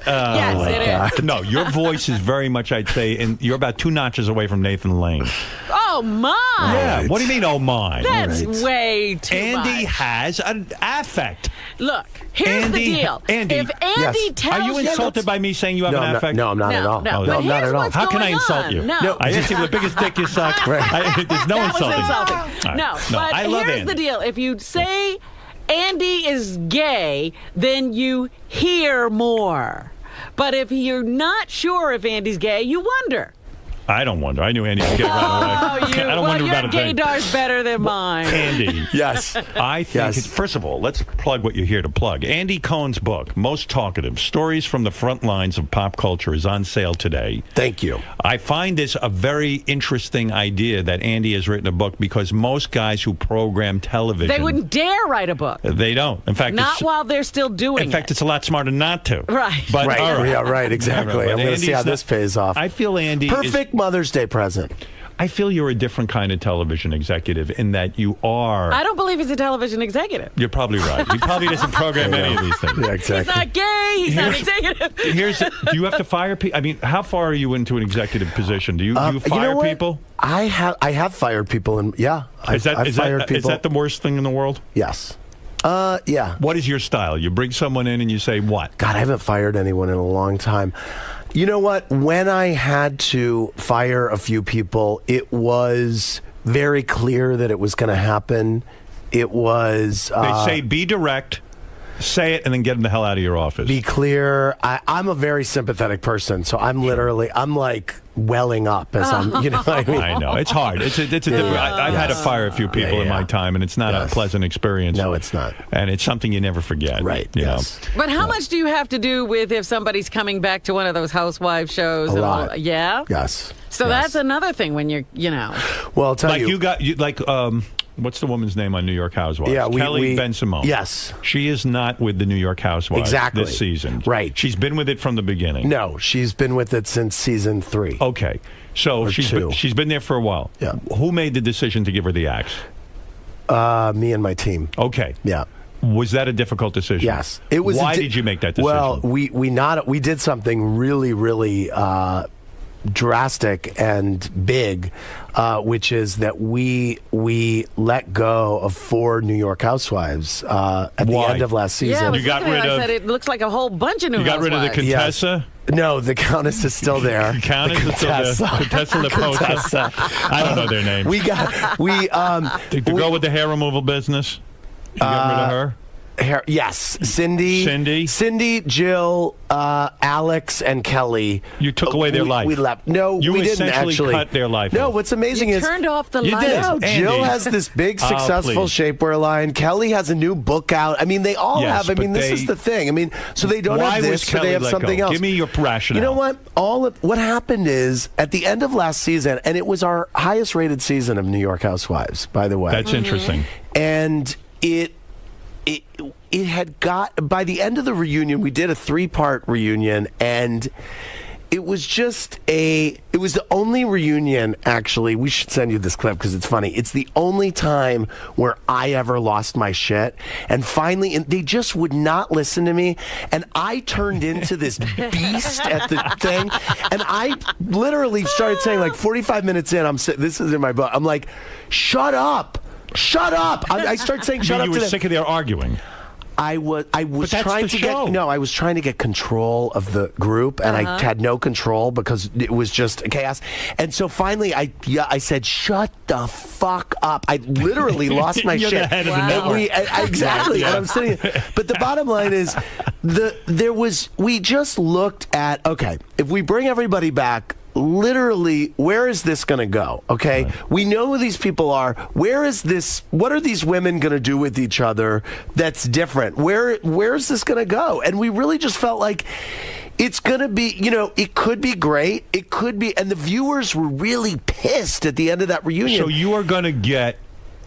Yes, it is. No, your voice is very much, I'd say, and you're about 2 notches away from Nathan Lane. Oh, my. Yeah. What do you mean, oh my? That's way too Andy much. has an affect. Look, here's the deal. Andy, If Andy tells are you insulted by me saying you have No, an I'm not- affect? no, I'm not at all. No, No, but I'm not here's at all. what's How can I going insult on. you? No. I asked you the biggest dick you suck. There's no That was insulting. insulting. All right. No, but I love here's Andy. the deal. If you say Andy is gay, then you hear more. But if you're not sure if Andy's gay, you wonder. I don't wonder. I knew Andy would get right away. I don't wonder your about a thing. gaydar's better than mine. Andy. Yes. I think, first of all, let's plug what you're here to plug. Andy Cohen's book, Most Talkative, Stories from the Front Lines of Pop Culture, is on sale today. Thank you. I find this a very interesting idea that Andy has written a book because most guys who program television... They wouldn't dare write a book. They don't. In fact, Not while they're still doing in fact, it's a lot smarter not to. Right. But, Right. all Yeah, right, exactly. But I'm going to see how Andy's this pays off. I feel Andy Perfect Mother's Day present. I feel you're a different kind of television executive in that you are... I don't believe he's a television executive. You're probably right. He probably doesn't program any of these things. Yeah, He's not gay. He's not executive. Do you have to fire people? I mean, how far are you into an executive position? Do you fire you know what? people? I have fired people, and I've fired people. Is that the worst thing in the world? Yes. Yeah. What is your style? You bring someone in and you say what? God, I haven't fired anyone in a long time. You know what? When I had to fire a few people, it was very clear that it was going to happen. It was... They say be direct. Say it and then get him the hell out of your office. Be clear. I'm a very sympathetic person, so I'm like welling up as I'm, you know what I mean? I know. It's hard. It's a different. I've had to fire a few people in my time, and it's not a pleasant experience. No, it's not. And it's something you never forget. Right. You know? But how much do you have to do with if somebody's coming back to one of those housewife shows? A lot. Yeah? Yes. So that's another thing when you're, you know. Well, I'll tell like you got, what's the woman's name on New York Housewives? Yeah, Kelly Ben-Simone. Yes. She is not with the New York Housewives this season. Right. She's been with it from the beginning. No, she's been with it since season 3. Okay. So she's been there for a while. Yeah. Who made the decision to give her the axe? Me and my team. Okay. Yeah. Was that a difficult decision? Yes. It was. Why did you make that decision? Well, we did something really, really drastic and big, which is that we let go of 4 New York Housewives at the end of last season. Yeah, I said it looks like a whole bunch of new You got rid of the Contessa? No, the Countess is still there. The Countess is still there. Contessa Leposa. I don't know their names. Did you go with the hair removal business? You got rid of her? Yes, Cindy, Jill, Alex, and Kelly. You took away their life. We left. No, you we didn't essentially actually cut their life. No, what's amazing is turned off the lights. No, Jill has this big, successful shapewear line. Kelly has a new book out. I mean, they all have. I mean, this is the thing. I mean, so they don't have this, so they have something else. Give me your rationale. You know what? What happened is at the end of last season, and it was our highest-rated season of New York Housewives, by the way. That's interesting. And it had got, by the end of the reunion, we did a 3-part reunion, and it was it was the only reunion, actually. We should send you this clip because it's funny. It's the only time where I ever lost my shit. And finally, they just would not listen to me. And I turned into this beast at the thing. And I literally started saying, like 45 minutes in, this is in my book. I'm like, shut up. Shut up! I started saying shut up. You were sick of their arguing. I was trying to I was trying to get control of the group, and I had no control because it was just chaos. And so finally, I said, "Shut the fuck up!" I literally lost my You're shit. the head of the network. Exactly, and I'm sitting. But the bottom line is, we just looked at if we bring everybody back. Literally, where is this going to go? Okay, we know who these people are. Where is this? What are these women going to do with each other? That's different. Where is this going to go? And we really just felt like it's going to be. It could be great. It could be. And the viewers were really pissed at the end of that reunion. So you are going to get.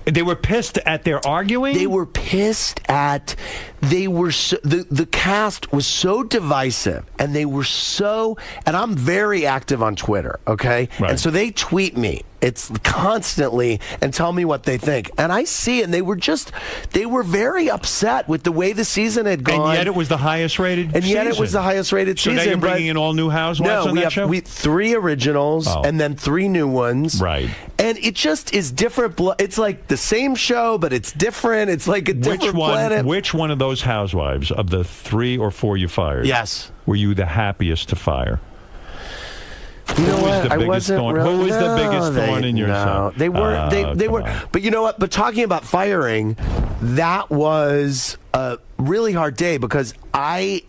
They were pissed at their arguing? They were pissed at the cast was so divisive, and they were so, and I'm very active on Twitter, okay? Right. And so they tweet me. It's constantly and tell me what they think. And I see it, and they were very upset with the way the season had gone. And yet it was the highest rated season. Yet it was the highest rated season. So now you're bringing in all new housewives on that show? We 3 originals and then 3 new ones. Right. And it just is different. It's like the same show, but it's different. It's like a different planet. Which one of those housewives, of the 3 or 4 you fired, were you the happiest to fire? You know what? Who was the biggest thorn in your side? They were. They were. But you know what? But talking about firing, that was a really hard day because I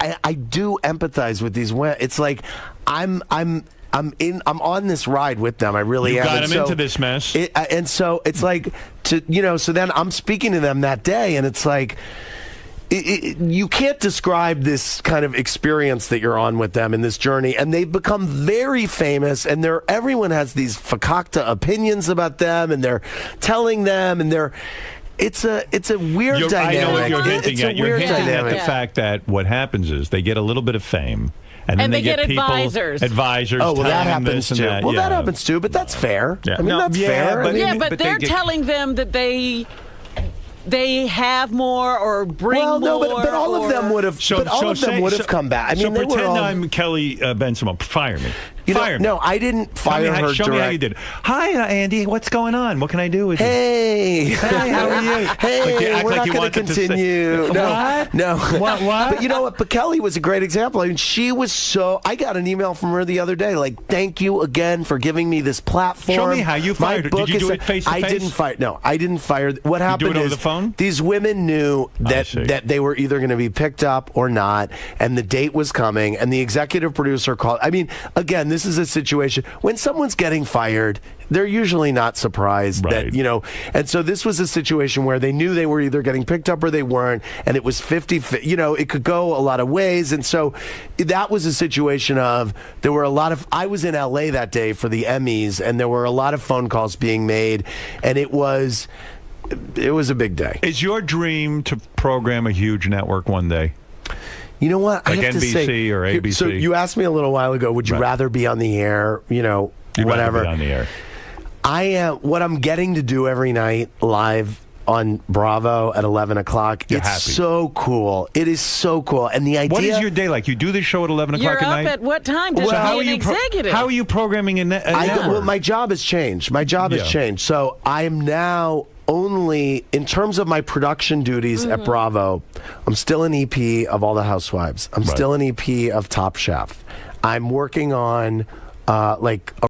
do empathize with these women. It's like I'm on this ride with them. I really am. You got them into this mess. And so it's like so then I'm speaking to them that day, and it's like. You can't describe this kind of experience that you're on with them in this journey, and they've become very famous, and everyone has these fakakta opinions about them, and they're telling them, and it's a weird dynamic. I know what you're hinting at. You're hinting at the dynamic. fact that what happens is they get a little bit of fame. And then they get people, advisors. Oh, well, that happens too. That. Well, that happens too, but that's fair. Yeah. I mean, that's fair. But they're telling them that they have more or bring more. No, but all of them would have. But all of them would have come back. I mean, so they pretend were all... I'm Kelly Ben-Simone. Fire me. Fired. No, I didn't fire her. Show me how you did. Hi, Andy. What's going on? What can I do with you? Hey, how are you? Hey, we're not going to continue. What? No. What? But you know what? But Kelly was a great example. I mean, she was so. I got an email from her the other day, like, "Thank you again for giving me this platform." Show me how you fired her. Did you do it face to face? I didn't fire. No, I didn't fire. What happened do it over is the phone? these women knew that they were either going to be picked up or not, and the date was coming, and the executive producer called. I mean, again, this is a situation when someone's getting fired, they're usually not surprised that, you know, and so this was a situation where they knew they were either getting picked up or they weren't, and it was 50, you know, it could go a lot of ways, and so that was a situation of, there were a lot of, I was in LA that day for the Emmys, and there were a lot of phone calls being made, and it was a big day. Is your dream to program a huge network one day? You know what? Like I have NBC to say, or ABC. So you asked me a little while ago, would you rather be on the air, you know, whatever. Rather be on the air. I am. What I'm getting to do every night live on Bravo at 11 o'clock. You're it's happy. so cool. It is so cool. And the idea. What is your day like? You do this show at 11 o'clock You're at up night? at what time to be an executive? How are you programming a network? Well, my job has changed. My job has changed. So I am now only, in terms of my production duties at Bravo, I'm still an EP of All the Housewives. I'm still an EP of Top Chef. I'm working on like